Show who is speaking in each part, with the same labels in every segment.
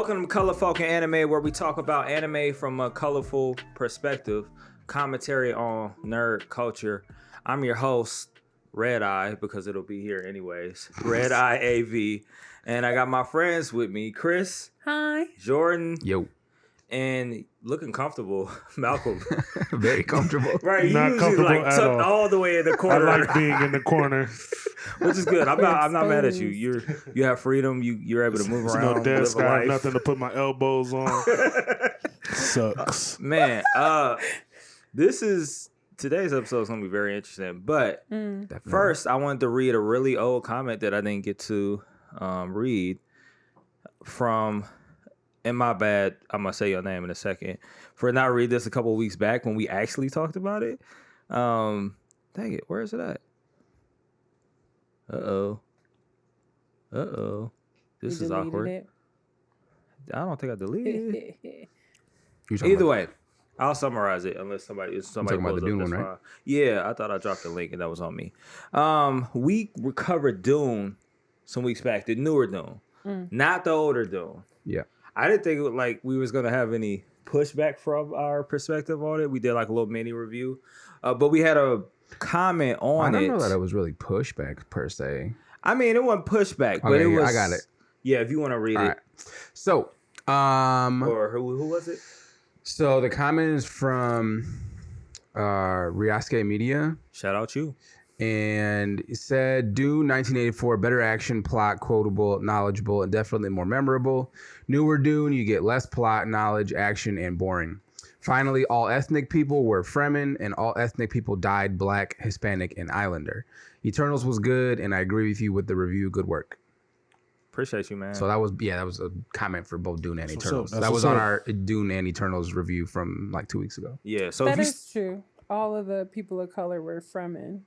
Speaker 1: Welcome to Color Folk and Anime, where we talk about anime from a colorful perspective, commentary on nerd culture. I'm your host, Red Eye, because it'll be here anyways. Red Eye AV. And I got my friends with me, Chris.
Speaker 2: Hi.
Speaker 1: Jordan.
Speaker 3: Yo.
Speaker 1: And looking comfortable, Malcolm.
Speaker 3: Very comfortable.
Speaker 1: Right, you
Speaker 4: Not
Speaker 1: usually like
Speaker 4: comfortable at
Speaker 1: tucked
Speaker 4: all.
Speaker 1: all the way in the corner.
Speaker 4: I like being in the corner.
Speaker 1: Which is good. I'm not mad at you. You have freedom. You're able to move
Speaker 4: There's
Speaker 1: around.
Speaker 4: no desk.
Speaker 1: Live a
Speaker 4: I have
Speaker 1: life.
Speaker 4: nothing to put my elbows on. Sucks.
Speaker 1: Man, today's episode is gonna be very interesting. But first, I wanted to read a really old comment that I didn't get to read from. And my bad, I'm gonna say your name in a second for not reading this a couple of weeks back when we actually talked about it. Dang it, where is it at? Uh oh. This is awkward.
Speaker 2: It?
Speaker 1: I don't think I deleted it.
Speaker 3: You're
Speaker 1: Either way, I'll summarize it unless somebody
Speaker 3: talking about the Dune one, right?
Speaker 1: Yeah, I thought I dropped the link and that was on me. We recovered Dune some weeks back, the newer Dune, not the older Dune.
Speaker 3: Yeah.
Speaker 1: I didn't think we was gonna have any pushback from our perspective on it. We did like a little mini review, but we had a comment on it.
Speaker 3: I don't know that it was really pushback per se.
Speaker 1: I mean, it wasn't pushback, but
Speaker 3: Okay,
Speaker 1: it was.
Speaker 3: I got it.
Speaker 1: Yeah, if you want to read
Speaker 3: All
Speaker 1: it.
Speaker 3: right. So,
Speaker 1: Or who was it?
Speaker 3: So the comment is from Ryasuke Media,
Speaker 1: Shout out you.
Speaker 3: and it said, Dune 1984, better action, plot, quotable, knowledgeable, and definitely more memorable. Newer Dune, you get less plot, knowledge, action, and boring. Finally, all ethnic people were Fremen, and all ethnic people died Black, Hispanic, and Islander. Eternals was good, and I agree with you with the review. Good work.
Speaker 1: Appreciate you, man.
Speaker 3: So that was a comment for both Dune and
Speaker 4: That's
Speaker 3: Eternals.
Speaker 4: what's up.
Speaker 3: That was
Speaker 4: That's
Speaker 3: on
Speaker 4: what's
Speaker 3: our Dune and Eternals review from like 2 weeks ago.
Speaker 1: Yeah. So
Speaker 2: That
Speaker 1: if you,
Speaker 2: is true. All of the people of color were Fremen.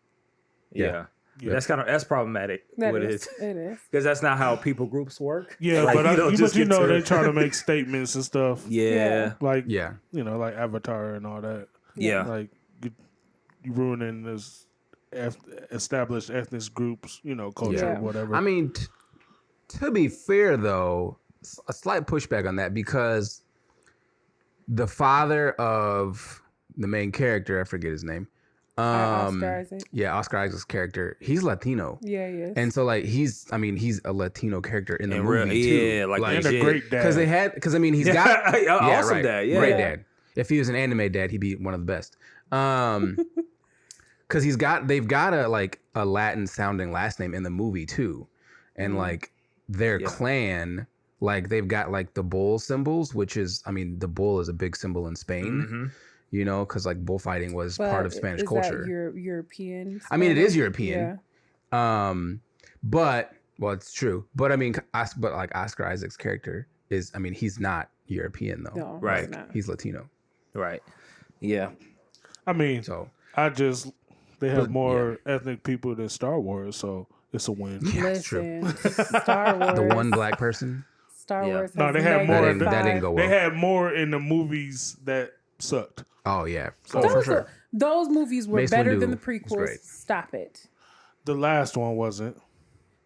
Speaker 1: yeah.
Speaker 4: Yeah.
Speaker 1: That's problematic.
Speaker 2: That
Speaker 1: with
Speaker 2: is.
Speaker 1: it.
Speaker 2: It is.
Speaker 1: Because that's not how people groups work.
Speaker 4: Yeah,
Speaker 1: Like,
Speaker 4: but
Speaker 1: don't just
Speaker 4: you
Speaker 1: get
Speaker 4: know
Speaker 1: to-
Speaker 4: they try to make statements and stuff.
Speaker 1: Yeah.
Speaker 4: Like,
Speaker 3: Yeah.
Speaker 4: like Avatar and all that.
Speaker 1: Yeah.
Speaker 4: Like, you ruining this established ethnic groups, culture,
Speaker 2: Yeah.
Speaker 4: whatever.
Speaker 3: I mean, to be fair, though, a slight pushback on that because the father of the main character, I forget his name.
Speaker 2: Oscar Isaac.
Speaker 3: Yeah, Oscar Isaac's character. He's Latino.
Speaker 2: Yeah, he is.
Speaker 3: And so, like, he's a Latino character in the
Speaker 1: And
Speaker 3: movie,
Speaker 1: real-
Speaker 3: too.
Speaker 1: yeah, like
Speaker 4: and
Speaker 1: legit.
Speaker 4: a great dad.
Speaker 3: Because he's got...
Speaker 1: Awesome dad, yeah.
Speaker 3: Great
Speaker 2: Yeah.
Speaker 3: dad. If he was an anime dad, he'd be one of the best. Because they've got a Latin sounding last name in the movie too, and like their clan, like they've got like the bull symbols, which is, I mean, the bull is a big symbol in Spain, because like bullfighting was part of Spanish culture.
Speaker 2: That European?
Speaker 3: I mean, it is European.
Speaker 2: Yeah.
Speaker 3: But it's true. But I mean, like Oscar Isaac's character is, I mean, he's not European though.
Speaker 2: No,
Speaker 1: Right.
Speaker 2: he's not.
Speaker 3: He's Latino.
Speaker 1: Right. Yeah.
Speaker 4: I mean,
Speaker 3: So
Speaker 4: they have more ethnic people than Star Wars, so it's a win.
Speaker 3: yeah, it's true.
Speaker 2: Listen, Star Wars.
Speaker 3: The one black person.
Speaker 2: Star
Speaker 1: Yeah.
Speaker 2: Wars.
Speaker 4: No,
Speaker 2: has
Speaker 4: they had more
Speaker 2: negative
Speaker 4: than-
Speaker 3: That didn't go
Speaker 2: five.
Speaker 3: well.
Speaker 4: They had more in the movies that sucked.
Speaker 3: Oh yeah.
Speaker 4: So-
Speaker 3: Oh, for
Speaker 2: Those,
Speaker 3: sure.
Speaker 2: those movies were
Speaker 3: Mace
Speaker 2: better
Speaker 3: Windu
Speaker 2: than the
Speaker 3: was
Speaker 2: prequels.
Speaker 3: great.
Speaker 2: Stop it.
Speaker 4: The last one wasn't.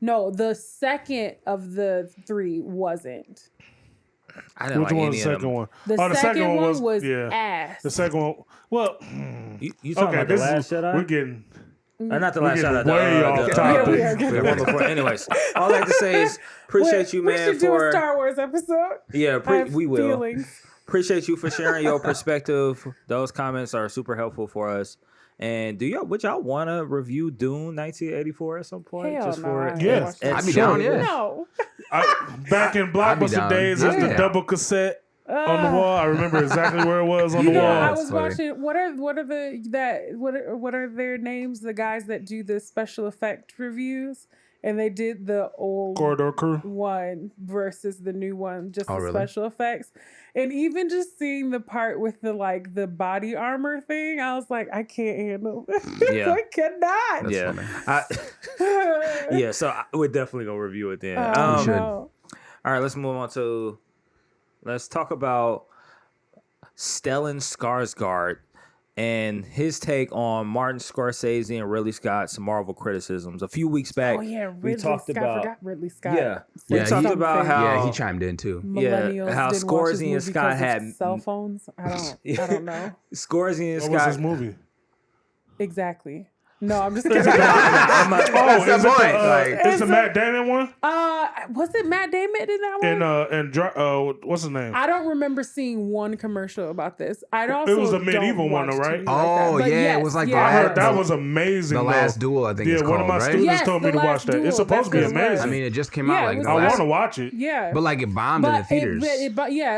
Speaker 2: No, the second of the three wasn't.
Speaker 1: I didn't
Speaker 4: Which
Speaker 1: like
Speaker 4: one was
Speaker 1: any
Speaker 4: the
Speaker 1: of
Speaker 4: second
Speaker 1: them.
Speaker 4: one?
Speaker 2: The second one was
Speaker 4: yeah.
Speaker 2: ass.
Speaker 4: The second one. Well,
Speaker 1: You talking about the last Jedi?
Speaker 4: we're getting.
Speaker 1: Not the
Speaker 4: we're
Speaker 1: last
Speaker 4: getting
Speaker 1: Jedi.
Speaker 4: way off topic.
Speaker 2: Yeah, we are.
Speaker 1: The one before. Anyways, all I have to say is appreciate you,
Speaker 2: We
Speaker 1: man,
Speaker 2: should do a
Speaker 1: for
Speaker 2: Star Wars episode.
Speaker 1: yeah.
Speaker 2: I have
Speaker 1: We will.
Speaker 2: feelings.
Speaker 1: Appreciate you for sharing your perspective. Those comments are super helpful for us. And would y'all want to review Dune 1984 at some point?
Speaker 2: Hell
Speaker 1: just
Speaker 2: no,
Speaker 1: for
Speaker 2: I ain't
Speaker 4: Yeah.
Speaker 2: watching
Speaker 3: I'd be
Speaker 2: that.
Speaker 3: down, yeah.
Speaker 2: No.
Speaker 4: Back in
Speaker 3: I'd be
Speaker 4: Blockbuster
Speaker 3: down.
Speaker 4: days, there's the
Speaker 3: Yeah.
Speaker 4: double cassette on the wall. I remember exactly where it was on the
Speaker 3: Yeah.
Speaker 4: wall.
Speaker 2: I
Speaker 3: That's
Speaker 2: was
Speaker 3: funny.
Speaker 2: watching. What are their names? The guys that do the special effect reviews, and they did the old
Speaker 4: Corridor Crew.
Speaker 2: one versus the new one, just
Speaker 3: Oh,
Speaker 2: the
Speaker 3: really?
Speaker 2: special effects, and even just seeing the part with the body armor thing, I was like, I can't handle this.
Speaker 1: Yeah.
Speaker 2: I cannot.
Speaker 3: That's
Speaker 1: yeah.
Speaker 3: funny.
Speaker 1: Yeah, so we're definitely gonna review it then.
Speaker 2: Oh,
Speaker 3: should.
Speaker 2: no.
Speaker 1: All right, let's talk about Stellan Skarsgård and his take on Martin Scorsese and Ridley Scott's Marvel criticisms. A few weeks back,
Speaker 2: Oh yeah,
Speaker 1: we
Speaker 2: Ridley
Speaker 1: talked
Speaker 2: Scott.
Speaker 1: about
Speaker 2: Forgot Ridley Scott.
Speaker 1: yeah, we
Speaker 3: Yeah,
Speaker 1: talked
Speaker 3: he-
Speaker 1: about how
Speaker 3: he chimed in too.
Speaker 2: Millennials
Speaker 1: how
Speaker 2: didn't watch his
Speaker 1: Scorsese and
Speaker 2: movie
Speaker 1: Scott
Speaker 2: because
Speaker 1: had
Speaker 2: of cell phones. I don't know
Speaker 1: Scorsese and
Speaker 4: What was
Speaker 1: Scott.
Speaker 4: his movie?
Speaker 2: exactly. No, I'm just kidding.
Speaker 3: That's the
Speaker 4: is it
Speaker 3: point. Like,
Speaker 4: it's the Matt Damon one?
Speaker 2: Was it Matt Damon in that one?
Speaker 4: And what's his name?
Speaker 2: I don't remember seeing one commercial about this. I also
Speaker 4: It was the
Speaker 2: don't
Speaker 4: medieval one,
Speaker 2: watch
Speaker 4: though, right?
Speaker 2: TV like that.
Speaker 3: Oh,
Speaker 2: But
Speaker 3: yeah,
Speaker 2: yes,
Speaker 3: it was like the
Speaker 2: yeah,
Speaker 4: I heard
Speaker 3: last-
Speaker 4: that was amazing.
Speaker 3: The
Speaker 4: though.
Speaker 3: Last Duel, I think it's
Speaker 4: one of my
Speaker 3: called, right?
Speaker 4: students
Speaker 2: Yes,
Speaker 4: told me
Speaker 2: The
Speaker 4: to watch
Speaker 2: Last
Speaker 4: that.
Speaker 2: Duel,
Speaker 4: It's supposed to be
Speaker 2: that's what it was.
Speaker 4: amazing.
Speaker 3: I mean, it just came
Speaker 2: Yeah,
Speaker 3: out
Speaker 2: it
Speaker 3: like
Speaker 2: was
Speaker 3: the
Speaker 4: I
Speaker 3: last,
Speaker 4: want to watch it.
Speaker 2: Yeah,
Speaker 3: but like it bombed in the theaters.
Speaker 2: It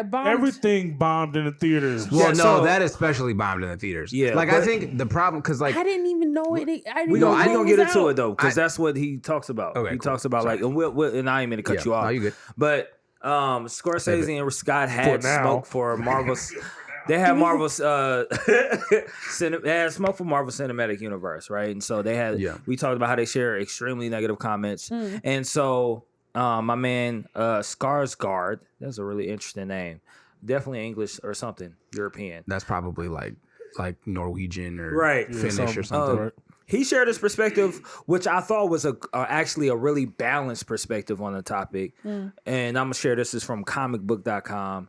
Speaker 2: bombed.
Speaker 4: Everything bombed in the theaters.
Speaker 3: Well,
Speaker 1: Yeah,
Speaker 3: no,
Speaker 1: so-
Speaker 3: that especially bombed in the theaters.
Speaker 1: Yeah,
Speaker 3: like I
Speaker 1: but-
Speaker 3: think the problem because like
Speaker 2: I didn't even know it. I didn't
Speaker 1: We
Speaker 2: know
Speaker 1: gonna
Speaker 2: it
Speaker 1: get
Speaker 2: was
Speaker 1: into
Speaker 2: out.
Speaker 1: it though, because that's what he talks about.
Speaker 3: Okay,
Speaker 1: He
Speaker 3: cool.
Speaker 1: talks about
Speaker 3: Sorry.
Speaker 1: like, and and I ain't mean to cut you off.
Speaker 3: No, you good.
Speaker 1: But Scorsese and Scott had
Speaker 4: For now.
Speaker 1: smoke for Marvel's. They had Marvel's they had smoke for Marvel Cinematic Universe, right? And so they had.
Speaker 3: Yeah.
Speaker 1: We talked about how they share extremely negative comments, and so my man Skarsgård. That's a really interesting name. Definitely English or something European.
Speaker 3: that's probably like Norwegian or
Speaker 1: Right.
Speaker 3: Finnish or something.
Speaker 4: right?
Speaker 1: He shared his perspective, which I thought was actually a really balanced perspective on the topic. And I'm going to share this is from comicbook.com.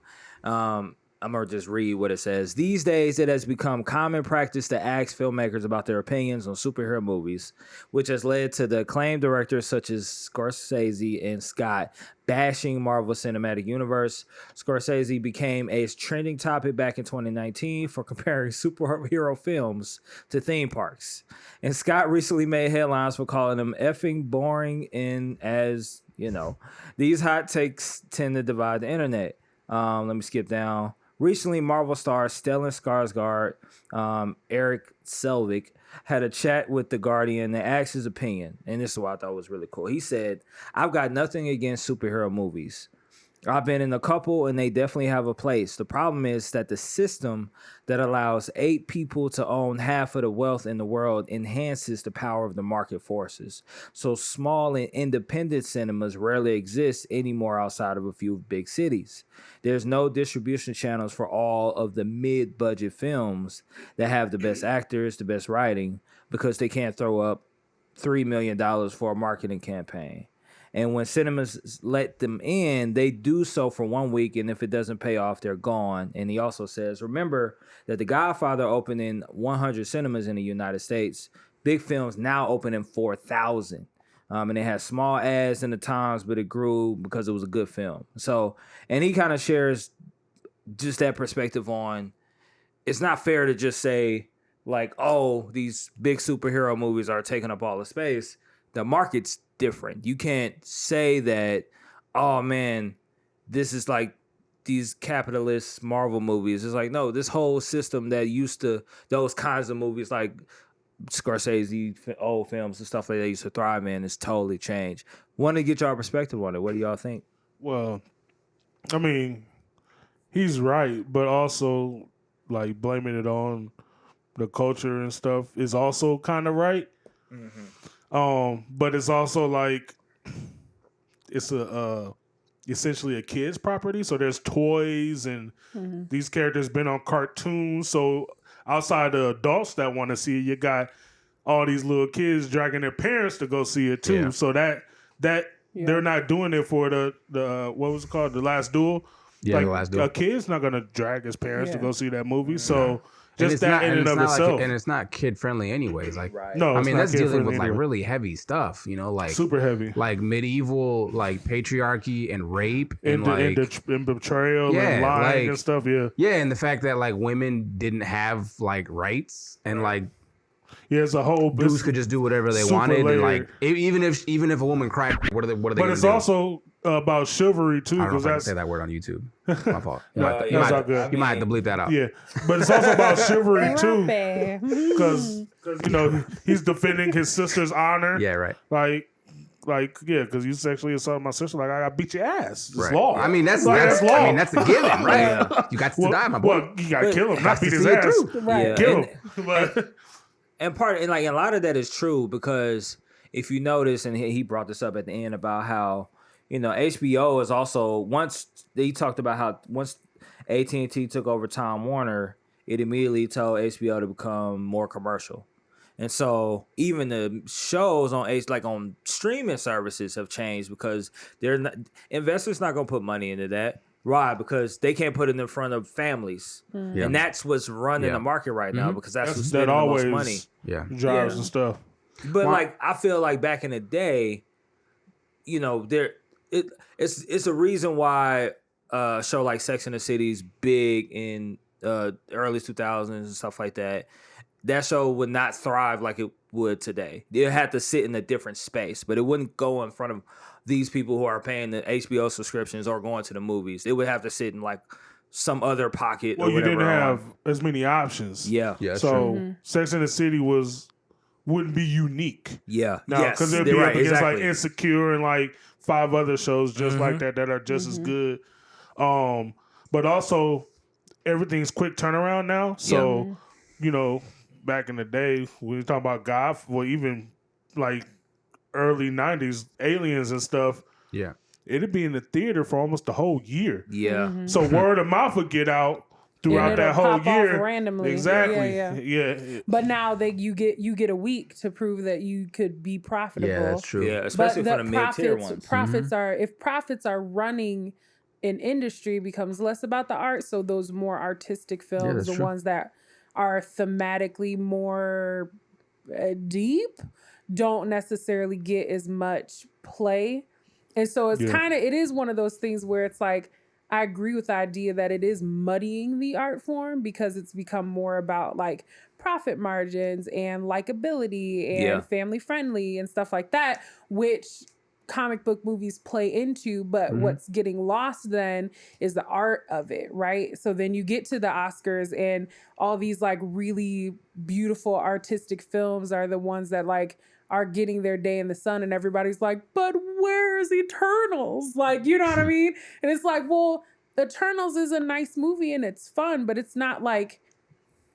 Speaker 1: I'm going to just read what it says. These days, it has become common practice to ask filmmakers about their opinions on superhero movies, which has led to the acclaimed directors such as Scorsese and Scott bashing Marvel Cinematic Universe. Scorsese became a trending topic back in 2019 for comparing superhero films to theme parks. And Scott recently made headlines for calling them effing boring, and as you know, these hot takes tend to divide the internet. Let me skip down. Recently, Marvel star Stellan Skarsgård, Eric Selvig, had a chat with The Guardian and asked his opinion. And this is what I thought was really cool. He said, "I've got nothing against superhero movies. I've been in a couple and they definitely have a place. The problem is that the system that allows 8 people to own half of the wealth in the world enhances the power of the market forces. So small and independent cinemas rarely exist anymore outside of a few big cities. There's no distribution channels for all of the mid-budget films that have the best actors, the best writing, because they can't throw up $3 million for a marketing campaign. And when cinemas let them in, they do so for 1 week, and if it doesn't pay off, they're gone." And he also says, remember that The Godfather opened in 100 cinemas in the United States. Big films now open in 4,000. And it has small ads in the Times, but it grew because it was a good film. So, and he kind of shares just that perspective on, it's not fair to just say, like, oh, these big superhero movies are taking up all the space. The market's different. You can't say that, oh man, this is like these capitalist Marvel movies. It's like, no, this whole system that used to, those kinds of movies like Scorsese, old films and stuff like that used to thrive in, is totally changed. Want to get y'all perspective on it. What do y'all think?
Speaker 4: Well, I mean, he's right, but also like blaming it on the culture and stuff is also kind of right. But it's also like it's essentially a kid's property. So there's toys and these characters been on cartoons. So outside the adults that want to see it, you got all these little kids dragging their parents to go see it too.
Speaker 3: Yeah.
Speaker 4: So that they're not doing it for the what was it called, The Last Duel.
Speaker 3: Yeah,
Speaker 4: Like,
Speaker 3: The Last Duel.
Speaker 4: A kid's not gonna drag his parents to
Speaker 2: Yeah.
Speaker 4: go see that movie. So
Speaker 3: And
Speaker 4: just
Speaker 3: it's
Speaker 4: that
Speaker 3: not,
Speaker 4: in
Speaker 3: and
Speaker 4: and
Speaker 3: it's
Speaker 4: of
Speaker 3: not
Speaker 4: itself.
Speaker 3: and it's not kid friendly anyways. Like,
Speaker 4: No,
Speaker 3: I
Speaker 4: it's
Speaker 3: mean,
Speaker 4: not
Speaker 3: that's dealing
Speaker 4: kid-friendly
Speaker 3: with like
Speaker 4: anyway.
Speaker 3: really heavy stuff, you know, like
Speaker 4: Super heavy.
Speaker 3: like medieval like patriarchy and rape and
Speaker 4: And
Speaker 3: like
Speaker 4: betrayal
Speaker 3: Yeah,
Speaker 4: and lying
Speaker 3: like-
Speaker 4: and stuff. Yeah,
Speaker 3: yeah, and the fact that like women didn't have like rights and like
Speaker 4: it's a whole.
Speaker 3: dudes could just do whatever they
Speaker 4: super
Speaker 3: wanted and like
Speaker 4: layered.
Speaker 3: even if a woman cried, what are they
Speaker 4: But
Speaker 3: gonna
Speaker 4: it's
Speaker 3: do?
Speaker 4: also about chivalry too,
Speaker 3: I don't know
Speaker 4: because
Speaker 3: if I can
Speaker 4: that's
Speaker 3: say that word on YouTube. My fault. You
Speaker 1: No,
Speaker 3: might,
Speaker 1: yeah,
Speaker 4: that's all good.
Speaker 3: you might have to bleep that out.
Speaker 4: yeah. But it's also about chivalry too,
Speaker 2: Rape.
Speaker 4: because you know he's defending his sister's honor.
Speaker 3: Yeah, right.
Speaker 4: Like yeah, because you sexually assaulted my sister. Like I got beat your ass. It's
Speaker 3: Right.
Speaker 4: law.
Speaker 3: I mean that's
Speaker 4: Like,
Speaker 3: that's
Speaker 4: law.
Speaker 3: I mean that's a given, right?
Speaker 1: Yeah.
Speaker 3: You got to
Speaker 4: well,
Speaker 3: die, my boy.
Speaker 4: well, you gotta kill him, not
Speaker 3: to
Speaker 4: beat his
Speaker 3: see it
Speaker 4: ass.
Speaker 3: through.
Speaker 2: Right.
Speaker 1: Yeah,
Speaker 4: Kill
Speaker 1: and-
Speaker 4: him. But
Speaker 1: And a lot of that is true, because if you notice, and he brought this up at the end about how, you know, HBO is also, once he talked about how once AT&T took over Time Warner, it immediately told HBO to become more commercial. And so even the shows on on streaming services have changed because they're not, investors not going to put money into that. Why? Because they can't put it in front of families.
Speaker 3: Yeah.
Speaker 1: And that's what's running
Speaker 3: Yeah.
Speaker 1: the market right now because that's what's
Speaker 4: that
Speaker 1: spending the most
Speaker 4: always
Speaker 1: money.
Speaker 3: Yeah.
Speaker 4: drives
Speaker 1: Yeah.
Speaker 4: and stuff.
Speaker 1: But like I feel like back in the day, you know, it's a reason why a show like Sex and the City is big in early 2000s and stuff like that. That show would not thrive like it would today. It had to sit in a different space, but it wouldn't go in front of these people who are paying the HBO subscriptions or going to the movies. It would have to sit in like some other pocket.
Speaker 4: Well,
Speaker 1: or whatever
Speaker 4: you didn't have as many options.
Speaker 1: Yeah.
Speaker 3: Yeah.
Speaker 4: So Sex and the City wouldn't be unique.
Speaker 1: Yeah.
Speaker 4: Now,
Speaker 1: Yes.
Speaker 4: because it'd be
Speaker 1: They're
Speaker 4: up
Speaker 1: right,
Speaker 4: against
Speaker 1: exactly.
Speaker 4: like Insecure and like 5 other shows just like that are just as good. But also everything's quick turnaround now. So, you know, back in the day, when we talk about God, well, even like early 90s, Aliens and stuff,
Speaker 3: Yeah.
Speaker 4: it'd be in the theater for almost the whole year.
Speaker 1: Yeah.
Speaker 4: So word of mouth would get out throughout that whole
Speaker 2: pop off
Speaker 4: year.
Speaker 2: randomly.
Speaker 4: Exactly.
Speaker 2: Yeah. But now you get a week to prove that you could be profitable.
Speaker 3: Yeah, that's true.
Speaker 1: Yeah, especially
Speaker 2: But
Speaker 1: for the mid-tier ones.
Speaker 2: Profits are if profits are running an industry, it becomes less about the art. So those more artistic films,
Speaker 3: that's
Speaker 2: the
Speaker 3: true.
Speaker 2: ones that are thematically more deep, don't necessarily get as much play. And so it's it is one of those things where it's like, I agree with the idea that it is muddying the art form because it's become more about like profit margins and likability and family friendly and stuff like that, which comic book movies play into. But what's getting lost then is the art of it, right? So then you get to the Oscars and all these like really beautiful artistic films are the ones that like are getting their day in the sun, and everybody's like, but where's Eternals? Like, you know what I mean? And it's like, well, Eternals is a nice movie and it's fun, but it's not like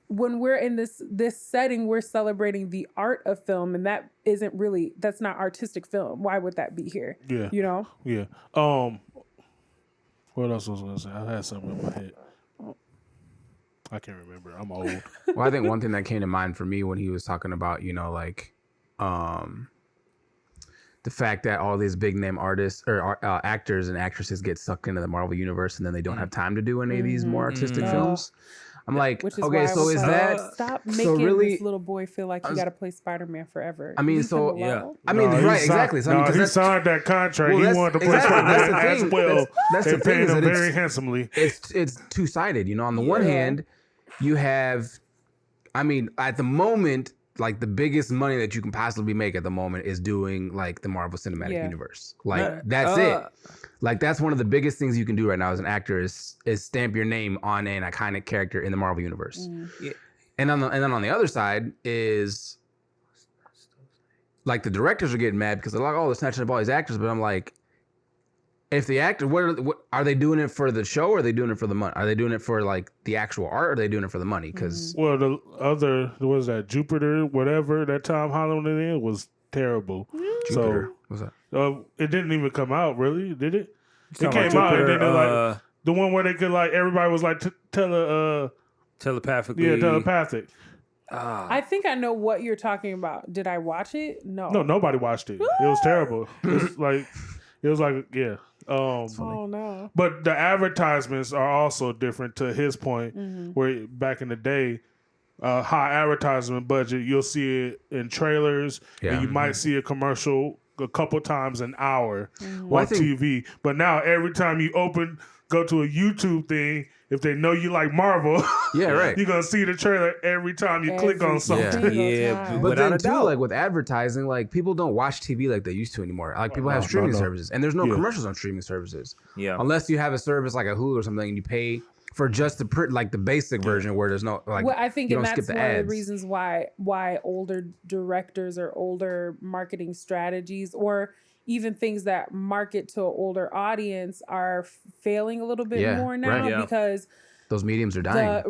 Speaker 2: when we're in this setting, we're celebrating the art of film, and that's not artistic film. Why would that be here?
Speaker 4: Yeah.
Speaker 2: You know?
Speaker 4: Yeah. What else was I gonna say? I had something in my head. I can't remember. I'm old.
Speaker 3: Well, I think one thing that came to mind for me when he was talking about, you know, like the fact that all these big name artists or actors and actresses get sucked into the Marvel universe and then they don't have time to do any of these more artistic films. I'm like,
Speaker 2: Which is
Speaker 3: okay,
Speaker 2: why
Speaker 3: so
Speaker 2: I was
Speaker 3: is
Speaker 2: like,
Speaker 3: that
Speaker 2: stop
Speaker 3: so
Speaker 2: making
Speaker 3: really?
Speaker 2: this little boy feel like he got to play Spider-Man forever?
Speaker 3: I mean,
Speaker 2: Leave
Speaker 3: so
Speaker 2: him alone.
Speaker 3: I mean,
Speaker 4: No, he
Speaker 3: right,
Speaker 4: signed-
Speaker 3: exactly. So I mean,
Speaker 4: no,
Speaker 3: 'cause
Speaker 4: he
Speaker 3: that's-
Speaker 4: signed that contract.
Speaker 3: Well,
Speaker 4: He
Speaker 3: that's-
Speaker 4: wanted to play
Speaker 3: exactly, that's
Speaker 4: Spider-Man
Speaker 3: the
Speaker 4: as
Speaker 3: thing.
Speaker 4: well.
Speaker 3: That's
Speaker 4: They
Speaker 3: the thing
Speaker 4: paid
Speaker 3: is
Speaker 4: him
Speaker 3: that
Speaker 4: very handsomely.
Speaker 3: it's two-sided. You know, on the one hand, you have, I mean, at the moment, like the biggest money that you can possibly make at the moment is doing like the Marvel Cinematic Universe. Like that's it. Like that's one of the biggest things you can do right now as an actor is stamp your name on an iconic character in the Marvel Universe.
Speaker 1: Yeah.
Speaker 3: And then on the other side is like the directors are getting mad because they're like, oh, they're snatching up all these actors. But I'm like, if the actor, what are they doing it for the show or are they doing it for the money? Are they doing it for like the actual art or are they doing it for the money? Because
Speaker 4: Well, the other, what was that, Jupiter, whatever, that Tom Holland in was terrible.
Speaker 3: Jupiter, what's that?
Speaker 4: So it didn't even come out, really, did it? It
Speaker 1: talking
Speaker 4: came
Speaker 1: about
Speaker 4: out and then
Speaker 1: Jupiter,
Speaker 4: they're like, the one where they could like, everybody was like,
Speaker 1: telepathically.
Speaker 4: telepathic.
Speaker 2: I think I know what you're talking about. Did I watch it? No.
Speaker 4: No, nobody watched it. It was terrible. It was like, yeah.
Speaker 2: Oh no.
Speaker 4: But the advertisements are also different to his point, where back in the day, high advertisement budget, you'll see it in trailers, and you might see a commercial a couple times an hour on TV. But now every time you go to a YouTube thing, if they know you like Marvel,
Speaker 3: Yeah, right.
Speaker 4: you're going to see the trailer every time you click on something.
Speaker 1: Yeah,
Speaker 3: But
Speaker 1: without
Speaker 3: then
Speaker 1: a
Speaker 3: too,
Speaker 1: doubt.
Speaker 3: like with advertising, like people don't watch TV like they used to anymore. Like people have streaming services, and there's no commercials on streaming services.
Speaker 1: Yeah.
Speaker 3: Unless you have a service like a Hulu or something, and you pay for just the basic version where there's no like.
Speaker 2: Well, I think,
Speaker 3: you
Speaker 2: and
Speaker 3: don't skip
Speaker 2: that's
Speaker 3: the
Speaker 2: one of
Speaker 3: ads.
Speaker 2: the reasons why older directors or older marketing strategies or even things that market to an older audience are failing a little bit more now because
Speaker 3: those mediums are dying.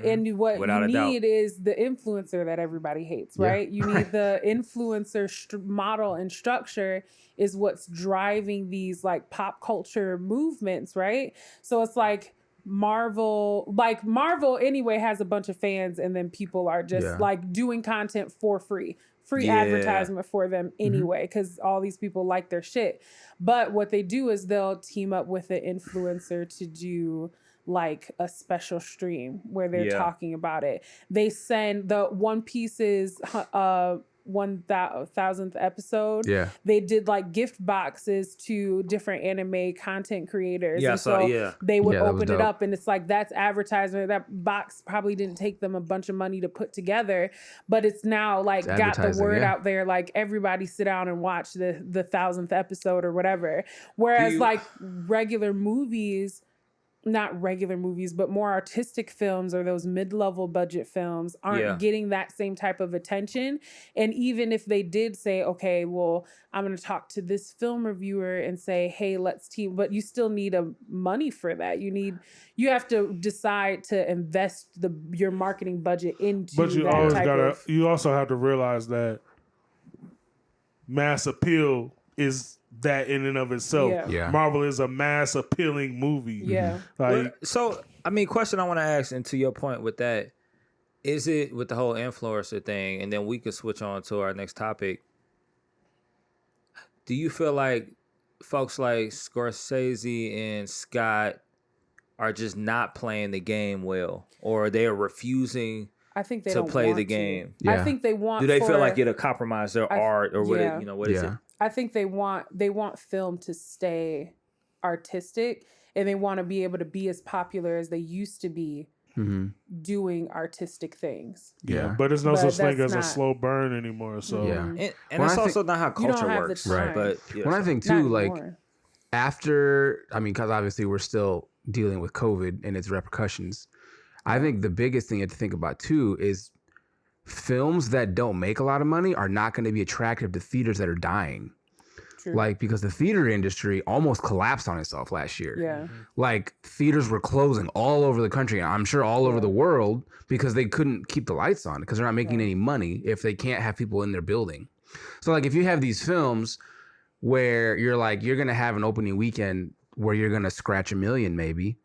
Speaker 2: and what
Speaker 1: Without
Speaker 2: you
Speaker 1: a
Speaker 2: need is the influencer that everybody hates, right? You need the influencer model and structure is what's driving these like pop culture movements, right? So it's like Marvel anyway has a bunch of fans, and then people are just like doing content for free advertisement for them anyway, because all these people like their shit. But what they do is they'll team up with an influencer to do like a special stream where they're talking about it. They send the One Piece's 1000th episode. Yeah, they did like gift boxes to different anime content creators.
Speaker 1: Yeah,
Speaker 2: they would open it up, and it's like that's advertisement. That box probably didn't take them a bunch of money to put together, but it's now like got the word out there. Like everybody sit down and watch the 1000th episode or whatever. Whereas like regular movies. Not regular movies, but more artistic films or those mid-level budget films aren't getting that same type of attention. And even if they did say, okay, well, I'm going to talk to this film reviewer and say, hey, let's team, but you still need money for that. You have to decide to invest your marketing budget into
Speaker 4: but you
Speaker 2: that
Speaker 4: always
Speaker 2: type
Speaker 4: you also have to realize that mass appeal is that in and of itself. Yeah. Marvel is a mass appealing movie.
Speaker 2: Yeah.
Speaker 4: Like,
Speaker 1: so, I mean, question I want to ask, and to your point with that, is it with the whole influencer thing, and then we could switch on to our next topic. Do you feel like folks like Scorsese and Scott are just not playing the game well, or they are refusing
Speaker 2: I think they
Speaker 1: to
Speaker 2: don't
Speaker 1: play
Speaker 2: want
Speaker 1: the
Speaker 2: to.
Speaker 1: game?
Speaker 2: Yeah. I think they want.
Speaker 1: Do they feel like it'll compromise their art, or what? What is it?
Speaker 2: I think they want film to stay artistic, and they want to be able to be as popular as they used to be doing artistic things.
Speaker 4: Yeah, but there's no such thing as a slow burn anymore. So
Speaker 1: and it's also not how culture works, right? But
Speaker 3: when I think too, like after, I mean, because obviously we're still dealing with COVID and its repercussions. I think the biggest thing you have to think about too is films that don't make a lot of money are not going to be attractive to theaters that are dying. True. Like, because the theater industry almost collapsed on itself last year.
Speaker 2: Yeah.
Speaker 3: Like, theaters were closing all over the country, and I'm sure all over the world, because they couldn't keep the lights on because they're not making any money if they can't have people in their building. So, like, if you have these films where you're going to have an opening weekend where you're going to scratch $1 million maybe,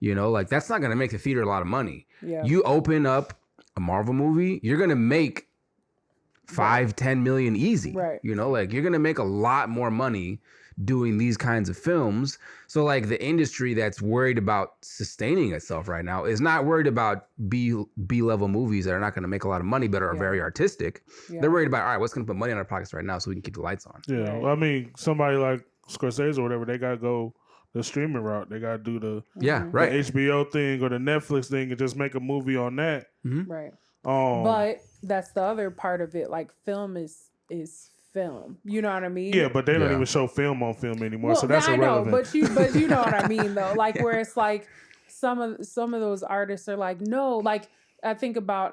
Speaker 3: like, that's not going to make the theater a lot of money.
Speaker 2: Yeah.
Speaker 3: You open up a Marvel movie, you're gonna make 5-10 million easy.
Speaker 2: Right.
Speaker 3: Like you're gonna make a lot more money doing these kinds of films. So like the industry that's worried about sustaining itself right now is not worried about B-level movies that are not gonna make a lot of money but are very artistic. Yeah. They're worried about, all right, what's gonna put money in our pockets right now so we can keep the lights on.
Speaker 4: Yeah. Right. Well, I mean, somebody like Scorsese or whatever, they gotta go the streaming route. They gotta do the HBO thing or the Netflix thing and just make a movie on that.
Speaker 2: Mm-hmm. Right. But that's the other part of it. Like film is film. You know what I mean?
Speaker 4: Yeah, but they don't even show film on film anymore, so that's irrelevant.
Speaker 2: I know, but you know what I mean though. Like where it's like some of those artists are like, no, like I think about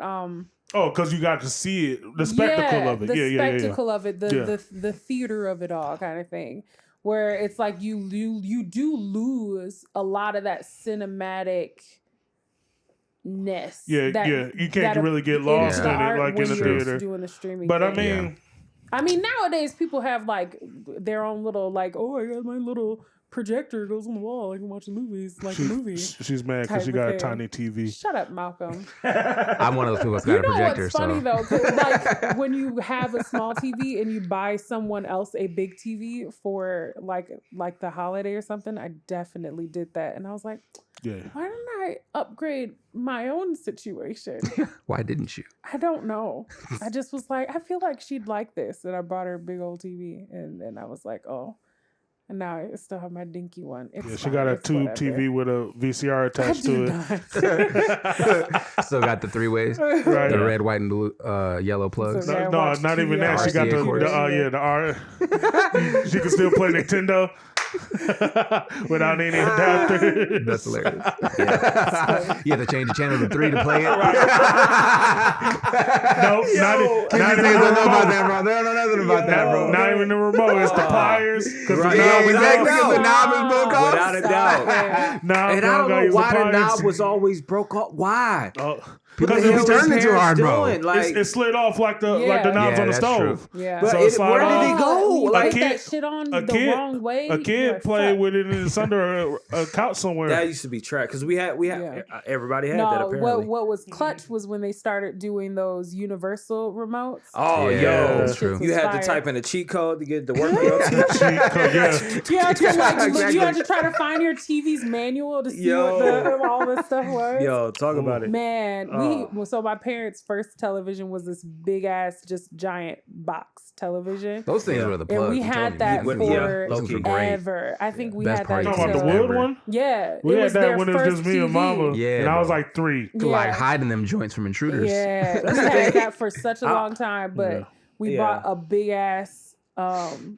Speaker 4: because you got to see it, the spectacle of it.
Speaker 2: The spectacle of it, the theater of it all kind of thing. Where it's like you do lose a lot of that cinematic-ness.
Speaker 4: Yeah. You can't really get lost in it like in the theater.
Speaker 2: Doing the streaming
Speaker 4: but
Speaker 2: thing. I mean, nowadays people have like their own little like, oh, I got my little projector goes on the wall. I can watch the movies like a movie.
Speaker 4: She's mad because she got a tiny TV.
Speaker 2: Shut up, Malcolm.
Speaker 3: I'm one of those people that's got a projector.
Speaker 2: What's funny though? Like when you have a small TV and you buy someone else a big TV for like the holiday or something, I definitely did that, and I was like, why didn't I upgrade my own situation?
Speaker 3: Why didn't you?
Speaker 2: I don't know. I just was like, I feel like she'd like this, and I bought her a big old TV, and then I was like, oh. And now I still have my dinky one.
Speaker 4: She got a tube TV with a VCR attached to
Speaker 3: it. Still got the 3-ways, right? The red, white, and blue, yellow plugs.
Speaker 4: No, not even that. She got the R. She can still play Nintendo without any adapter.
Speaker 3: That's hilarious. Yeah. You have to change the channel to 3 to play it.
Speaker 4: No, not even the remote.
Speaker 3: They don't know nothing about that, bro.
Speaker 4: Not even the remote. It's the pliers.
Speaker 3: The knob is broke off.
Speaker 1: Without a doubt.
Speaker 4: And
Speaker 1: I don't know why the knob was always broke off. Why?
Speaker 3: Because it was turning too hard, bro.
Speaker 4: It slid off like the knobs on the stove.
Speaker 2: Yeah.
Speaker 1: But
Speaker 4: so
Speaker 1: where did it go?
Speaker 2: Like that shit on the wrong way.
Speaker 4: A kid kid
Speaker 2: Like,
Speaker 4: play
Speaker 2: fuck.
Speaker 4: with it and it's under a couch somewhere.
Speaker 1: That used to be trash because we had
Speaker 2: Yeah.
Speaker 1: everybody had that apparently.
Speaker 2: what was clutch was when they started doing those universal remotes.
Speaker 1: Oh,
Speaker 3: Yeah,
Speaker 1: yo,
Speaker 3: that's true.
Speaker 1: You had to type in a cheat code to get to work on your TV.
Speaker 2: You had to you had to try to find your TV's manual to see what all this stuff was.
Speaker 1: Yo, talk about it.
Speaker 2: Man, so my parents' first television was this big ass, just giant box television.
Speaker 3: Those things were the plug.
Speaker 2: And we had that forever. I think we
Speaker 3: Best
Speaker 2: had
Speaker 3: party
Speaker 2: that.
Speaker 4: Talking about the wood one?
Speaker 2: Yeah.
Speaker 4: We
Speaker 2: it
Speaker 4: had
Speaker 2: was
Speaker 4: that
Speaker 2: their
Speaker 4: when it was
Speaker 2: first
Speaker 4: just me and
Speaker 2: TV.
Speaker 4: mama.
Speaker 3: Yeah,
Speaker 4: and I was
Speaker 3: bro.
Speaker 4: like 3.
Speaker 3: You could like hiding them joints from intruders.
Speaker 2: Yeah, we had that for such a long time, but we bought a big ass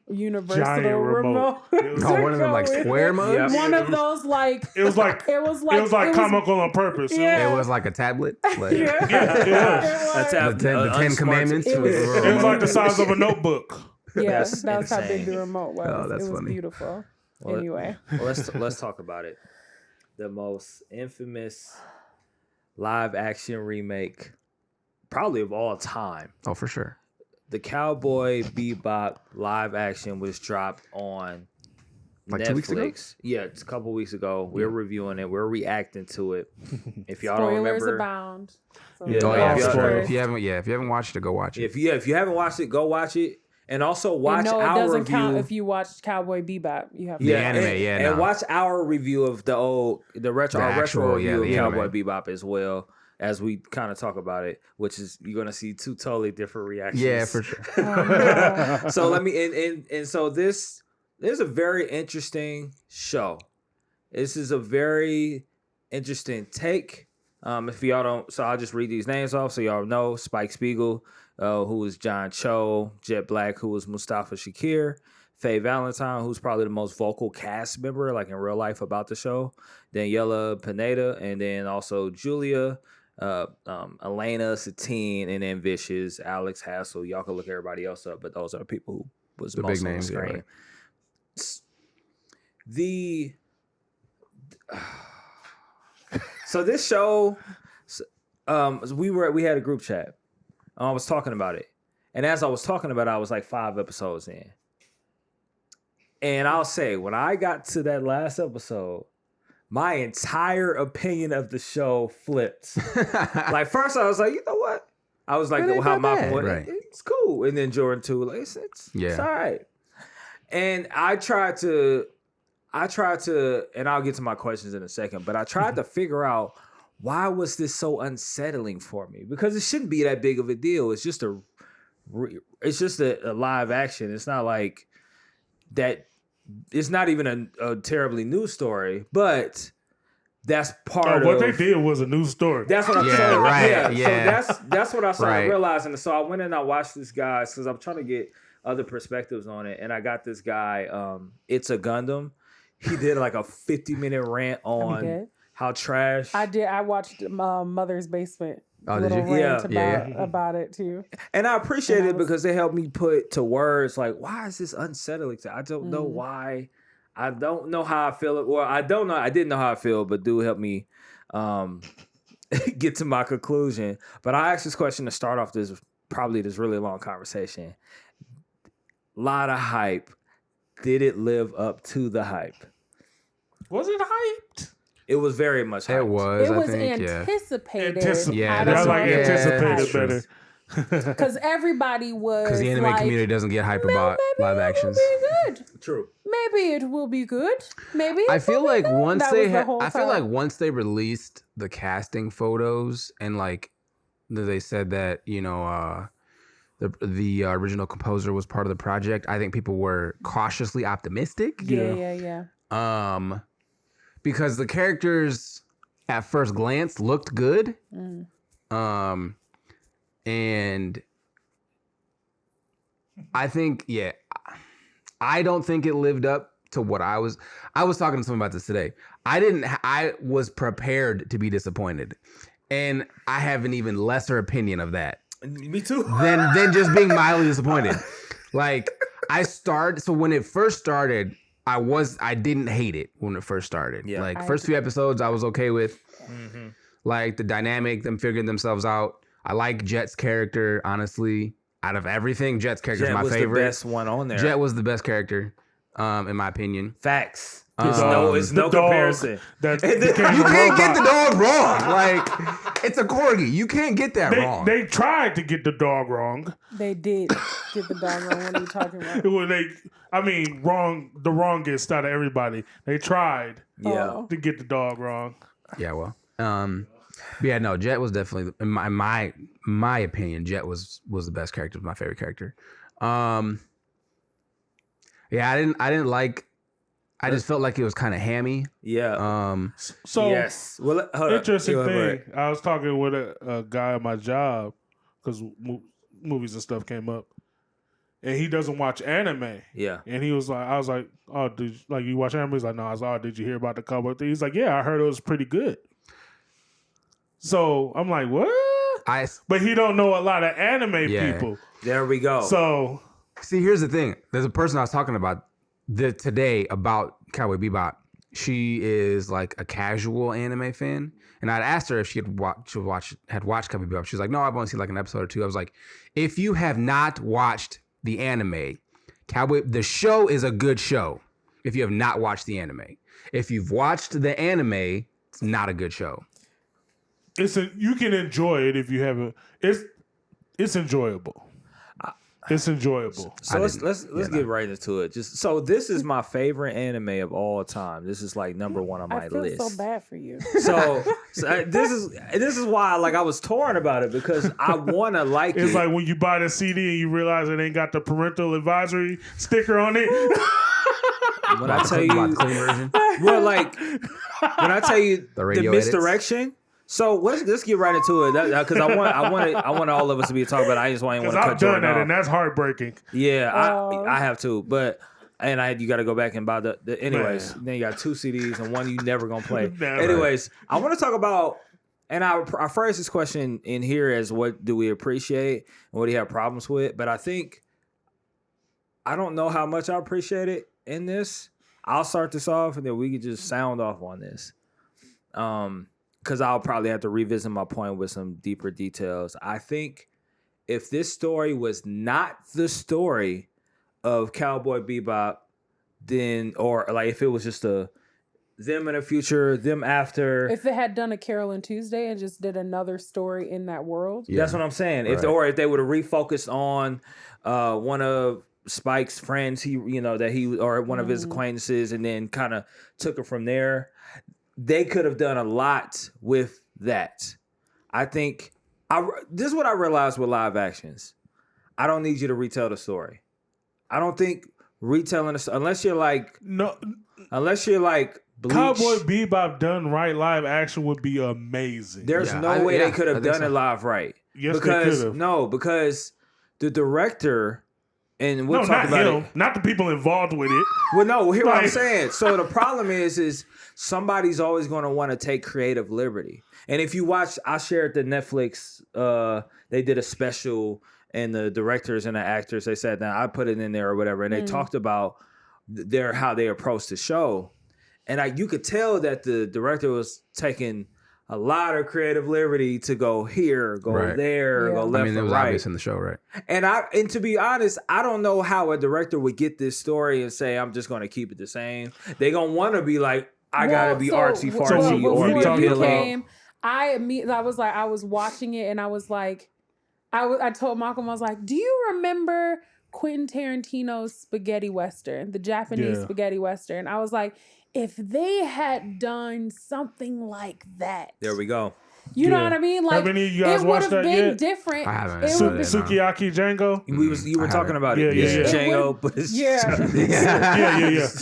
Speaker 2: universal
Speaker 4: Giant
Speaker 2: remote.
Speaker 3: Oh, one of them like square mugs.
Speaker 1: Yeah.
Speaker 2: One of those like
Speaker 4: It was like comical on purpose.
Speaker 2: Yeah.
Speaker 3: It was like a tablet. Like,
Speaker 4: It was.
Speaker 3: the 10 Commandments.
Speaker 2: It was
Speaker 4: It was like the size of a notebook.
Speaker 2: Yeah,
Speaker 1: That's
Speaker 2: that was how big
Speaker 1: insane.
Speaker 2: the remote was.
Speaker 3: Oh, that's
Speaker 2: it was
Speaker 3: funny.
Speaker 2: beautiful.
Speaker 1: Well,
Speaker 2: Anyway,
Speaker 1: well, let's talk about it. The most infamous live action remake, probably of all time.
Speaker 3: oh, for sure.
Speaker 1: The Cowboy Bebop live action was dropped on
Speaker 3: Like
Speaker 1: Netflix.
Speaker 3: 2 weeks ago?
Speaker 1: Yeah, it's a couple weeks ago. We're reviewing it. We're reacting to it. If y'all don't
Speaker 2: spoilers
Speaker 1: remember,
Speaker 2: abound. So
Speaker 1: Yeah.
Speaker 3: Oh yeah,
Speaker 1: If y'all-
Speaker 3: spoiler. If you haven't watched it, go watch it.
Speaker 1: if you haven't watched it, go watch it. And also watch
Speaker 2: no, it
Speaker 1: our
Speaker 2: doesn't
Speaker 1: review.
Speaker 2: count if you watched Cowboy Bebop. You have to.
Speaker 3: The anime,
Speaker 1: and
Speaker 3: no.
Speaker 1: watch our review of our retro
Speaker 3: actual,
Speaker 1: review
Speaker 3: the
Speaker 1: of Cowboy
Speaker 3: anime.
Speaker 1: Bebop as well, as we kind of talk about it, which is you're gonna see 2 totally different reactions.
Speaker 3: Yeah, for sure.
Speaker 2: Oh, no.
Speaker 1: So let me and so this is a very interesting show. This is a very interesting take. If y'all don't, so I'll just read these names off so y'all know. Spike Spiegel, who was John Cho, Jet Black, who was Mustafa Shakir, Faye Valentine, who's probably the most vocal cast member, like in real life, about the show, Daniela Pineda, and then also Julia, Elena Satine, and then Vicious, Alex Hassel. Y'all can look everybody else up, but those are the people who was
Speaker 3: The
Speaker 1: most
Speaker 3: big
Speaker 1: on
Speaker 3: names,
Speaker 1: the
Speaker 3: yeah,
Speaker 1: screen.
Speaker 3: right.
Speaker 1: So this show, we had a group chat. I was talking about it, and as I was talking about it, I was like 5 episodes in, and I'll say when I got to that last episode, my entire opinion of the show flipped. Like first, I was like, you know what? I was like,
Speaker 3: It ain't
Speaker 1: how
Speaker 3: that
Speaker 1: Malcolm
Speaker 3: bad,
Speaker 1: went,
Speaker 3: right.
Speaker 1: it's cool, and then Jordan too, like it's all right. And I tried to, and I'll get to my questions in a second, but I tried to figure out why was this so unsettling for me? Because it shouldn't be that big of a deal. It's just a live action. It's not like that. It's not even a terribly new story, but that's part of
Speaker 4: what they did was a new story.
Speaker 1: That's what I'm
Speaker 3: Yeah,
Speaker 1: saying.
Speaker 3: right,
Speaker 1: Yeah. So that's what I started
Speaker 3: Right.
Speaker 1: realizing. So I went and I watched this guy because I'm trying to get other perspectives on it, and I got this guy. It's a Gundam. He did like a 50-minute rant on how trash.
Speaker 2: I did. I watched Mother's Basement.
Speaker 3: Oh, did
Speaker 2: little
Speaker 3: you?
Speaker 2: rant
Speaker 3: Yeah.
Speaker 2: about it too.
Speaker 1: And I appreciate
Speaker 2: And I
Speaker 1: it
Speaker 2: was-
Speaker 1: because they helped me put to words like, why is this unsettling? I don't know why. I don't know how I feel. Well, I don't know. I didn't know how I feel, but do help me get to my conclusion. But I asked this question to start off this really long conversation. Lot of hype. Did it live up to the hype?
Speaker 4: Was it hyped?
Speaker 1: It was very much hyped.
Speaker 3: It was.
Speaker 2: It was
Speaker 3: I think.
Speaker 2: anticipated.
Speaker 3: Yeah,
Speaker 2: I
Speaker 3: that's
Speaker 4: I like
Speaker 3: yeah,
Speaker 4: anticipated
Speaker 3: that's
Speaker 4: better.
Speaker 2: because everybody was
Speaker 3: Because the anime
Speaker 2: like,
Speaker 3: community doesn't get hype
Speaker 2: "Maybe
Speaker 3: about live
Speaker 2: it will
Speaker 3: actions.
Speaker 2: be good.
Speaker 1: True.
Speaker 2: Maybe it will be good. Maybe
Speaker 3: I
Speaker 2: it
Speaker 3: feel
Speaker 2: will be
Speaker 3: like
Speaker 2: good."
Speaker 3: once
Speaker 2: That
Speaker 3: they
Speaker 2: was the whole
Speaker 3: I feel
Speaker 2: time.
Speaker 3: like once they released the casting photos and like they said that the original composer was part of the project, I think people were cautiously optimistic.
Speaker 2: Yeah.
Speaker 3: Because the characters at first glance looked good. And I think, I don't think it lived up to what I was talking to someone about this today. I was prepared to be disappointed. And I have an even lesser opinion of that
Speaker 1: Me too.
Speaker 3: than just being mildly disappointed. Like so when it first started, I didn't hate it when it first started.
Speaker 1: Yeah.
Speaker 3: Like first few episodes I was okay with. Like the dynamic, them figuring themselves out. I like Jet's character, honestly. Out of everything, Jet's character is my
Speaker 1: was
Speaker 3: favorite.
Speaker 1: the best one on there.
Speaker 3: Jet was the best character. in my opinion.
Speaker 1: Facts. It's no comparison.
Speaker 3: You can't get the dog wrong. Like, it's a corgi. You can't get that wrong.
Speaker 4: They tried to get the dog wrong.
Speaker 2: They did get the dog wrong. What are you talking about?
Speaker 4: Wrong. The wrongest out of everybody. They tried
Speaker 1: to
Speaker 4: get the dog wrong.
Speaker 3: Yeah, well. Yeah, no, Jet was definitely, in my opinion, Jet was the best character, my favorite character. Yeah, I didn't like. I just felt like it was kind of hammy.
Speaker 1: Yeah.
Speaker 4: So
Speaker 1: yes. Well,
Speaker 4: interesting thing. I was talking with a guy at my job because movies and stuff came up, and he doesn't watch anime.
Speaker 1: Yeah.
Speaker 4: And he was like, I was like, oh, you watch anime? He's like, no. I was like, oh, did you hear about the Cowboy thing? He's like, yeah, I heard it was pretty good. So I'm like, what? But he don't know a lot of anime people.
Speaker 1: There we go.
Speaker 4: So
Speaker 3: see, here's the thing. There's a person I was talking about today about Cowboy Bebop. She is like a casual anime fan, and I'd asked her if she had watched Cowboy Bebop. She's like, no, I've only seen like an episode or two. I was like, if you have not watched the anime, the show is a good show. If you have not watched the anime, if you've watched the anime, it's not a good show.
Speaker 4: You can enjoy it if you haven't. It's enjoyable. It's enjoyable.
Speaker 1: So let's get right into it. So this is my favorite anime of all time. This is like number one on my list.
Speaker 2: I feel so bad for you.
Speaker 1: So this is why I was torn about it because I want to like it.
Speaker 4: It's like when you buy the CD and you realize it ain't got the parental advisory sticker on it.
Speaker 1: When I tell you, well, like when I tell you the misdirection. Edits. So let's get right into it because I want all of us to be talking about. I just want to cut Jordan off.
Speaker 4: And that's heartbreaking.
Speaker 1: Yeah, I have to, you got to go back and buy the anyways. Man. Then you got 2 CDs and one you never gonna play. Anyways, I want to talk about, and I phrase this question in here as what do we appreciate and what do you have problems with? But I think I don't know how much I appreciate it in this. I'll start this off and then we can just sound off on this. Because I'll probably have to revisit my point with some deeper details. I think if this story was not the story of Cowboy Bebop, then, or like if it was just them in the future, them after.
Speaker 2: If it had done a Carol and Tuesday and just did another story in that world.
Speaker 1: Yeah. That's what I'm saying. Right. If they would have refocused on one of Spike's friends, or one of his acquaintances, and then kind of took it from there. They could have done a lot with that. I think this is what I realized with live actions. I don't need you to retell the story. I don't think retelling the story, unless you're like Bleach.
Speaker 4: Cowboy Bebop done right live action would be amazing.
Speaker 1: There's no way they could have done it live right.
Speaker 4: Yes, they could have.
Speaker 1: No, because the director. And we'll talk
Speaker 4: about
Speaker 1: him,
Speaker 4: not the people involved with it.
Speaker 1: Well, no, hear what I'm saying. So the problem is somebody's always going to want to take creative liberty. And if you watch, I shared the Netflix, they did a special, and the directors and the actors, they sat down, I put it in there or whatever, and they talked about how they approached the show. And you could tell that the director was taking a lot of creative liberty to go here, go there, go left.
Speaker 3: It was
Speaker 1: right.
Speaker 3: obvious in the show, right?
Speaker 1: And to be honest, I don't know how a director would get this story and say, I'm just going to keep it the same. They're going to want to be like, I got to be artsy fartsy or be a pillow.
Speaker 2: I was watching it and I was like, I told Malcolm, I was like, do you remember Quentin Tarantino's spaghetti western, the Japanese spaghetti western? I was like, if they had done something like that.
Speaker 1: There we go.
Speaker 2: You know what I mean? Like,
Speaker 4: have any of you guys watched that
Speaker 2: been
Speaker 4: yet?
Speaker 2: Different.
Speaker 3: I haven't.
Speaker 4: Sukiyaki Django?
Speaker 1: You were talking about it.
Speaker 4: Yeah.
Speaker 1: Django, but it's
Speaker 4: yeah.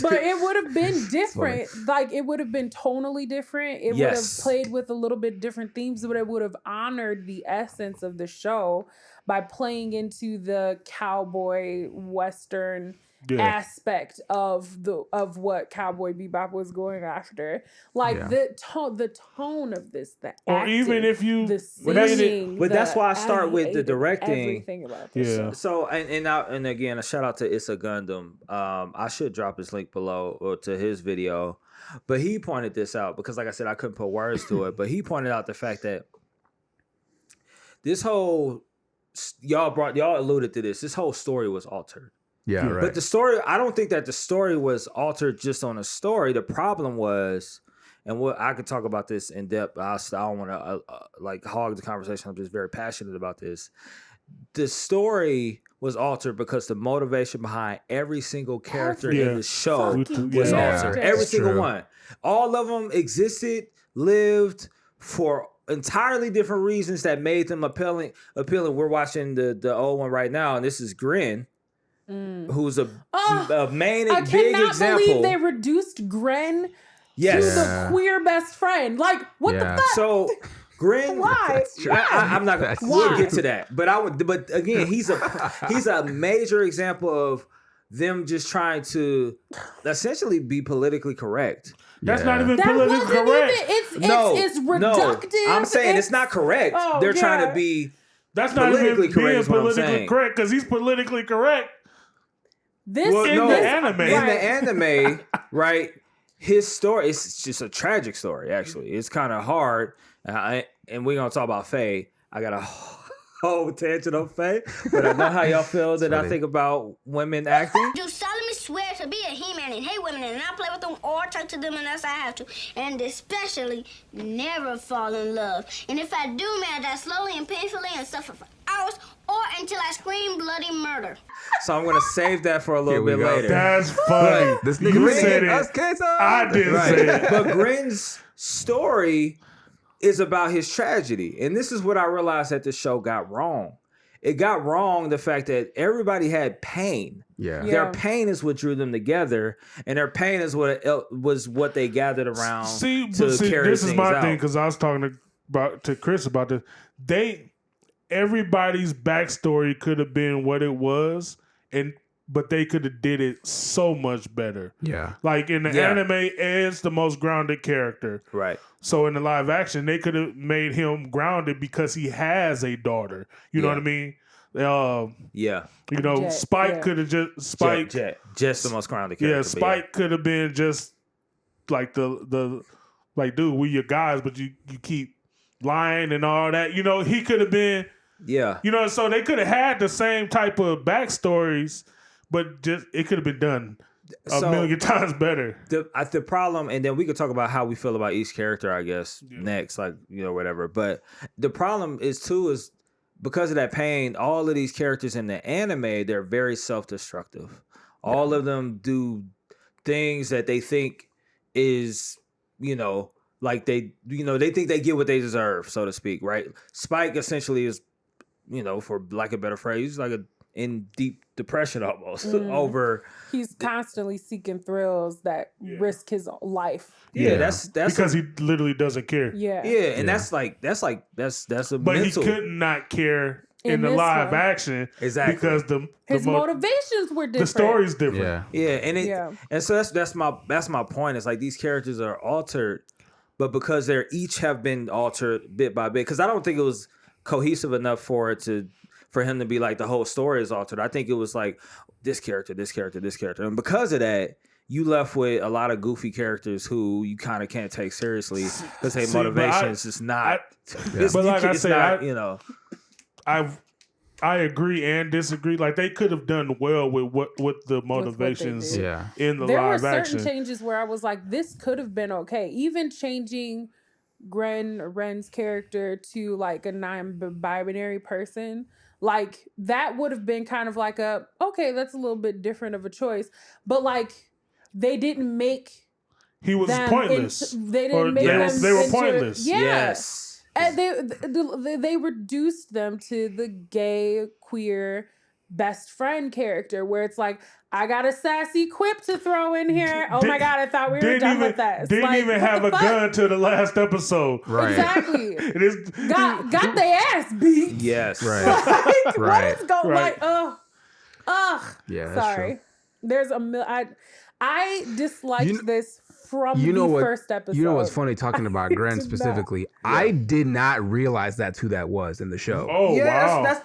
Speaker 2: But it would have been different. Like, it would have been tonally different. It would have played with a little bit different themes, but it would have honored the essence of the show by playing into the cowboy western aspect of what Cowboy Bebop was going after, like the tone of this, the
Speaker 4: or
Speaker 2: acting,
Speaker 4: even if you,
Speaker 2: the singing,
Speaker 1: but that's why I start with the directing.
Speaker 2: Everything about this show.
Speaker 1: So and again, a shout out to It's a Gundam. I should drop his link below or to his video, but he pointed this out because, like I said, I couldn't put words to it. But he pointed out the fact that this whole y'all alluded to this. This whole story was altered.
Speaker 3: Yeah, right.
Speaker 1: But the story, I don't think that the story was altered just on a story. The problem was, and what I could talk about this in depth. I don't want to like hog the conversation. I'm just very passionate about this. The story was altered because the motivation behind every single character in the show was altered. Every single one. All of them existed, lived for entirely different reasons that made them appealing. We're watching the old one right now, and this is Grin. Who's a main big example.
Speaker 2: I cannot believe they reduced Gren to the queer best friend. Like, what the fuck?
Speaker 1: So Grin,
Speaker 2: why?
Speaker 1: I'm not gonna. We'll get to that. But again, he's a major example of them just trying to essentially be politically correct.
Speaker 4: That's not even politically correct.
Speaker 2: It's reductive.
Speaker 1: No, I'm saying it's not correct. They're trying to be.
Speaker 4: That's not even being politically correct because he's politically correct.
Speaker 2: The
Speaker 4: anime.
Speaker 1: In the anime, right? His story is just a tragic story. Actually, it's kind of hard. And we're gonna talk about Faye. I got a whole tangent on Faye, but I know how y'all feel that I think about women acting.
Speaker 5: Do solemnly swear to be a He-Man and hate women and not play with them or talk to them unless I have to, and especially never fall in love. And if I do, may I die slowly and painfully and suffer for hours or until I scream bloody murder.
Speaker 1: So I'm gonna save that for a little bit later.
Speaker 4: That's funny.
Speaker 3: This
Speaker 4: You
Speaker 3: nigga
Speaker 4: said it. I didn't say it.
Speaker 1: But Grin's story is about his tragedy. And this is what I realized that the show got wrong. It got wrong the fact that everybody had pain.
Speaker 3: Yeah.
Speaker 1: Their pain is what drew them together, and their pain is what they gathered around to carry
Speaker 4: this is my
Speaker 1: out.
Speaker 4: thing, because I was talking to Chris about this. Everybody's backstory could have been what it was, but they could have did it so much better.
Speaker 3: Yeah.
Speaker 4: Like in the anime, Ed's the most grounded character.
Speaker 1: Right.
Speaker 4: So in the live action, they could have made him grounded because he has a daughter. You know what I mean? You know, Spike could have just
Speaker 1: just the most grounded character.
Speaker 4: Yeah, Spike could have been just like the like, dude, we your guys, but you keep lying and all that. You know, he could have been.
Speaker 1: Yeah.
Speaker 4: You know, so they could have had the same type of backstories, but just it could have been done a million times better.
Speaker 1: The problem, and then we could talk about how we feel about each character, I guess, next, like, you know, whatever. But the problem is because of that pain, all of these characters in the anime, they're very self-destructive. All of them do things that they think is, you know, like they think they get what they deserve, so to speak, right? Spike essentially is, you know, for lack of a better phrase, like in deep depression almost over.
Speaker 2: He's constantly seeking thrills that risk his life.
Speaker 1: Yeah, that's
Speaker 4: because he literally doesn't care.
Speaker 2: Yeah,
Speaker 1: and that's a.
Speaker 4: But
Speaker 1: mental.
Speaker 4: He could not care in the live action because
Speaker 2: his motivations were different.
Speaker 4: The story's different.
Speaker 1: And so that's my point. It's like these characters are altered, but because they each have been altered bit by bit. Because I don't think it was cohesive enough for him to be like the whole story is altered. I think it was like this character, and because of that, you left with a lot of goofy characters who you kind of can't take seriously because their motivations is not.
Speaker 4: But like I said,
Speaker 1: you know,
Speaker 4: I agree and disagree. Like they could have done well with the motivations in the
Speaker 2: there
Speaker 4: live action.
Speaker 2: There were certain changes where I was like, this could have been okay. Even changing Ren's character to like a non-binary person, like that would have been kind of like okay, that's a little bit different of a choice. But like they didn't make
Speaker 4: he was pointless.
Speaker 2: They didn't make them.
Speaker 4: They were pointless.
Speaker 1: Yes.
Speaker 2: And they reduced them to the gay, queer best friend character where it's like, I got a sassy quip to throw in here. Oh my God, I thought we were done with that. It's
Speaker 4: didn't
Speaker 2: like,
Speaker 4: even have a gun to the last episode.
Speaker 3: Right.
Speaker 2: Exactly. got their ass beat.
Speaker 1: Yes.
Speaker 3: Right.
Speaker 2: Like,
Speaker 3: Right.
Speaker 2: What is going like,
Speaker 3: Yeah, that's
Speaker 2: sorry.
Speaker 3: true.
Speaker 2: There's I disliked this from the first episode.
Speaker 3: You know what's funny talking about Gren specifically? I did not realize that's who that was in the show.
Speaker 4: Oh, wow.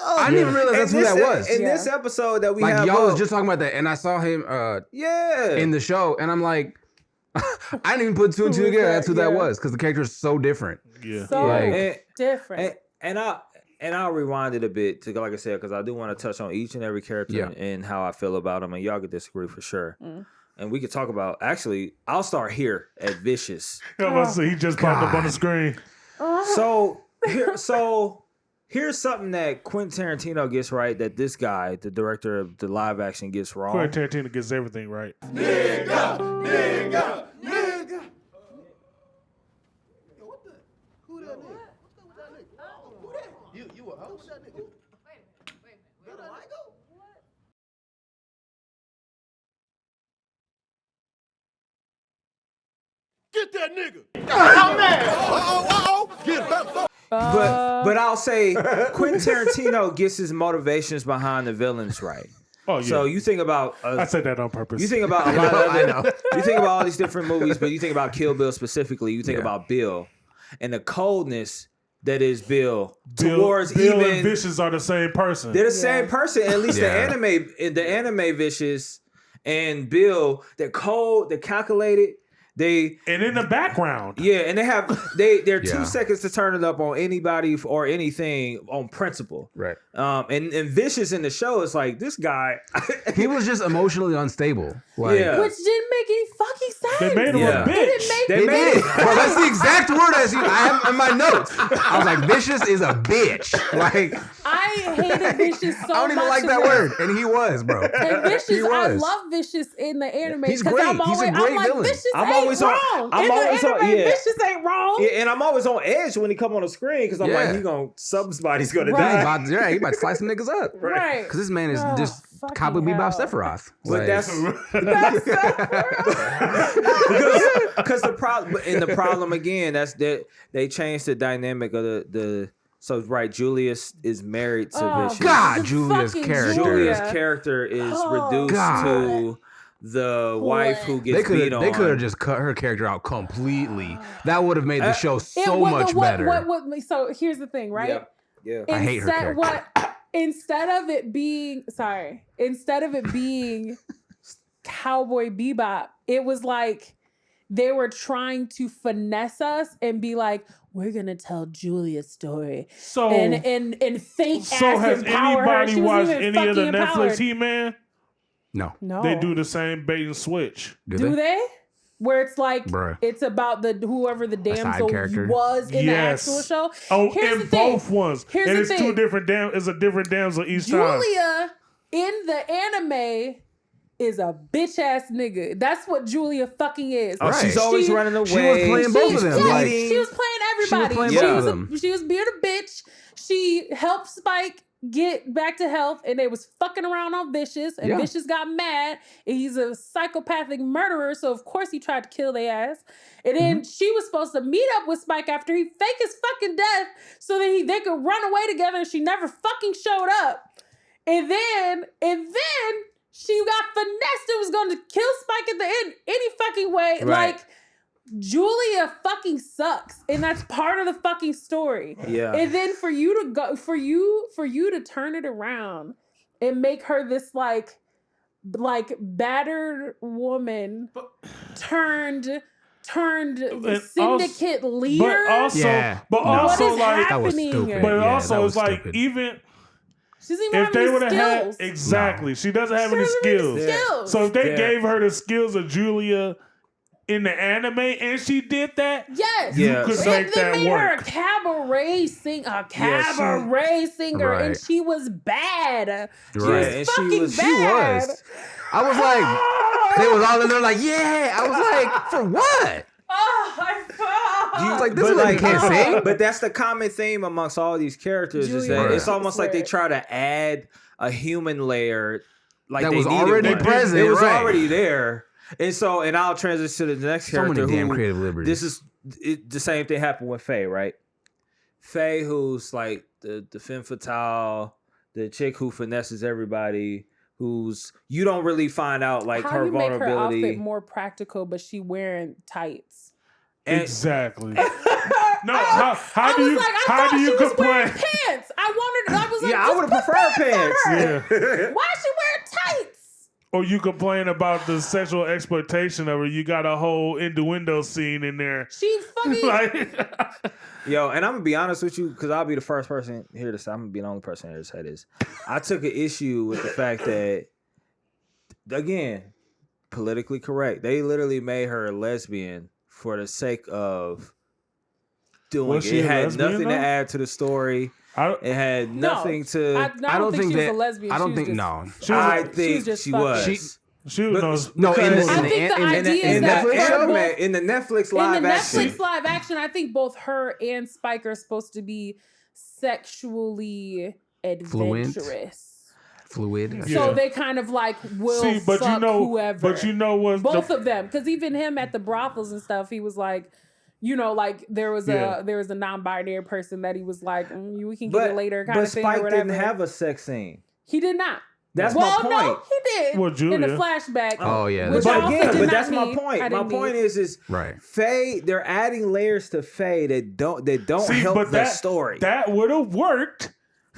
Speaker 3: I didn't even realize that's who that was.
Speaker 1: In this episode that we
Speaker 3: like,
Speaker 1: have
Speaker 3: y'all was just talking about that, and I saw him in the show, and I'm like, I didn't even put two and two together. That's who that was, because the character is so different.
Speaker 2: Yeah. So different.
Speaker 1: And And I'll rewind it a bit to, like I said, because I do want to touch on each and every character and how I feel about them, and y'all could disagree for sure. And we could talk about. Actually, I'll start here at Vicious.
Speaker 4: He just popped up on the screen.
Speaker 1: So here's something that Quentin Tarantino gets right that this guy, the director of the live action, gets wrong.
Speaker 4: Quentin Tarantino gets everything right.
Speaker 6: Nigga. Who that nigga? Who that? You a host? Wait. Get that nigga! I'm mad! Get back!
Speaker 1: But I'll say Quentin Tarantino gets his motivations behind the villains right.
Speaker 4: Oh yeah.
Speaker 1: So you think about
Speaker 4: I said that on purpose.
Speaker 1: You think about a lot of other, you think about all these different movies, but you think about Kill Bill specifically. You think about Bill and the coldness that is Bill towards
Speaker 4: Bill
Speaker 1: even
Speaker 4: and Vicious are the same person.
Speaker 1: They're the same person. At least the anime Vicious and Bill, they're cold, they're calculated. And
Speaker 4: in the background.
Speaker 1: Yeah, and they're 2 seconds to turn it up on anybody or anything on principle.
Speaker 3: Right.
Speaker 1: And Vicious in the show is like, this guy
Speaker 3: he was just emotionally unstable.
Speaker 2: Which didn't make any fucking sense.
Speaker 4: They made him a bitch.
Speaker 3: They made it. Bro, that's the exact word I have in my notes. I was like, Vicious is a bitch. Like,
Speaker 2: I hated Vicious so much.
Speaker 3: I don't even like that word. And he was, bro.
Speaker 2: And Vicious, I love Vicious in the anime.
Speaker 3: He's great. He's a great villain.
Speaker 2: Vicious ain't wrong. Vicious ain't wrong.
Speaker 1: Yeah, and I'm always on edge when he come on the screen because I'm like, somebody's gonna die.
Speaker 3: He about to slice some niggas up.
Speaker 2: Right.
Speaker 3: Because this man is just Cowboy Bebop Sephiroth.
Speaker 1: But that's because the problem again, that's that they changed the dynamic of the. So Julius is married to Vicious.
Speaker 3: God, Julia's character.
Speaker 1: Julia's character is reduced to the wife who gets beat on.
Speaker 3: They could have just cut her character out completely. That would have made the show so much better.
Speaker 2: So here's the thing, right?
Speaker 3: Yeah. I hate her character.
Speaker 2: Instead of it being Cowboy Bebop, it was like they were trying to finesse us and be like, we're gonna tell Julia's story.
Speaker 4: So
Speaker 2: and fake ass
Speaker 4: has
Speaker 2: empower her.
Speaker 4: anybody watched any of the Netflix He-Man?
Speaker 3: No.
Speaker 4: They do the same bait and switch.
Speaker 2: Do they? Where it's like it's about whoever the damsel was in the actual show.
Speaker 4: Oh, in both ones. And it's two different it's a different damsel each time.
Speaker 2: Julia in the anime is a bitch ass nigga. That's what Julia fucking is.
Speaker 1: Oh, she's always running away.
Speaker 3: She was playing both of them.
Speaker 2: She was playing everybody. She was being a bitch. She helped Spike get back to health, and they was fucking around on Vicious, and Vicious got mad, and he's a psychopathic murderer, so of course he tried to kill their ass. And then she was supposed to meet up with Spike after he faked his fucking death so that they could run away together, and she never fucking showed up. And then she got finessed and was going to kill Spike at the end any fucking way.
Speaker 1: Right.
Speaker 2: Like, Julia fucking sucks, and that's part of the fucking story.
Speaker 1: Yeah.
Speaker 2: And then for you to turn it around and make her this like battered woman turned syndicate leader.
Speaker 4: But also
Speaker 2: what is
Speaker 4: like
Speaker 2: happening?
Speaker 4: But also it's like even. If they would have had she doesn't have any skills.
Speaker 2: Yeah.
Speaker 4: So if they gave her the skills of Julia in the anime and she did that, you could make that
Speaker 2: made
Speaker 4: work.
Speaker 2: her a cabaret singer, and she was bad. She was fucking bad.
Speaker 3: She was. I was like, they was all in there like, yeah. I was like, for what?
Speaker 2: Oh,
Speaker 3: this is can't sing.
Speaker 1: But that's the common theme amongst all these characters is that it's almost like they try to add a human layer like
Speaker 3: that was already present.
Speaker 1: It was already there. And I'll transition to the next character.
Speaker 3: So many damn creative liberties.
Speaker 1: This is the same thing happened with Faye, right? Faye, who's like the femme fatale, the chick who finesses everybody, who's you don't really find out like her vulnerability.
Speaker 2: How you make her outfit more practical, but she wearing tights.
Speaker 4: Exactly. No, how do you complain?
Speaker 2: Pants. I was like,
Speaker 1: I would have preferred pants.
Speaker 2: Yeah. Why is she wearing tights?
Speaker 4: Or you complain about the sexual exploitation of her. You got a whole innuendo scene in there.
Speaker 2: She fucking
Speaker 4: Like,
Speaker 1: Yo, and I'm gonna be honest with you, because I'll be the first person here to say. I'm gonna be the only person here to say this. I took an issue with the fact that, again, politically correct. They literally made her a lesbian for the sake of doing
Speaker 4: Was
Speaker 1: it.
Speaker 4: she
Speaker 1: It
Speaker 4: a
Speaker 1: had
Speaker 4: lesbian,
Speaker 1: nothing
Speaker 4: though?
Speaker 1: to add to the story. It had nothing to.
Speaker 2: I don't think she was a lesbian.
Speaker 3: I don't
Speaker 2: She
Speaker 3: think
Speaker 2: was
Speaker 3: no.
Speaker 1: I
Speaker 2: was
Speaker 1: think
Speaker 2: just
Speaker 1: she
Speaker 2: fucking.
Speaker 1: was.
Speaker 4: she was
Speaker 3: No, in
Speaker 1: Because-
Speaker 2: I think the idea is that
Speaker 1: in the Netflix live
Speaker 2: in the
Speaker 1: action.
Speaker 2: Netflix live action, I think both her and Spike are supposed to be sexually adventurous.
Speaker 3: Fluid.
Speaker 4: Yeah.
Speaker 2: So they kind of like will
Speaker 4: See, but
Speaker 2: fuck
Speaker 4: you know,
Speaker 2: whoever.
Speaker 4: but you know what?
Speaker 2: Both of them, because even him at the brothels and stuff, he was like, you know, like there was a non-binary person that he was like, we can get it later kind
Speaker 1: but
Speaker 2: of thing
Speaker 1: Spike
Speaker 2: or whatever.
Speaker 1: didn't have a sex scene.
Speaker 2: He did not.
Speaker 1: That's
Speaker 2: well,
Speaker 1: my point.
Speaker 2: no, he did.
Speaker 4: Well,
Speaker 2: in
Speaker 4: Julia.
Speaker 2: the flashback.
Speaker 3: Oh, yeah,
Speaker 2: Which
Speaker 1: But
Speaker 2: I also
Speaker 1: again,
Speaker 2: did
Speaker 1: but
Speaker 2: not
Speaker 1: that's my
Speaker 2: need.
Speaker 1: point.
Speaker 2: I
Speaker 1: My
Speaker 2: didn't
Speaker 1: point
Speaker 2: need.
Speaker 1: is
Speaker 3: Right.
Speaker 1: Faye. They're adding layers to Faye that don't
Speaker 4: See,
Speaker 1: help
Speaker 4: but
Speaker 1: the story.
Speaker 4: That would have worked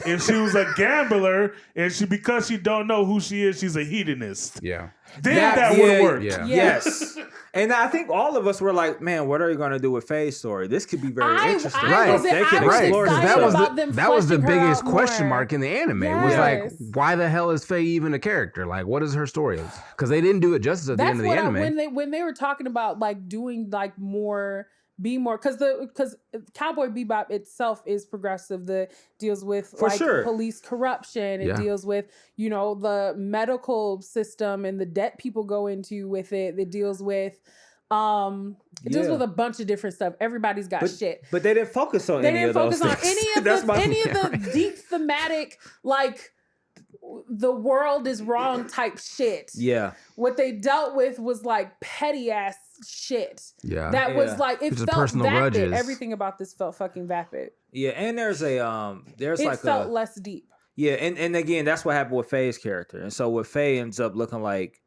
Speaker 4: if she was a gambler and because she don't know who she is, she's a hedonist.
Speaker 3: Yeah.
Speaker 4: Then that would have worked.
Speaker 3: Yeah.
Speaker 1: Yes. And I think all of us were like, man, what are you going to do with Faye's story? This could be very interesting.
Speaker 3: Right.
Speaker 2: Was
Speaker 1: They can
Speaker 3: Right.
Speaker 1: explore
Speaker 2: excited
Speaker 3: That was
Speaker 2: about
Speaker 3: the,
Speaker 2: them
Speaker 3: that was the
Speaker 2: fleshing her
Speaker 3: biggest
Speaker 2: out
Speaker 3: question
Speaker 2: more.
Speaker 3: mark in the anime. It was like,
Speaker 2: Yes.
Speaker 3: why the hell is Faye even a character? Like, what is her story? Because they didn't do it justice at the
Speaker 2: That's
Speaker 3: end of the
Speaker 2: what
Speaker 3: anime.
Speaker 2: when they were talking about like doing like more. Be more because Cowboy Bebop itself is progressive. That deals with
Speaker 1: For
Speaker 2: like
Speaker 1: sure.
Speaker 2: police corruption. It
Speaker 3: Yeah.
Speaker 2: deals with the medical system and the debt people go into with it. It deals with it deals
Speaker 1: Yeah.
Speaker 2: with a bunch of different stuff. Everybody's got shit.
Speaker 1: But they didn't focus on
Speaker 2: They
Speaker 1: any
Speaker 2: didn't
Speaker 1: of those
Speaker 2: focus on
Speaker 1: things.
Speaker 2: any of
Speaker 1: That's
Speaker 2: the
Speaker 1: my
Speaker 2: deep thematic like the world is wrong type shit.
Speaker 1: Yeah.
Speaker 2: What they dealt with was like petty ass shit.
Speaker 3: Yeah.
Speaker 2: That was like it
Speaker 3: Just
Speaker 2: felt
Speaker 3: personal
Speaker 2: vapid.
Speaker 3: grudges.
Speaker 2: Everything about this felt fucking vapid.
Speaker 1: Yeah, and there's there's
Speaker 2: It
Speaker 1: like
Speaker 2: felt
Speaker 1: a
Speaker 2: less deep.
Speaker 1: yeah, and again, that's what happened with Faye's character. And so what Faye ends up looking like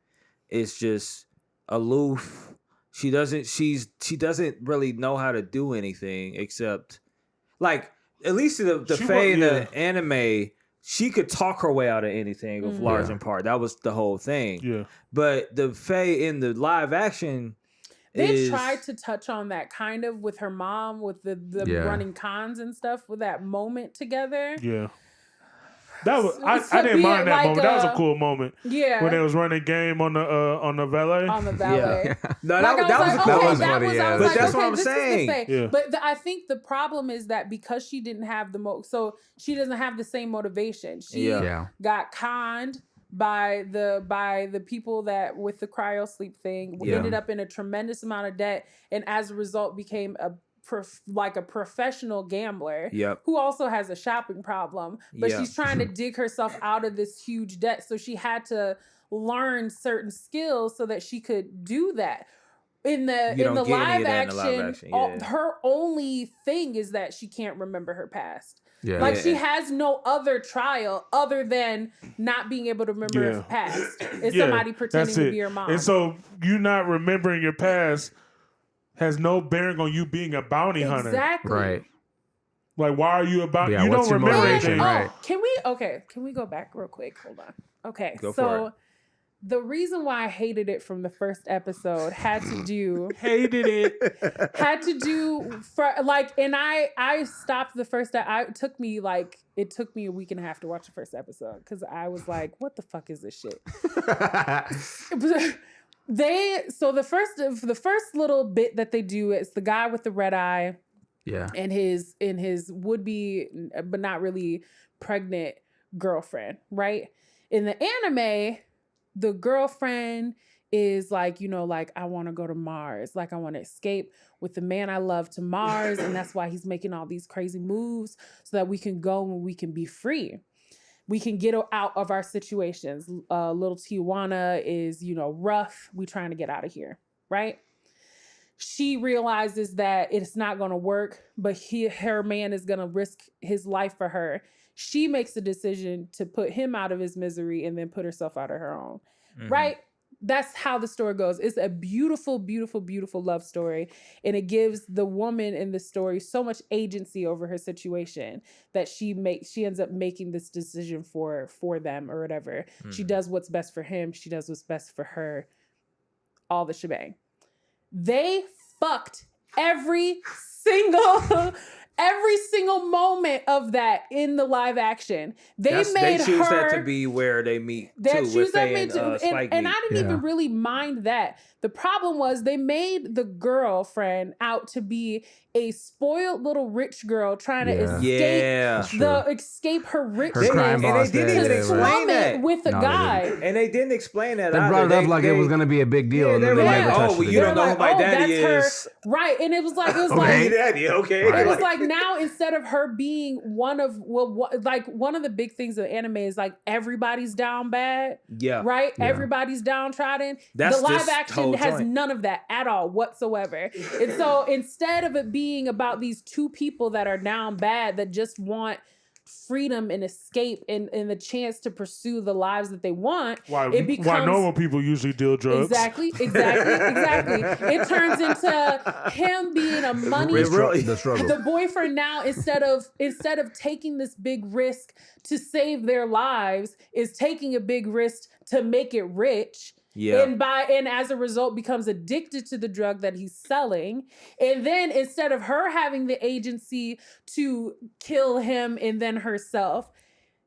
Speaker 1: is just aloof. She doesn't really know how to do anything except like at least the Faye in the anime, she could talk her way out of anything of large in part. That was the whole thing.
Speaker 4: Yeah.
Speaker 1: But the Faye in the live action
Speaker 2: They tried to touch on that kind of with her mom, with the running cons and stuff, with that moment together.
Speaker 4: Yeah. That was
Speaker 2: So
Speaker 4: I didn't
Speaker 2: be
Speaker 4: mind
Speaker 2: it
Speaker 4: that
Speaker 2: like
Speaker 4: moment. That was a cool moment.
Speaker 2: Yeah.
Speaker 4: When they was running game on the valet.
Speaker 2: On the valet.
Speaker 1: No,
Speaker 2: Like,
Speaker 1: that was
Speaker 2: like,
Speaker 1: cool.
Speaker 2: okay,
Speaker 3: was funny,
Speaker 2: I
Speaker 3: yeah.
Speaker 2: was
Speaker 1: But
Speaker 2: like,
Speaker 1: that's
Speaker 2: okay,
Speaker 1: what I'm
Speaker 2: this is the
Speaker 1: saying.
Speaker 2: Faye.
Speaker 4: Yeah.
Speaker 2: But I think the problem is that because she didn't have so she doesn't have the same motivation. She
Speaker 3: Yeah.
Speaker 2: got conned by the people that with the cryo sleep thing ended up in a tremendous amount of debt, and as a result became a professional gambler who also has a shopping problem, but she's trying to dig herself out of this huge debt, so she had to learn certain skills so that she could do that. In the live action, her only thing is that she can't remember her past.
Speaker 3: Yeah.
Speaker 2: Like she has no other trial other than not being able to remember her past. It's somebody pretending to be her mom.
Speaker 4: And so you not remembering your past has no bearing on you being a bounty hunter.
Speaker 2: Exactly.
Speaker 3: Right.
Speaker 4: Like, why are you about?
Speaker 3: Yeah,
Speaker 4: You
Speaker 3: what's
Speaker 4: don't
Speaker 3: your
Speaker 4: remember
Speaker 3: motivation?
Speaker 4: anything.
Speaker 3: Right.
Speaker 2: Can we go back real quick? Hold on. Okay.
Speaker 1: Go for it.
Speaker 2: The reason why I hated it from the first episode had to do for like, and I stopped the first. It took me a week and a half to watch the first episode because I was like, what the fuck is this shit? The first little bit that they do is the guy with the red eye, and his would be but not really pregnant girlfriend, right? In the anime, the girlfriend is like, like, I want to go to Mars. Like, I want to escape with the man I love to Mars. And that's why he's making all these crazy moves so that we can go and we can be free. We can get out of our situations. Little Tijuana is, rough. We trying to get out of here, right? She realizes that it's not going to work, but her man is going to risk his life for her. She makes the decision to put him out of his misery and then put herself out of her own. Mm-hmm. Right? that's how the story goes. It's a beautiful, beautiful, beautiful love story. And it gives the woman in the story so much agency over her situation that she ends up making this decision for them or whatever. She does what's best for him. She does what's best for her. All the shebang. They fucked every single moment of that in the live action. They choose
Speaker 1: that to be where they meet too, with Faye and Spike Lee.
Speaker 2: And I didn't even really mind that. The problem was they made the girlfriend out to be a spoiled little rich girl trying to escape her richness.
Speaker 3: And
Speaker 1: they didn't even explain that
Speaker 2: with a guy.
Speaker 1: And they didn't explain that.
Speaker 3: They brought it up like it was going to be a big deal.
Speaker 1: Yeah, they were like, "Oh, you don't know who my daddy is."
Speaker 2: Right, and it was like
Speaker 1: daddy, okay.
Speaker 2: It was like now instead of her being one of the big things of anime is like everybody's down bad.
Speaker 1: Yeah.
Speaker 2: Right?
Speaker 3: Yeah.
Speaker 2: Everybody's downtrodden.
Speaker 1: That's
Speaker 2: the live action has
Speaker 1: joint.
Speaker 2: none of that at all whatsoever. And so instead of it being about these two people that are down bad that just want freedom and escape and the chance to pursue the lives that they want,
Speaker 4: why normal people usually deal drugs.
Speaker 2: Exactly. It turns into him being a money the boyfriend now instead of taking this big risk to save their lives is taking a big risk to make it rich.
Speaker 1: Yeah.
Speaker 2: And as a result becomes addicted to the drug that he's selling. And then instead of her having the agency to kill him and then herself,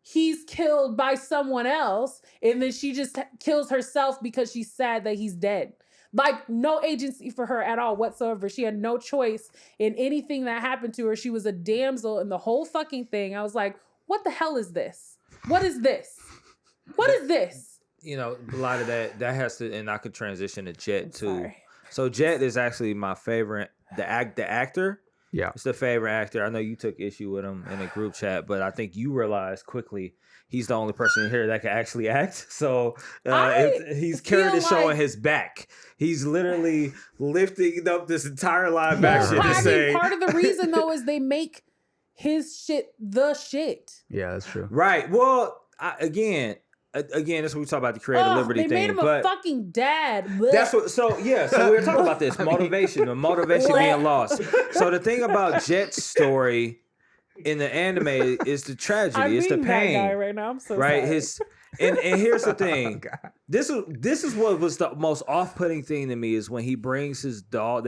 Speaker 2: he's killed by someone else. And then she just kills herself because she's sad that he's dead. Like no agency for her at all whatsoever. She had no choice in anything that happened to her. She was a damsel in the whole fucking thing. I was like, what the hell is this? What is this? What is this?
Speaker 1: You know, a lot of that has to, and I could transition to Jet too.
Speaker 2: Sorry.
Speaker 1: So Jet is actually my favorite. The actor.
Speaker 3: Yeah,
Speaker 1: it's the favorite actor. I know you took issue with him in a group chat, but I think you realized quickly he's the only person here that can actually act. So he's carrying the show on his back. He's literally lifting up this entire live action to say.
Speaker 2: Part of the reason though is they make his shit the shit.
Speaker 3: Yeah, that's true.
Speaker 1: Right. Well, again, that's what we talk about the creative liberty
Speaker 2: they
Speaker 1: thing.
Speaker 2: They made him a fucking dad.
Speaker 1: That's what. So we were talking about this motivation, the motivation being lost. So the thing about Jet's story in the anime is the tragedy, it's the pain.
Speaker 2: That guy right now. I'm so
Speaker 1: right.
Speaker 2: Sorry.
Speaker 1: And here's the thing. This is what was the most off-putting thing to me is when he brings his doll,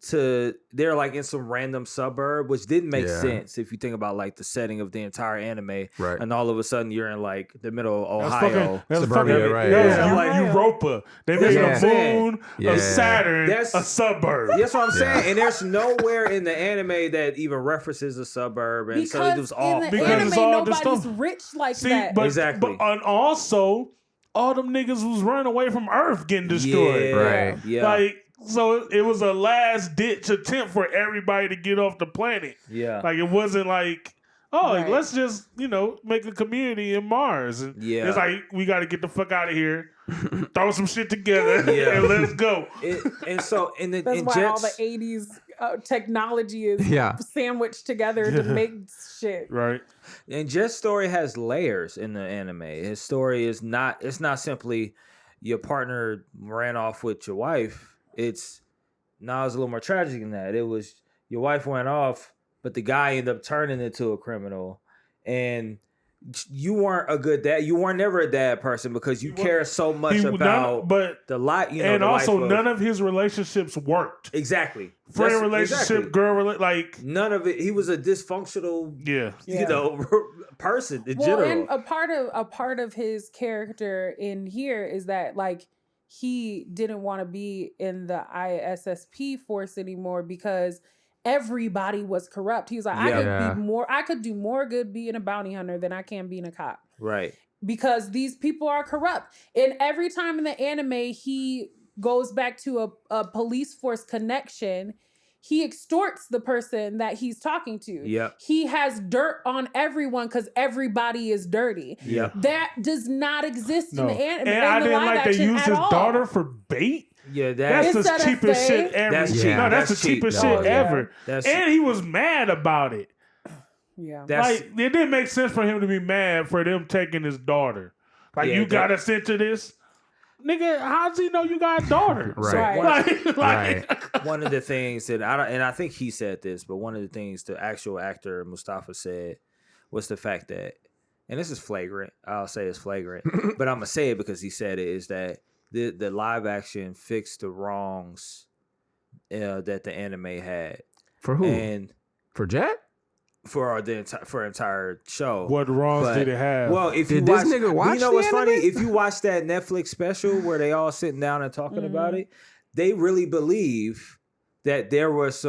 Speaker 1: to they're like in some random suburb, which didn't make sense if you think about like the setting of the entire anime.
Speaker 3: Right.
Speaker 1: And all of a sudden you're in like the middle of Ohio.
Speaker 3: Suburbia, right?
Speaker 4: Like Europa. They made a moon, a Saturn, a suburb.
Speaker 1: That's what I'm saying. And there's nowhere in the anime that even references a suburb. And so it was off.
Speaker 4: Because
Speaker 2: anime,
Speaker 4: it's all
Speaker 2: nobody's rich like that.
Speaker 1: Exactly.
Speaker 4: But also, all them niggas was running away from Earth getting destroyed.
Speaker 3: Right.
Speaker 1: Yeah.
Speaker 4: Like, so it was a last ditch attempt for everybody to get off the planet.
Speaker 1: Yeah.
Speaker 4: Like it wasn't like, let's just, make a community in Mars. And it's like, we got to get the fuck out of here, throw some shit together, and let's go.
Speaker 2: That's why all the 80s technology is sandwiched together to make shit.
Speaker 4: Right.
Speaker 1: And Jet's story has layers in the anime. His story is it's not simply your partner ran off with your wife. It's a little more tragic than that. It was your wife went off, but the guy ended up turning into a criminal. And you weren't a good dad. You weren't never a dad person because you care so much about the life.
Speaker 4: And also, none of his relationships worked.
Speaker 1: Exactly.
Speaker 4: Friend relationship, girl, like
Speaker 1: none of it. He was a dysfunctional, person in general.
Speaker 2: And a part of his character in here is that like he didn't want to be in the ISSP force anymore because everybody was corrupt. He was like, I could do more good being a bounty hunter than I can being a cop.
Speaker 1: Right.
Speaker 2: Because these people are corrupt. And every time in the anime he goes back to a police force connection, he extorts the person that he's talking to.
Speaker 1: Yeah.
Speaker 2: He has dirt on everyone because everybody is dirty.
Speaker 1: Yeah.
Speaker 2: That does not exist in the anime.
Speaker 4: And I didn't like they used his daughter for bait.
Speaker 1: Yeah,
Speaker 4: that's the cheapest shit ever.
Speaker 1: That's cheap.
Speaker 4: No, that's the cheapest shit ever. And he was mad about it.
Speaker 2: Yeah.
Speaker 4: Like, it didn't make sense for him to be mad for them taking his daughter. Like, you got us into this? nigga, how does he know you got a daughter?
Speaker 3: Right.
Speaker 4: Like,
Speaker 1: one of the things that I think he said this, but one of the things the actual actor Mustafa said was the fact that, and this is flagrant. I'll say it's flagrant, but I'm gonna say it because he said it. Is that the live action fixed the wrongs that the anime had
Speaker 3: For who?
Speaker 1: and
Speaker 3: For Jet?
Speaker 1: for entire show.
Speaker 4: what wrongs did it have?
Speaker 1: Well, if
Speaker 3: Did
Speaker 1: you
Speaker 3: this nigga watch
Speaker 1: you know
Speaker 3: the
Speaker 1: what's funny?
Speaker 3: anime?
Speaker 1: If you watch that Netflix special where they all sitting down and talking about it, they really believe that there was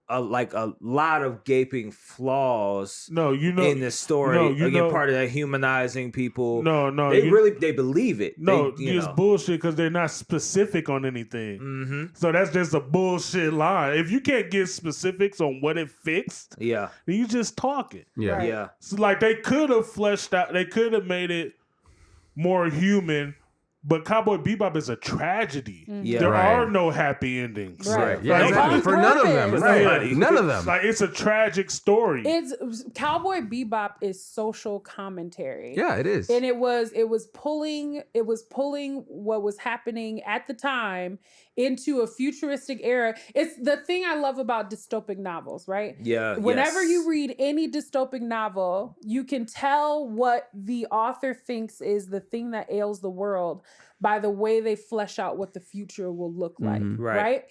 Speaker 1: a lot of gaping flaws in the story. Part of that humanizing people. They believe it.
Speaker 4: It's bullshit because they're not specific on anything.
Speaker 1: Mm-hmm.
Speaker 4: So that's just a bullshit lie. If you can't get specifics on what it fixed,
Speaker 1: then
Speaker 4: you just talking.
Speaker 3: Yeah.
Speaker 2: Right.
Speaker 1: Yeah.
Speaker 4: So like they could have fleshed out, they could have made it more human. But Cowboy Bebop is a tragedy.
Speaker 1: Yeah.
Speaker 4: There
Speaker 3: Right.
Speaker 4: are no happy endings.
Speaker 2: Right.
Speaker 3: Yeah, exactly. For none of them.
Speaker 1: Right.
Speaker 3: None of them.
Speaker 4: Like it's a tragic story.
Speaker 2: It's Cowboy Bebop is social commentary.
Speaker 3: Yeah, it is.
Speaker 2: And it was pulling what was happening at the time into a futuristic era. It's the thing I love about dystopic novels, right?
Speaker 1: Yeah.
Speaker 2: Whenever
Speaker 1: yes.
Speaker 2: you read any dystopic novel, you can tell what the author thinks is the thing that ails the world by the way they flesh out what the future will look like, right?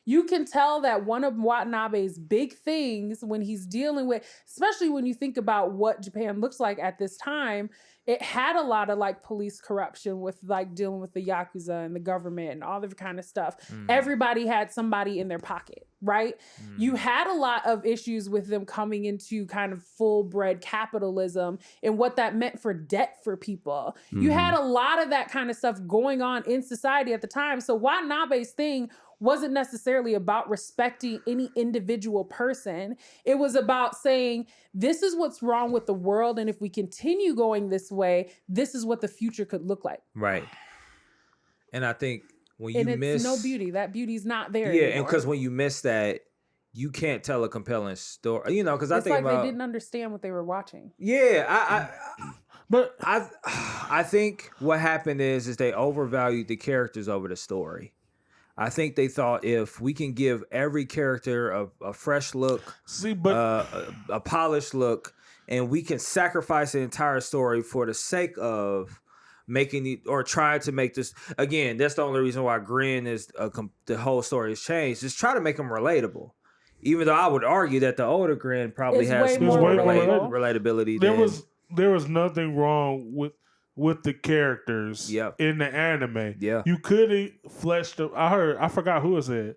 Speaker 2: You can tell that one of Watanabe's big things when he's dealing with, especially when you think about what Japan looks like at this time, it had a lot of like police corruption with like dealing with the Yakuza and the government and all the kind of stuff. Everybody had somebody in their pocket, right? You had a lot of issues with them coming into kind of full-bred capitalism and what that meant for debt for people. You had a lot of that kind of stuff going on in society at the time. So Watanabe's thing wasn't necessarily about respecting any individual person. It was about saying, this is what's wrong with the world. And if we continue going this way, this is what the future could look like.
Speaker 1: Right. And I think when you
Speaker 2: and it's
Speaker 1: miss
Speaker 2: no beauty, that beauty's not there
Speaker 1: Yeah,
Speaker 2: anymore.
Speaker 1: and because when you miss that, you can't tell a compelling story. You know, because I
Speaker 2: it's
Speaker 1: think
Speaker 2: like
Speaker 1: about
Speaker 2: they didn't understand what they were watching.
Speaker 1: Yeah, I think what happened is they overvalued the characters over the story. I think they thought if we can give every character a fresh look, a polished look, and we can sacrifice the entire story for the sake of making it or trying to make this again. That's the only reason why Grin is the whole story has changed. Just try to make them relatable. Even though I would argue that the older Grin probably has more relatability.
Speaker 4: There was nothing wrong with the characters in the anime.
Speaker 1: Yeah.
Speaker 4: You could have fleshed them. I forgot who it said.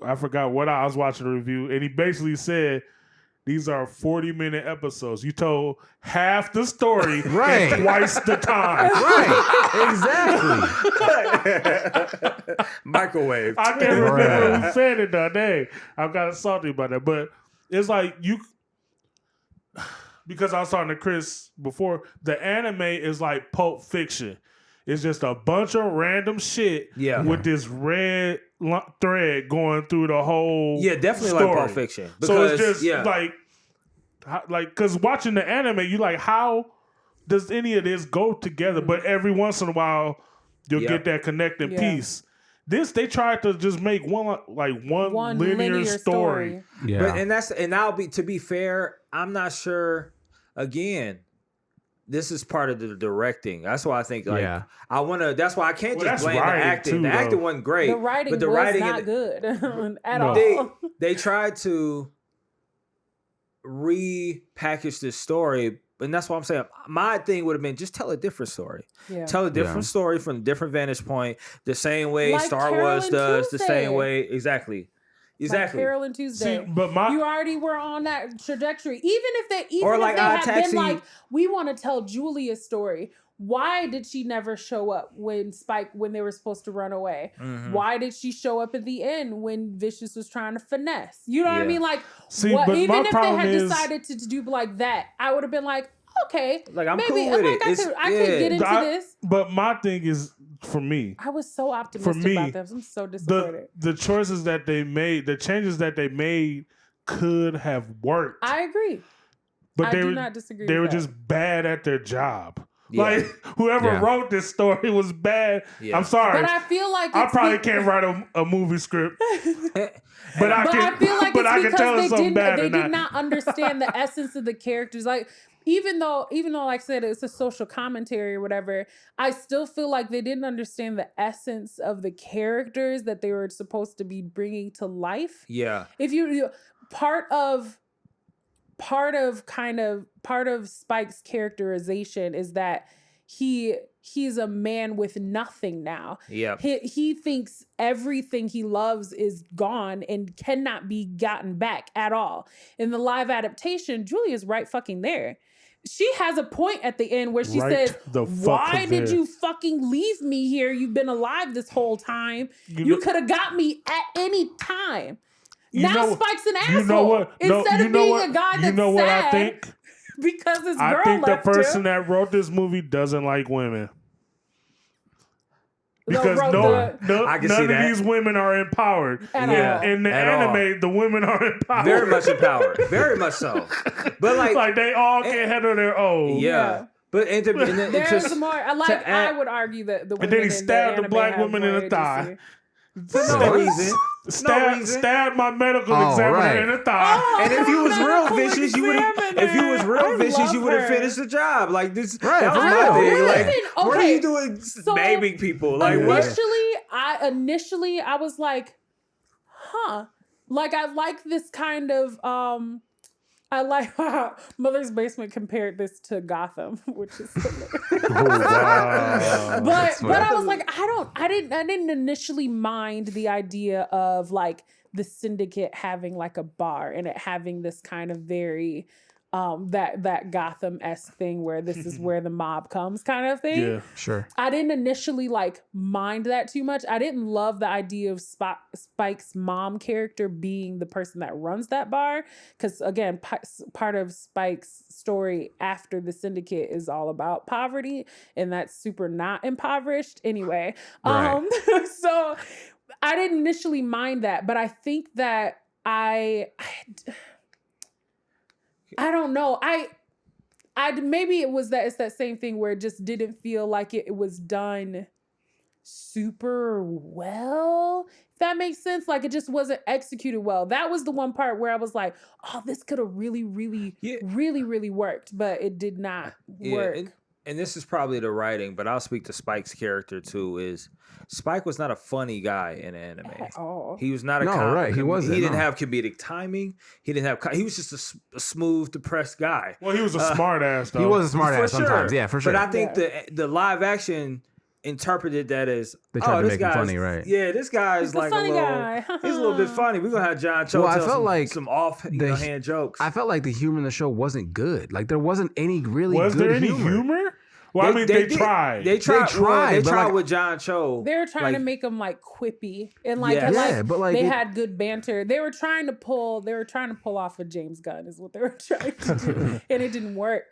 Speaker 4: I forgot what I was watching a review, and he basically said these are 40-minute episodes. You told half the story in twice the time.
Speaker 3: Exactly.
Speaker 1: Microwave.
Speaker 4: I can't remember who said it the other day. I'm kind of salty about that. But it's like because I was talking to Chris before, the anime is like Pulp Fiction. It's just a bunch of random shit with this red thread going through the whole
Speaker 1: definitely
Speaker 4: story.
Speaker 1: like Pulp Fiction.
Speaker 4: So it's just like because watching the anime, you like, how does any of this go together? But every once in a while, you'll get that connecting piece. This they tried to just make one linear story.
Speaker 1: Yeah, and I'll be to be fair, I'm not sure. Again, this is part of the directing. That's why I think I want to. That's why I can't just blame the acting.
Speaker 4: Too,
Speaker 1: the acting wasn't great.
Speaker 2: The writing was not good at all.
Speaker 1: They tried to repackage this story. And that's what I'm saying. My thing would have been just tell a different story. Yeah. Tell a different story from a different vantage point. The same way
Speaker 2: like
Speaker 1: Star Wars does. The same way. Exactly.
Speaker 2: Like Carol and Tuesday.
Speaker 4: See, but
Speaker 2: you already were on that trajectory. Even if they had been like, we want to tell Julia's story. Why did she never show up when they were supposed to run away? Mm-hmm. Why did she show up at the end when Vicious was trying to finesse? You know what I mean? Like, even if they had decided to do like that, I would have been like, okay,
Speaker 1: like I'm cool with it.
Speaker 2: I could get into this.
Speaker 4: But my thing is, for me,
Speaker 2: I was so optimistic about them. I'm so disappointed.
Speaker 4: The choices that they made, the changes that they made, could have worked.
Speaker 2: I agree.
Speaker 4: But
Speaker 2: I do not disagree.
Speaker 4: They were
Speaker 2: with that.
Speaker 4: just bad at their job.
Speaker 1: Yeah.
Speaker 4: Like whoever wrote this story was bad.
Speaker 1: Yeah.
Speaker 4: I'm sorry.
Speaker 2: But I feel like
Speaker 4: I probably can't write a movie script. But I
Speaker 2: feel like
Speaker 4: but
Speaker 2: it's
Speaker 4: I can tell
Speaker 2: because
Speaker 4: it's something bad
Speaker 2: they
Speaker 4: or
Speaker 2: did not understand the essence of the characters. Like even though like I said it's a social commentary or whatever, I still feel like they didn't understand the essence of the characters that they were supposed to be bringing to life.
Speaker 1: Yeah.
Speaker 2: If you part of Spike's characterization is that he's a man with nothing now.
Speaker 1: Yeah.
Speaker 2: He thinks everything he loves is gone and cannot be gotten back at all. In the live adaptation, Julia's right fucking there. She has a point at the end where she says, why did you fucking leave me here? You've been alive this whole time. You could have got me at any time. Now Spike's an asshole.
Speaker 4: You know what?
Speaker 2: Instead of being a guy that's
Speaker 4: you know what
Speaker 2: sad
Speaker 4: I think?
Speaker 2: because his girl
Speaker 4: I think the
Speaker 2: left
Speaker 4: person
Speaker 2: him.
Speaker 4: that wrote this movie doesn't like women. Because
Speaker 1: I can
Speaker 4: none
Speaker 1: see
Speaker 4: of
Speaker 1: that.
Speaker 4: these women are empowered.
Speaker 1: Yeah.
Speaker 4: In the anime, the women are empowered.
Speaker 1: Very much empowered. Very much so. But like
Speaker 4: they all can handle their own.
Speaker 1: Yeah. But
Speaker 2: there's more. I would argue that the women
Speaker 4: and then he stabbed the black woman in the thigh.
Speaker 1: For no reason.
Speaker 4: Stabbed my medical examiner in the thigh.
Speaker 1: And if you was real vicious, you would have. If you was real vicious, you would have finished the job. Like this.
Speaker 3: Right.
Speaker 1: That was my thing. Like,
Speaker 2: Listen,
Speaker 1: what are you doing, naming people? Like
Speaker 2: initially, I was like, huh. Like I like this kind of. I like Mother's Basement compared this to Gotham, which is hilarious.
Speaker 4: Wow.
Speaker 2: But I was like, I didn't initially mind the idea of like the syndicate having like a bar and it having this kind of very that Gotham-esque thing where this is where the mob comes kind of thing.
Speaker 4: Yeah,
Speaker 3: sure.
Speaker 2: I didn't initially like mind that too much. I didn't love the idea of Spike's mom character being the person that runs that bar. Because again, part of Spike's story after the syndicate is all about poverty. And that's super not impoverished anyway.
Speaker 3: Right.
Speaker 2: So I didn't initially mind that. But I think that I don't know. I maybe it's that same thing where it just didn't feel like it was done super well. If that makes sense. Like it just wasn't executed well. That was the one part where I was like, oh, this could have really, really, really, really worked, but it did not work.
Speaker 1: And this is probably the writing, but I'll speak to Spike's character too. Is Spike was not a funny guy in anime.
Speaker 2: Oh,
Speaker 1: he was not a
Speaker 3: right. He wasn't.
Speaker 1: He didn't have comedic timing. He didn't have. He was just a smooth, depressed guy.
Speaker 4: Well, he was a smart ass though.
Speaker 3: He was a smart ass
Speaker 1: sure.
Speaker 3: sometimes. Yeah, for sure.
Speaker 1: But I think the live action interpreted that as
Speaker 3: they tried to
Speaker 1: this
Speaker 3: make him funny, right?
Speaker 1: Yeah, this guy is like
Speaker 2: funny
Speaker 1: a little.
Speaker 2: guy.
Speaker 1: He's a little bit funny. We're gonna have John Cho tell some offhand jokes.
Speaker 3: I felt like the humor in the show wasn't good. Like there wasn't any really
Speaker 4: Was
Speaker 3: good
Speaker 4: there any humor? Well, they tried.
Speaker 1: They tried with John Cho.
Speaker 2: They were trying to make him like quippy and like,
Speaker 3: but
Speaker 2: they had good banter. They were trying to pull off a James Gunn is what they were trying to do, and it didn't work.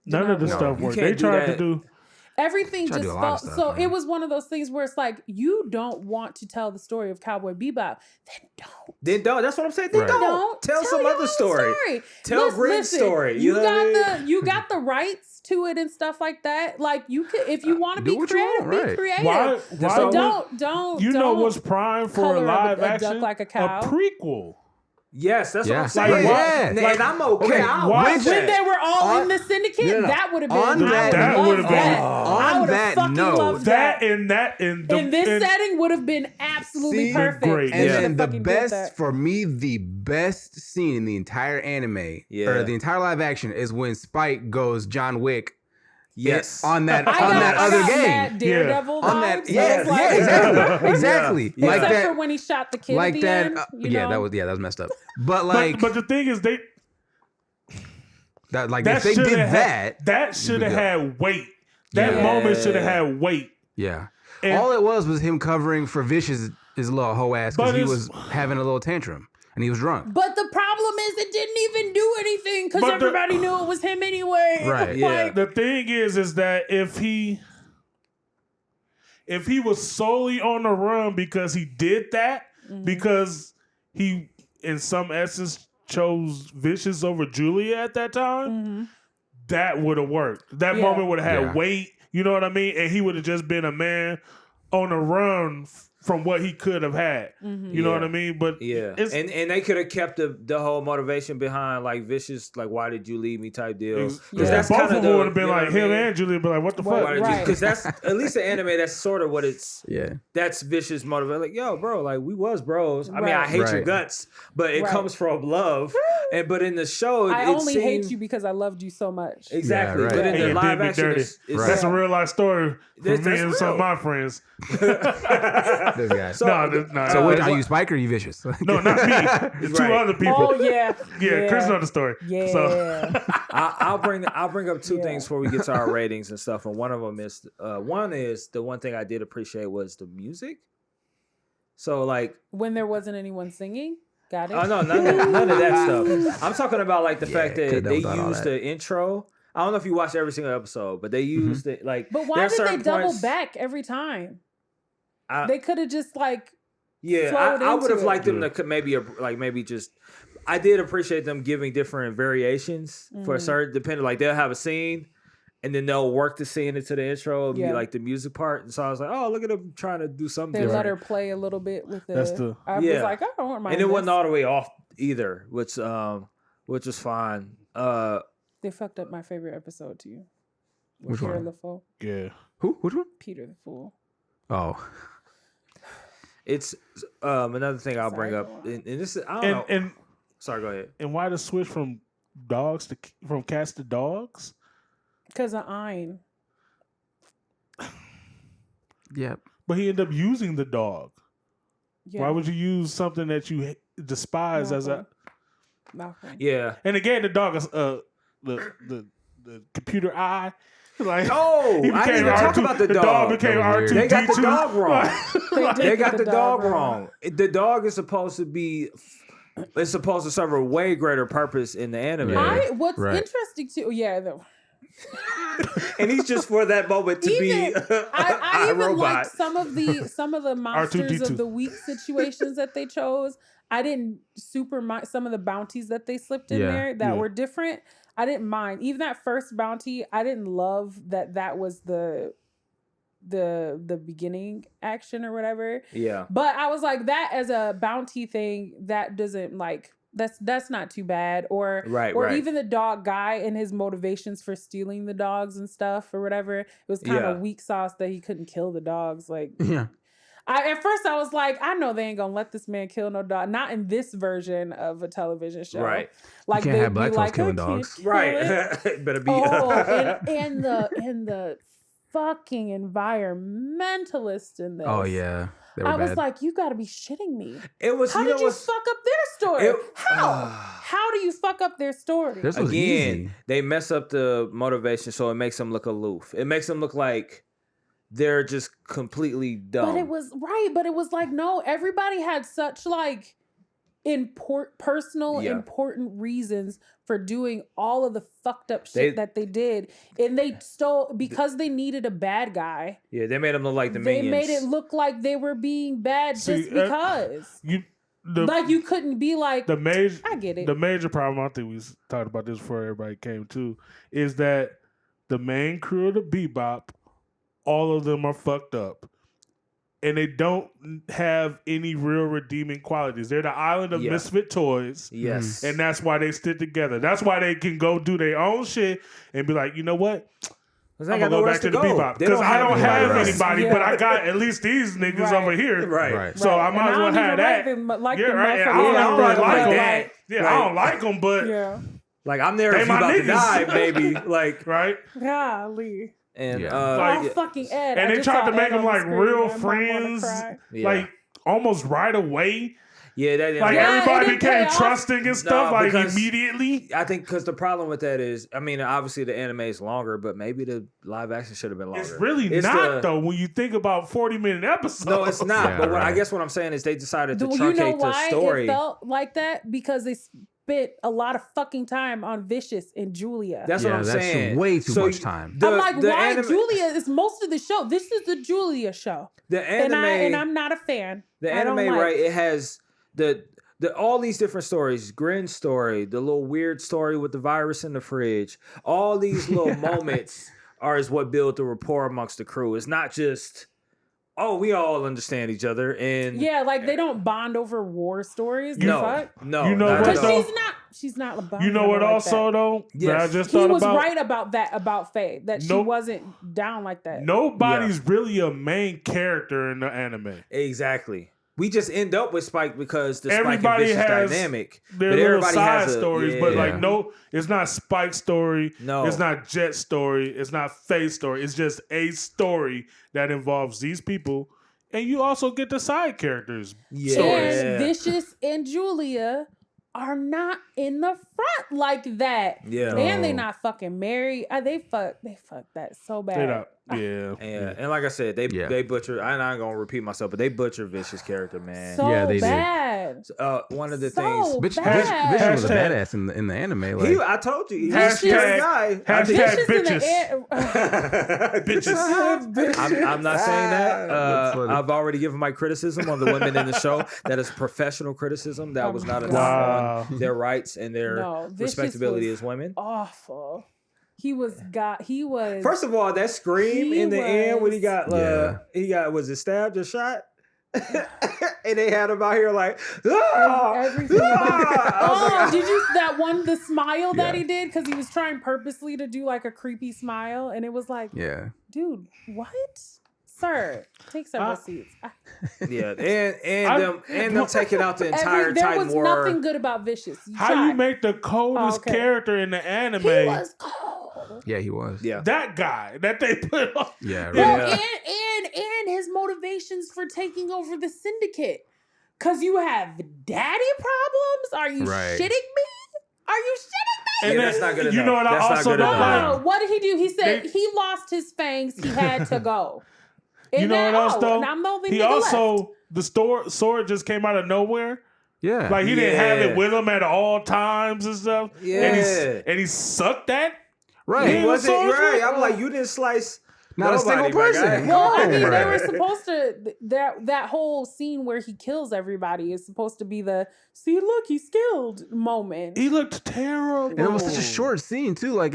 Speaker 4: None of the stuff worked. They tried to do.
Speaker 2: Everything just felt so. It was one of those things where it's like you don't want to tell the story of Cowboy Bebop, then don't.
Speaker 1: That's what I'm saying. Don't tell some other story. Tell Greg's story.
Speaker 2: You got the rights to it and stuff like that. Like you could, if you want to be creative, be creative.
Speaker 4: Why
Speaker 2: but don't.
Speaker 4: You know what's prime for a live action?
Speaker 2: Duck like a cow.
Speaker 4: A prequel.
Speaker 1: Yes, that's what I'm saying.
Speaker 4: Like,
Speaker 1: and I'm okay.
Speaker 2: When they were all in the syndicate, that would have been.
Speaker 4: That would have been.
Speaker 3: On that note,
Speaker 4: that in this
Speaker 2: setting would have been absolutely perfect.
Speaker 4: Great.
Speaker 3: And then the best scene in the entire anime or the entire live action is when Spike goes John Wick.
Speaker 1: Yes,
Speaker 3: on that other game,
Speaker 2: Daredevil
Speaker 3: on that,
Speaker 2: exactly.
Speaker 3: Like
Speaker 2: Except
Speaker 3: that,
Speaker 2: for when he shot the kid
Speaker 3: like
Speaker 2: at the
Speaker 3: that.
Speaker 2: end,
Speaker 3: That was messed up. But like,
Speaker 4: but the thing is,
Speaker 3: if they did
Speaker 4: that should have had weight. That moment should have had weight.
Speaker 3: Yeah, and all it was him covering for Vicious his little hoe ass because he was having a little tantrum. And he was drunk.
Speaker 2: But the problem is it didn't even do anything because everybody knew it was him anyway.
Speaker 3: Right.
Speaker 1: Yeah.
Speaker 4: The thing is that if he was solely on the run because he did that, because he, in some essence, chose Vicious over Julia at that time, that would have worked. That moment would have had weight. You know what I mean? And he would have just been a man on the run from what he could have had. You know what I mean? But
Speaker 1: and they could have kept the whole motivation behind like Vicious, like why did you leave me type deal.
Speaker 4: Because that's both of them would have been like him and Julia be like, what the fuck?
Speaker 1: Because that's at least the anime. That's sort of what it's. Yeah, that's Vicious motivation. Like, yo, bro, like we was bros. I mean, I hate your guts, but it comes from love. But in the show,
Speaker 2: I only hate you because I loved you so much.
Speaker 1: Exactly. But in the live action,
Speaker 4: that's a real life story for me and some of my friends.
Speaker 3: This guy. So wait, are you Spike or you Vicious?
Speaker 4: No, not me. It's two other people.
Speaker 2: Oh yeah.
Speaker 4: Chris knows the story.
Speaker 2: Yeah.
Speaker 4: So
Speaker 1: I'll bring up two things before we get to our ratings and stuff. And one of them is the one thing I did appreciate was the music. So like
Speaker 2: when there wasn't anyone singing. Got it.
Speaker 1: Oh no, none of that stuff. I'm talking about like the fact that they used the intro. I don't know if you watched every single episode, but they used it like.
Speaker 2: But why did they double back every time? They could have just like.
Speaker 1: Yeah, I would have liked them to maybe just. I did appreciate them giving different variations for a certain depending. Like they'll have a scene, and then they'll work the scene into the intro, and be like the music part. And so I was like, oh, look at them trying to do something.
Speaker 2: They
Speaker 1: different.
Speaker 2: let her play a little bit with the. I was like, I don't mind.
Speaker 1: And it wasn't all the way off either, which was fine.
Speaker 2: They fucked up my favorite episode too.
Speaker 3: Which
Speaker 2: Peter
Speaker 3: one?
Speaker 2: the Fool.
Speaker 4: Yeah.
Speaker 3: Who? Which one?
Speaker 2: Peter the Fool.
Speaker 3: Oh.
Speaker 1: It's another thing I'll bring up, and this is I don't know. Sorry, go ahead.
Speaker 4: And why the switch from cats to dogs?
Speaker 2: Because of Ein.
Speaker 3: Yep.
Speaker 4: But he ended up using the dog. Yeah. Why would you use something that you despise as a?
Speaker 2: Malcolm.
Speaker 1: Yeah.
Speaker 4: And again, the dog is the computer eye. Like,
Speaker 1: I didn't even talk about the dog.
Speaker 4: The dog became R2D2.
Speaker 1: They got the dog wrong. They got the dog wrong. The dog is supposed to be. It's supposed to serve a way greater purpose in the anime.
Speaker 2: What's interesting too,
Speaker 1: and he's just for that moment to be
Speaker 2: I even
Speaker 1: robot.
Speaker 2: liked some of the monsters of the week situations that they chose. I didn't super mind some of the bounties that they slipped in there that were different. I didn't mind. Even that first bounty, I didn't love that was the beginning action or whatever. Yeah. But I was like, that as a bounty thing, that doesn't like that's not too bad. Or even the dog guy and his motivations for stealing the dogs and stuff or whatever. It was kind of weak sauce that he couldn't kill the dogs. Like at first I was like, I know they ain't gonna let this man kill no dog. Not in this version of a television show. Right.
Speaker 3: Like you can't have black folks killing dogs.
Speaker 1: Right. Better be
Speaker 2: and the fucking environmentalists in this.
Speaker 3: Oh yeah.
Speaker 2: I was like, you gotta be shitting me.
Speaker 1: It was
Speaker 2: how did you fuck up their story? How do you fuck up their story?
Speaker 3: This was easy.
Speaker 1: They mess up the motivation so it makes them look aloof. It makes them look like they're just completely dumb.
Speaker 2: But it was like, no, everybody had such like important reasons for doing all of the fucked up shit that they did. And they stole because they needed a bad guy.
Speaker 1: Yeah, they made them look like the minions.
Speaker 2: They made it look like they were being bad just because. You couldn't be like, I get it.
Speaker 4: The major problem, I think we talked about this before everybody came to, is that the main crew of the Bebop, all of them are fucked up. And they don't have any real redeeming qualities. They're the island of misfit toys.
Speaker 1: Yes.
Speaker 4: And that's why they stick together. That's why they can go do their own shit and be like, you know what? I'm going to go back to the Bebop. Because I don't have anybody, but I got at least these niggas over here.
Speaker 1: Right.
Speaker 4: So I might as well have that. I don't like them, but...
Speaker 1: Like, I'm there if you about to die, baby. Like...
Speaker 4: Right?
Speaker 2: Golly.
Speaker 1: And
Speaker 2: fucking Ed.
Speaker 4: And they tried to make them like real friends, like almost right away.
Speaker 1: Yeah,
Speaker 4: everybody became trusting and stuff immediately.
Speaker 1: I think because the problem with that is, I mean, obviously the anime is longer, but maybe the live action should have been longer.
Speaker 4: It's really not though when you think about 40-minute episodes.
Speaker 1: No, it's not. But I guess what I'm saying is they decided to truncate the story.
Speaker 2: It felt like that because they spent a lot of fucking time on Vicious and Julia.
Speaker 1: That's what I'm saying.
Speaker 3: That's way too much time.
Speaker 2: I'm like, why Julia is most of the show? This is the Julia show.
Speaker 1: The anime,
Speaker 2: and I'm not a fan.
Speaker 1: The anime, right? It has all these different stories, Grin's story, the little weird story with the virus in the fridge, all these little moments is what build the rapport amongst the crew. It's not just, oh, we all understand each other. And
Speaker 2: yeah, like they don't bond over war stories.
Speaker 1: no,
Speaker 4: you know what?
Speaker 2: Because she's not bonding.
Speaker 4: You know what?
Speaker 2: Like
Speaker 4: also, though,
Speaker 1: yes.
Speaker 4: I just
Speaker 2: he
Speaker 4: thought
Speaker 2: was
Speaker 4: about,
Speaker 2: right about that about Faye, that she wasn't down like that.
Speaker 4: Nobody's really a main character in the anime.
Speaker 1: Exactly. We just end up with Spike because the
Speaker 4: Everybody
Speaker 1: Spike and
Speaker 4: has
Speaker 1: Vicious dynamic.
Speaker 4: Their
Speaker 1: but
Speaker 4: little
Speaker 1: everybody
Speaker 4: side
Speaker 1: has
Speaker 4: stories, but like no, it's not Spike's story.
Speaker 1: No,
Speaker 4: it's not Jet's story. It's not Faye's story. It's just a story that involves these people, and you also get the side characters.
Speaker 1: Yeah.
Speaker 2: And Vicious and Julia are not in the front like that.
Speaker 1: Yeah.
Speaker 2: And they not fucking married. They fucked that so bad.
Speaker 1: And like I said, they butcher. I'm not gonna repeat myself, but they butcher Vicious character, man.
Speaker 2: So
Speaker 3: they
Speaker 2: bad.
Speaker 1: One of the things,
Speaker 3: Vicious was a badass in the anime. Like,
Speaker 1: I told you,
Speaker 4: hashtag bitches.
Speaker 1: Bitches. I'm not saying that. I've already given my criticism on the women in the show. That is professional criticism. That was not a knock on their rights and their respectability as women.
Speaker 2: Awful. He was.
Speaker 1: First of all, that scream in the end when he got was it stabbed or shot? And they had him out here like,
Speaker 2: everything. Did you the smile that he did, because he was trying purposely to do like a creepy smile, and it was like, dude, what? Sir, take several seats.
Speaker 1: Yeah, and them taking out the entire Titan War.
Speaker 2: There was nothing good about Vicious.
Speaker 4: You make the coldest character in the anime?
Speaker 2: He was cold.
Speaker 3: Yeah, he was.
Speaker 4: Yeah, that guy that they put on.
Speaker 3: Yeah, right.
Speaker 2: Well, and his motivations for taking over the syndicate. Cause you have daddy problems. Are you shitting me? Are you shitting me?
Speaker 1: And that's not good enough.
Speaker 4: You know what? I also don't like.
Speaker 2: What did he do? He said he lost his fangs. He had to go.
Speaker 4: You know what else though?
Speaker 2: I'm the only
Speaker 4: he also left. The sword just came out of nowhere.
Speaker 3: Yeah,
Speaker 4: like he didn't have it with him at all times and stuff.
Speaker 1: Yeah,
Speaker 4: and he sucked that.
Speaker 1: Right, he wasn't right. I'm like, you didn't slice.
Speaker 3: Not a single person.
Speaker 2: Well, I mean, they were supposed to that whole scene where he kills everybody is supposed to be the look, he's skilled moment.
Speaker 4: He looked terrible,
Speaker 3: and it was such a short scene too. Like,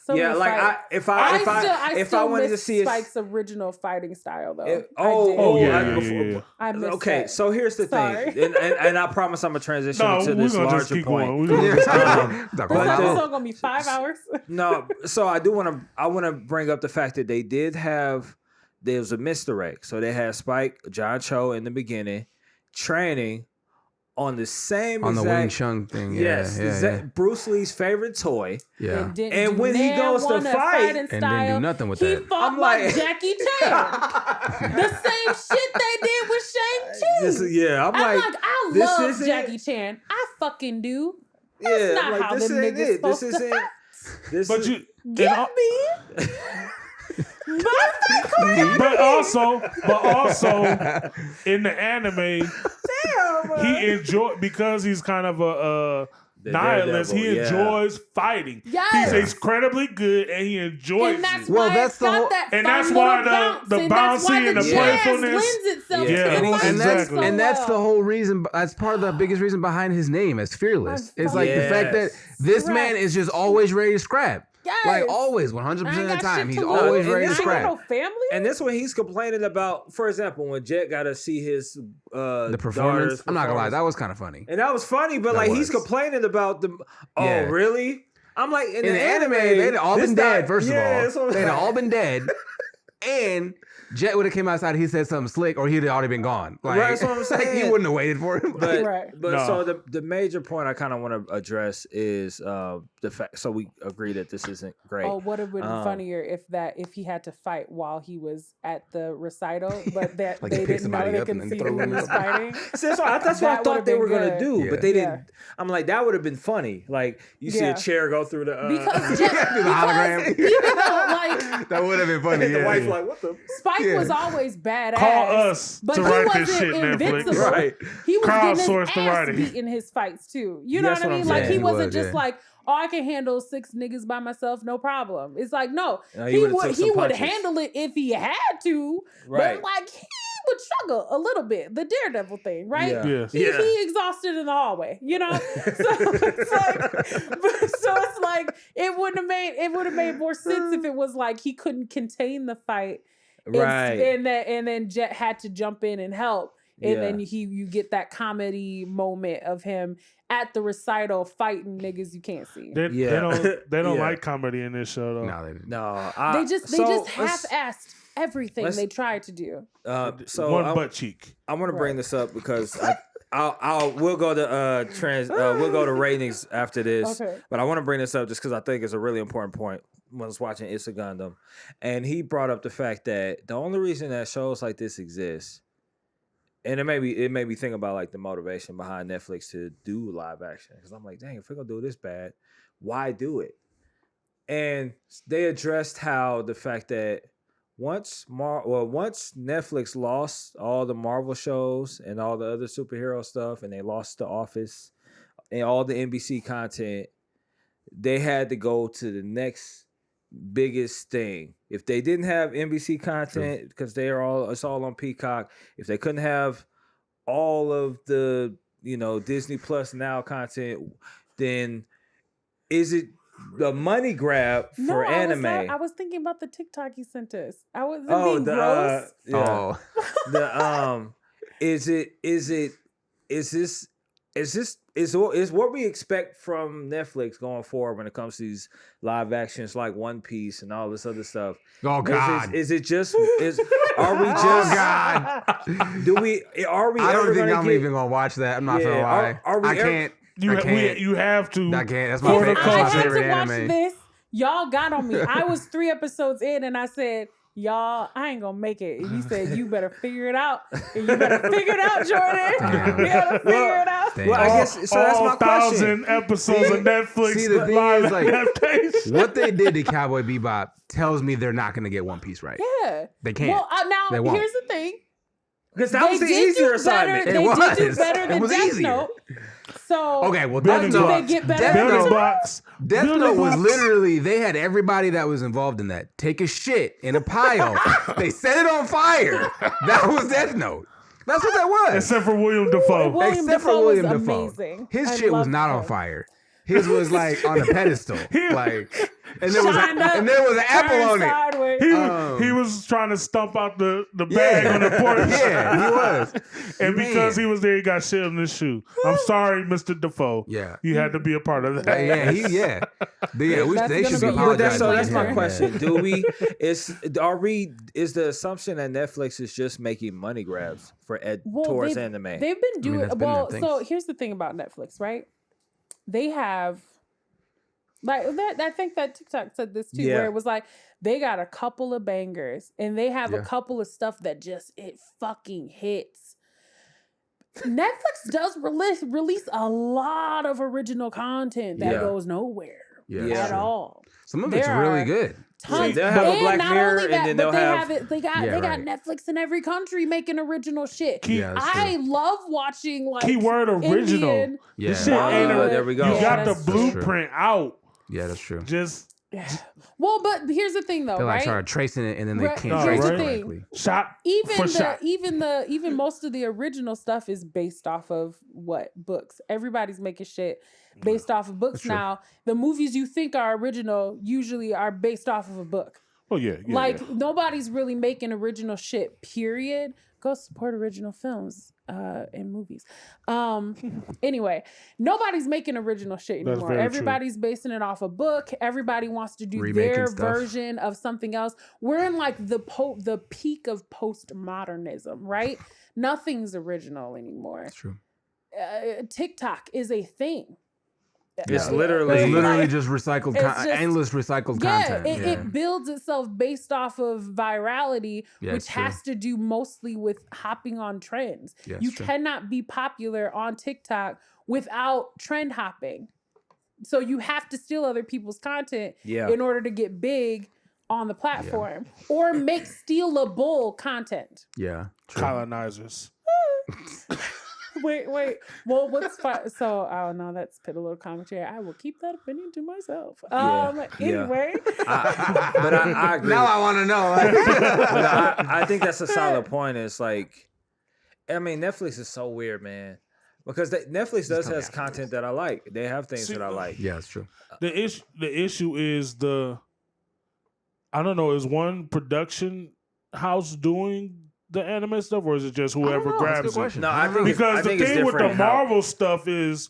Speaker 2: So
Speaker 1: like if I wanted to see
Speaker 2: Spike's original fighting style though.
Speaker 1: I missed okay, so here's the thing, and I promise I'm gonna transition to this larger point.
Speaker 2: This episode gonna be 5 hours.
Speaker 1: No, so I want to bring up the fact that there was a misdirect. So they had Spike, John Cho in the beginning, training on the Wing
Speaker 3: Chun thing.
Speaker 1: Yes, Bruce Lee's favorite toy.
Speaker 3: Yeah,
Speaker 1: and when he goes to fight
Speaker 3: and didn't do nothing with
Speaker 2: he
Speaker 3: that,
Speaker 2: fought like Jackie Chan. The same shit they did with Shang-Chi.
Speaker 1: I'm like,
Speaker 2: I love Jackie Chan. I fucking do. That's not how them niggas supposed to fight.
Speaker 4: But you
Speaker 2: get me.
Speaker 4: But also in the anime, he enjoyed, because he's kind of a nihilist. He enjoys fighting.
Speaker 2: Yes.
Speaker 4: He's incredibly good, and he enjoys.
Speaker 2: And that's
Speaker 4: it.
Speaker 2: why that's why
Speaker 4: the bouncy and the playfulness
Speaker 2: lends itself to
Speaker 3: and that's the whole reason. That's part of the biggest reason behind his name is Fearless. It's like the fact that this man is just always ready to scrap. Yes. Like always, 100% of the time, he's always ready to scrap.
Speaker 2: No family?
Speaker 1: And that's when he's complaining about, for example, when Jet got to see his
Speaker 3: the performance. I'm not gonna lie, that was kind of funny.
Speaker 1: And that was funny, but he's complaining about the. Oh, really? I'm like, in the anime,
Speaker 3: they'd all been dead. First of all, they'd all been dead, and Jet would have came outside. He said something slick, or he'd have already been gone. Like,
Speaker 1: right, that's what I'm saying.
Speaker 3: He wouldn't have waited for him.
Speaker 1: So the major point I kind of want to address is the fact. So we agree that this isn't great.
Speaker 2: Oh, would have been funnier if he had to fight while he was at the recital, but that like they didn't know they could see who he was fighting.
Speaker 1: So that's what I thought they were gonna do, but they didn't. I'm like, that would have been funny. Like you see a chair go through the
Speaker 2: because
Speaker 3: the hologram.
Speaker 2: Even though,
Speaker 3: that would have been funny.
Speaker 1: The wife like, what the.
Speaker 2: Spike was always badass.
Speaker 4: Call us
Speaker 2: but
Speaker 4: to write this shit,
Speaker 2: invincible.
Speaker 4: Netflix.
Speaker 1: Right.
Speaker 2: He was getting his ass beat in his fights too. You know what I mean? Like he wasn't just like, oh, I can handle 6 niggas by myself, no problem. It's like, no, he would handle it if he had to. Right. But like he would struggle a little bit. The Daredevil thing, right?
Speaker 4: Yeah.
Speaker 2: He exhausted in the hallway, you know. So it's like it would have made more sense if it was like he couldn't contain the fight,
Speaker 1: Right.
Speaker 2: and then Jet had to jump in and help. And then you get that comedy moment of him at the recital fighting niggas you can't see.
Speaker 4: They don't like comedy in this show though.
Speaker 3: No, they didn't.
Speaker 1: No,
Speaker 2: They just half-assed everything they tried to do.
Speaker 1: So
Speaker 4: one butt cheek.
Speaker 1: I want to bring this up because we'll go to ratings after this.
Speaker 2: Okay.
Speaker 1: But I want to bring this up just because I think it's a really important point when I was watching It's a Gundam, and he brought up the fact that the only reason that shows like this exist. And it made me think about like the motivation behind Netflix to do live action. Because I'm like, dang, if we're gonna do this bad, why do it? And they addressed how the fact that once Netflix lost all the Marvel shows and all the other superhero stuff, and they lost The Office and all the NBC content, they had to go to the next biggest thing. If they didn't have NBC content, because it's all on Peacock, if they couldn't have all of the Disney Plus Now content, then is it the money grab for anime?
Speaker 2: I was thinking about the TikTok you sent us. I was being gross.
Speaker 1: Is what we expect from Netflix going forward when it comes to these live actions like One Piece and all this other stuff?
Speaker 3: Oh God!
Speaker 1: Are we just? Oh
Speaker 3: God!
Speaker 1: Are we?
Speaker 3: I don't think I'm even gonna watch that. I'm not gonna lie. I can't.
Speaker 4: You have to.
Speaker 3: I can't. That's my favorite.
Speaker 2: I had to
Speaker 3: anime.
Speaker 2: watch this. Y'all got on me. I was 3 episodes in, and I said, y'all, I ain't gonna make it. And you said, you better figure it out. And you better figure it out, Jordan. You gotta figure it out.
Speaker 3: Damn.
Speaker 1: Well, I guess so. That's my question.
Speaker 4: 1,000 episodes of Netflix.
Speaker 3: See, the thing
Speaker 4: live
Speaker 3: is, like,
Speaker 4: adaptation.
Speaker 3: what they did to Cowboy Bebop tells me they're not gonna get One Piece right.
Speaker 2: Yeah.
Speaker 3: They can't.
Speaker 2: Well,
Speaker 3: They
Speaker 2: now,
Speaker 3: won't.
Speaker 2: here's the thing.
Speaker 1: Because that was the easier assignment.
Speaker 2: They did do better than Death Note. So
Speaker 3: Okay, well,
Speaker 4: Building
Speaker 3: Death Note,
Speaker 4: blocks.
Speaker 2: they get better
Speaker 3: Death
Speaker 4: Building
Speaker 3: Note,
Speaker 4: blocks.
Speaker 3: Death
Speaker 4: Building
Speaker 3: Note was
Speaker 4: blocks.
Speaker 3: literally, they had everybody that was involved in that take a shit in a pile. They set it on fire. That was Death Note. That's what that was.
Speaker 4: Except for William Dafoe.
Speaker 2: William
Speaker 3: Except for
Speaker 2: Dafoe
Speaker 3: William
Speaker 2: was
Speaker 3: Dafoe.
Speaker 2: amazing.
Speaker 3: His
Speaker 2: I
Speaker 3: shit was
Speaker 2: loved
Speaker 3: not
Speaker 2: him.
Speaker 3: on fire. His was like on a pedestal. Like, and there was
Speaker 2: Shined up,
Speaker 3: an apple on it.
Speaker 2: sideways.
Speaker 4: He was trying to stump out the bag on the porch.
Speaker 3: Yeah, he was.
Speaker 4: And because
Speaker 3: Man.
Speaker 4: he was there, he got shit on his shoe. I'm sorry, Mr. Dafoe.
Speaker 3: Yeah.
Speaker 4: You had to be a part of that.
Speaker 3: Yeah, they
Speaker 2: That's
Speaker 3: should
Speaker 2: gonna
Speaker 3: be
Speaker 2: be
Speaker 3: apologizing.
Speaker 1: So
Speaker 2: your
Speaker 1: that's my
Speaker 2: Yeah.
Speaker 1: question. Is the assumption that Netflix is just making money grabs towards anime?
Speaker 2: They've been doing
Speaker 3: that's been their thing.
Speaker 2: so here's the thing about Netflix, right? They have like that. I think that TikTok said this too,
Speaker 1: Yeah.
Speaker 2: where it was like they got a couple of bangers and they have a
Speaker 3: Yeah.
Speaker 2: couple of stuff that just it fucking hits. Netflix does release a lot of original content that
Speaker 1: Yeah.
Speaker 2: goes nowhere
Speaker 3: Yeah,
Speaker 2: at
Speaker 3: true.
Speaker 2: all.
Speaker 3: Some of
Speaker 2: There
Speaker 3: it's really
Speaker 2: are
Speaker 3: good.
Speaker 2: Tons.
Speaker 1: they'll have a
Speaker 2: And
Speaker 1: Black
Speaker 2: not
Speaker 1: Mirror,
Speaker 2: only
Speaker 1: and
Speaker 2: that,
Speaker 1: then
Speaker 2: but
Speaker 1: they'll
Speaker 2: they
Speaker 1: have-
Speaker 2: it. They got Netflix in every country making original shit.
Speaker 3: Yeah, that's
Speaker 2: I
Speaker 3: true.
Speaker 2: love watching like
Speaker 4: Keyword original.
Speaker 2: Indian,
Speaker 3: Yeah.
Speaker 4: This shit ain't
Speaker 2: Bollywood.
Speaker 1: there we go.
Speaker 4: You
Speaker 2: Yeah,
Speaker 4: got the
Speaker 2: that's
Speaker 4: blueprint out.
Speaker 3: Yeah, that's true.
Speaker 4: Just
Speaker 2: Well, but here's the thing, though,
Speaker 3: They like
Speaker 2: right?
Speaker 3: start tracing it and then they
Speaker 2: Right.
Speaker 3: can't
Speaker 4: No,
Speaker 3: trace
Speaker 4: right.
Speaker 3: it
Speaker 2: Here's the
Speaker 3: correctly.
Speaker 4: shot for shot.
Speaker 2: Even most of the original stuff is based off of what books. Everybody's making shit based off of books
Speaker 3: true.
Speaker 2: now. The movies you think are original usually are based off of a book.
Speaker 4: Oh yeah,
Speaker 2: Nobody's really making original shit. Period. Go support original films and movies. Anyway, nobody's making original shit
Speaker 4: That's
Speaker 2: anymore.
Speaker 4: very true.
Speaker 2: Everybody's basing it off a book. Everybody wants to do
Speaker 3: Remaking
Speaker 2: their
Speaker 3: stuff.
Speaker 2: version of something else. We're in like the peak of postmodernism, right? Nothing's original anymore.
Speaker 3: That's true.
Speaker 2: TikTok is a thing.
Speaker 1: It's
Speaker 3: Yeah.
Speaker 1: literally,
Speaker 3: It's literally
Speaker 2: like-
Speaker 3: just recycled,
Speaker 2: it's just-
Speaker 3: endless recycled
Speaker 2: Yeah,
Speaker 3: content.
Speaker 2: it builds itself based off of virality,
Speaker 3: Yeah,
Speaker 2: which
Speaker 3: it's true.
Speaker 2: has to do mostly with hopping on trends.
Speaker 3: Yeah,
Speaker 2: You
Speaker 3: it's true.
Speaker 2: cannot be popular on TikTok without trend hopping. So you have to steal other people's content
Speaker 1: Yeah.
Speaker 2: in order to get big on the platform or make stealable content.
Speaker 3: Yeah, true.
Speaker 4: colonizers.
Speaker 2: Wait. Well, what's fun? So, oh no, that's political commentary. I will keep that opinion to myself. Anyway.
Speaker 1: But I agree.
Speaker 3: Now I want to know.
Speaker 1: But I think that's a solid point. It's like, I mean, Netflix is so weird, man. Because Netflix does have content that I like. They have things that I like.
Speaker 3: Yeah, it's true.
Speaker 4: The issue is I don't know, is one production house doing the anime stuff, or is it just whoever grabs it?
Speaker 1: No, I think
Speaker 4: because
Speaker 1: I think
Speaker 4: the
Speaker 1: it's
Speaker 4: thing with the
Speaker 1: different
Speaker 4: Marvel stuff is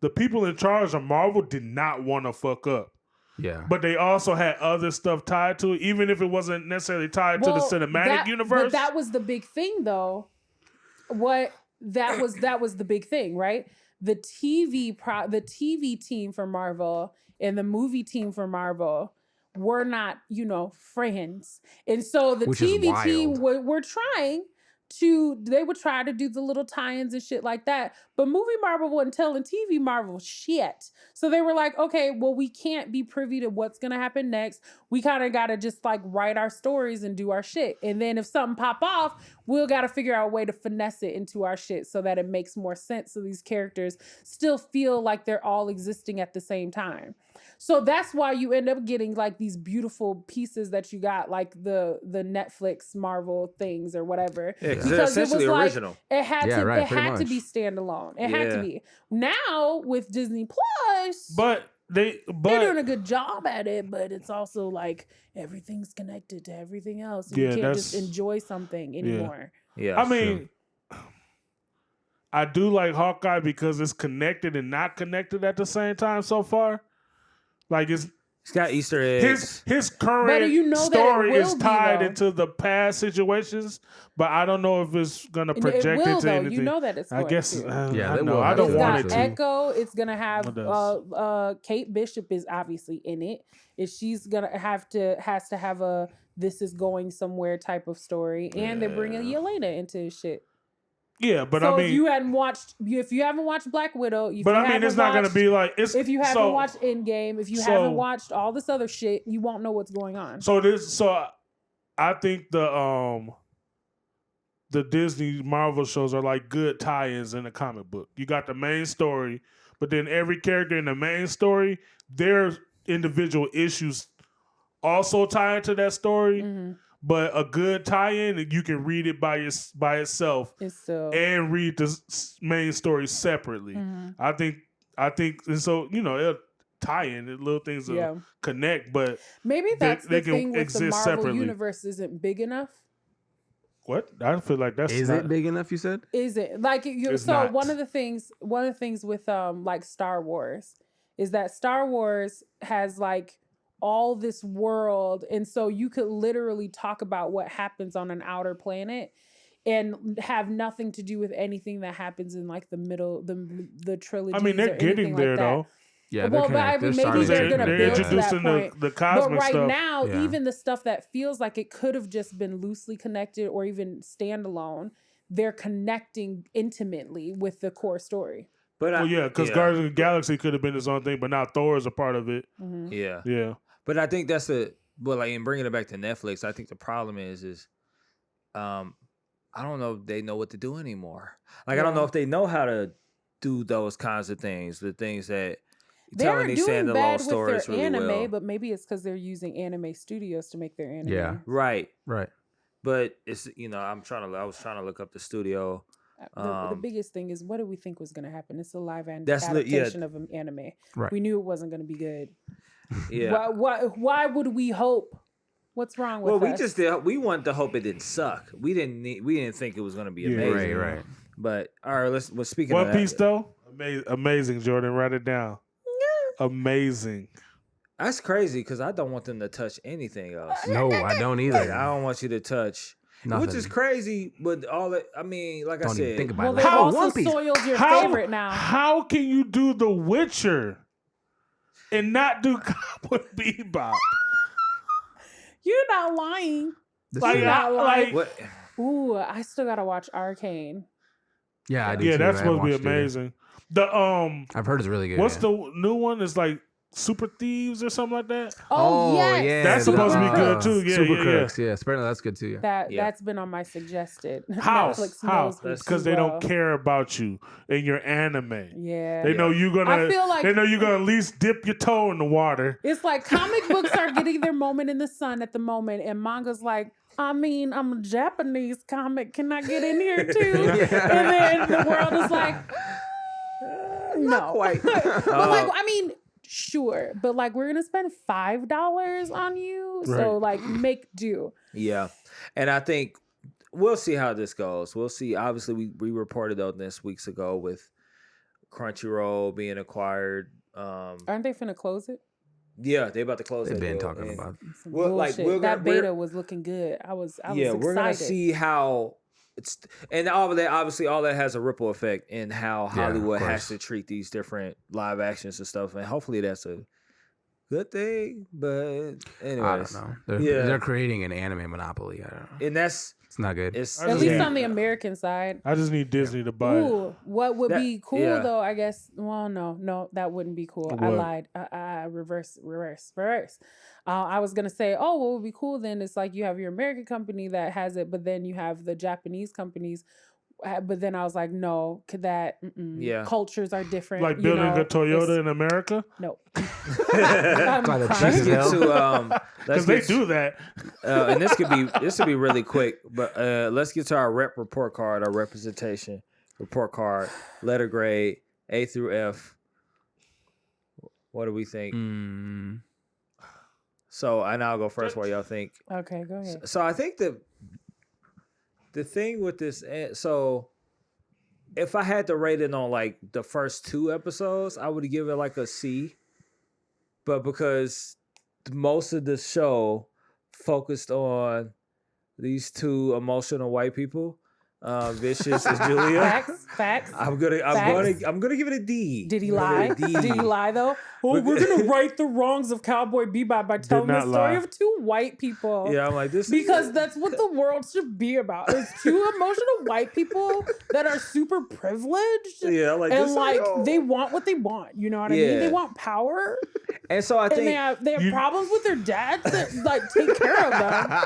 Speaker 4: the people in charge of Marvel did not want to fuck up.
Speaker 3: Yeah.
Speaker 4: But they also had other stuff tied to it, even if it wasn't necessarily tied to the cinematic universe.
Speaker 2: But that was the big thing, though. That was the big thing, right? The TV team for Marvel and the movie team for Marvel were not, friends. And so the TV team were trying they would try to do the little tie-ins and shit like that. But movie Marvel wasn't telling TV Marvel shit. So they were like, okay, well, we can't be privy to what's going to happen next. We kind of got to just like write our stories and do our shit. And then if something pop off, we'll got to figure out a way to finesse it into our shit so that it makes more sense. So these characters still feel like they're all existing at the same time. So that's why you end up getting like these beautiful pieces that you got, like the Netflix Marvel things or whatever.
Speaker 1: Yeah, because they're essentially original.
Speaker 2: It had to be standalone. It had to be. Now with Disney Plus,
Speaker 4: they're
Speaker 2: doing a good job at it, but it's also like everything's connected to everything else. And you can't just enjoy something anymore.
Speaker 1: Yeah.
Speaker 4: I mean, I do like Hawkeye because it's connected and not connected at the same time so far. Like it's
Speaker 1: got Easter eggs.
Speaker 4: His current story is tied into the past situations, but I don't know if it's gonna project into anything.
Speaker 2: You know that it's going
Speaker 4: I guess.
Speaker 2: to.
Speaker 4: I know. I don't want it to.
Speaker 2: Echo. It's gonna have Kate Bishop is obviously in it. She's gonna has to have a this is going somewhere type of story, and they're bringing Yelena into shit.
Speaker 4: Yeah, but
Speaker 2: so
Speaker 4: I mean,
Speaker 2: if you haven't watched Black Widow,
Speaker 4: it's not gonna be like
Speaker 2: if you haven't watched Endgame, if you haven't watched all this other shit, you won't know what's going on.
Speaker 4: So I think the Disney Marvel shows are like good tie-ins in a comic book. You got the main story, but then every character in the main story, their individual issues also tie into that story. Mm-hmm. But a good tie-in, you can read it by itself and read the main story separately. Mm-hmm. I think, and so it'll tie in little things will connect, but
Speaker 2: maybe that's the thing with the Marvel
Speaker 4: separately.
Speaker 2: Universe isn't big enough.
Speaker 4: What? I feel like that's
Speaker 3: is it big enough? You said
Speaker 2: is it like
Speaker 4: not.
Speaker 2: One of the things with like Star Wars is that Star Wars has like all this world, and so you could literally talk about what happens on an outer planet and have nothing to do with anything that happens in like the middle, the trilogy.
Speaker 4: I mean, they're getting there though.
Speaker 3: Yeah,
Speaker 2: well, but I mean, maybe they're going to build to that point.
Speaker 4: The cosmic
Speaker 2: but right
Speaker 4: stuff.
Speaker 2: now, even the stuff that feels like it could have just been loosely connected or even standalone, they're connecting intimately with the core story.
Speaker 1: But
Speaker 4: because Guardians of the Galaxy could have been its own thing, but now Thor is a part of it.
Speaker 2: Mm-hmm.
Speaker 1: Yeah. But I think that's like in bringing it back to Netflix, I think the problem is I don't know if they know what to do anymore. Like I don't know if they know how to do those kinds of things, the things that telling these standalone stories really
Speaker 2: anime,
Speaker 1: well.
Speaker 2: But maybe it's because they're using anime studios to make their anime.
Speaker 3: Yeah.
Speaker 1: Right.
Speaker 2: But
Speaker 1: it's I was trying to look up the studio.
Speaker 2: The biggest thing is, what did we think was going to happen? It's a live adaptation of an anime.
Speaker 3: Right.
Speaker 2: We knew it wasn't going to be good.
Speaker 1: Yeah.
Speaker 2: Why would we hope? What's wrong with us?
Speaker 1: We wanted to hope it didn't suck. We didn't think it was going to be amazing.
Speaker 3: Right.
Speaker 1: But all right, let's speaking
Speaker 4: One
Speaker 1: of that.
Speaker 4: Piece though, amazing. Jordan, write it down. Amazing.
Speaker 1: That's crazy because I don't want them to touch anything else.
Speaker 3: No, I don't either.
Speaker 1: Like, I don't want you to touch. Nothing. Which is crazy, but I mean, like
Speaker 3: don't
Speaker 1: I said,
Speaker 3: even think about
Speaker 2: they've also soiled your favorite now.
Speaker 4: How can you do The Witcher and not do Cowboy Bebop?
Speaker 2: You're not lying.
Speaker 4: You're not lying.
Speaker 1: What?
Speaker 2: Ooh, I still gotta watch Arcane.
Speaker 3: Yeah, I do.
Speaker 4: Yeah, that's supposed to be amazing.
Speaker 3: I've heard it's really good.
Speaker 4: What's the new one? It's like Super Thieves or something like that.
Speaker 2: Oh yes.
Speaker 3: yeah.
Speaker 4: That's supposed to be good too. Yeah,
Speaker 3: Super
Speaker 4: yeah.
Speaker 3: Crooks. Yeah, apparently that's good too. Yeah.
Speaker 2: That's been on my suggested.
Speaker 4: How?
Speaker 2: Netflix
Speaker 4: How?
Speaker 2: knows me
Speaker 4: Because
Speaker 2: too
Speaker 4: they
Speaker 2: well.
Speaker 4: don't care about you in your anime.
Speaker 2: Yeah.
Speaker 4: They know you're gonna.
Speaker 2: I feel like
Speaker 4: they know you're gonna at least dip your toe in the water.
Speaker 2: it's like comic books are getting their moment in the sun at the moment, and manga's like, I mean, I'm a Japanese comic. Can I get in here too? And then the world is like, no.
Speaker 1: quite.
Speaker 2: But like, I mean, sure, but like we're gonna spend $5 on you, so like make do.
Speaker 1: Yeah, and I think we'll see how this goes. We'll see. Obviously, we reported on this weeks ago with Crunchyroll being acquired.
Speaker 2: Aren't they finna close it?
Speaker 1: Yeah, they about to close.
Speaker 3: They've
Speaker 1: that
Speaker 3: been
Speaker 1: deal.
Speaker 3: talking
Speaker 1: And
Speaker 3: about.
Speaker 1: Well, like,
Speaker 2: Bullshit. That beta was looking good. I was excited.
Speaker 1: we're gonna see how it's, and all of that. Obviously, all that has a ripple effect in how Hollywood has to treat these different live actions and stuff. And hopefully, that's a good thing. But anyways,
Speaker 3: I don't know. They're creating an anime monopoly. I don't know.
Speaker 1: And it's
Speaker 3: not good.
Speaker 1: It's
Speaker 2: at least on the American side.
Speaker 4: I just need Disney to buy it.
Speaker 2: What would be cool
Speaker 1: yeah.
Speaker 2: though? I guess. Well, no, that wouldn't be cool.
Speaker 4: What?
Speaker 2: I lied. I reverse. I was gonna say, what would be cool then? It's like you have your American company that has it, but then you have the Japanese companies. But then I was like, no, could that? Cultures are different.
Speaker 4: Like building a Toyota in America.
Speaker 2: No.
Speaker 1: Let's get to
Speaker 4: because they do that.
Speaker 1: And this could be really quick, but let's get to our rep report card, our representation report card, letter grade A through F. What do we think? So I'll go first while y'all think.
Speaker 2: Okay, go ahead.
Speaker 1: So I think the thing with this, so if I had to rate it on like the first 2 episodes, I would give it like a C. But because most of the show focused on these 2 emotional white people, Vicious and Julia.
Speaker 2: Facts.
Speaker 1: I'm gonna give it a D.
Speaker 2: Did he lie? Did he lie though? Well, we're gonna right the wrongs of Cowboy Bebop by telling the story of 2 white people.
Speaker 1: Yeah, I'm like this
Speaker 2: because that's what the world should be about. It's 2 emotional white people that are super privileged.
Speaker 1: Yeah, like
Speaker 2: and
Speaker 1: this
Speaker 2: like they want what they want. You know what I mean? They want power.
Speaker 1: And so I think
Speaker 2: they have problems with their dads that like take care of them.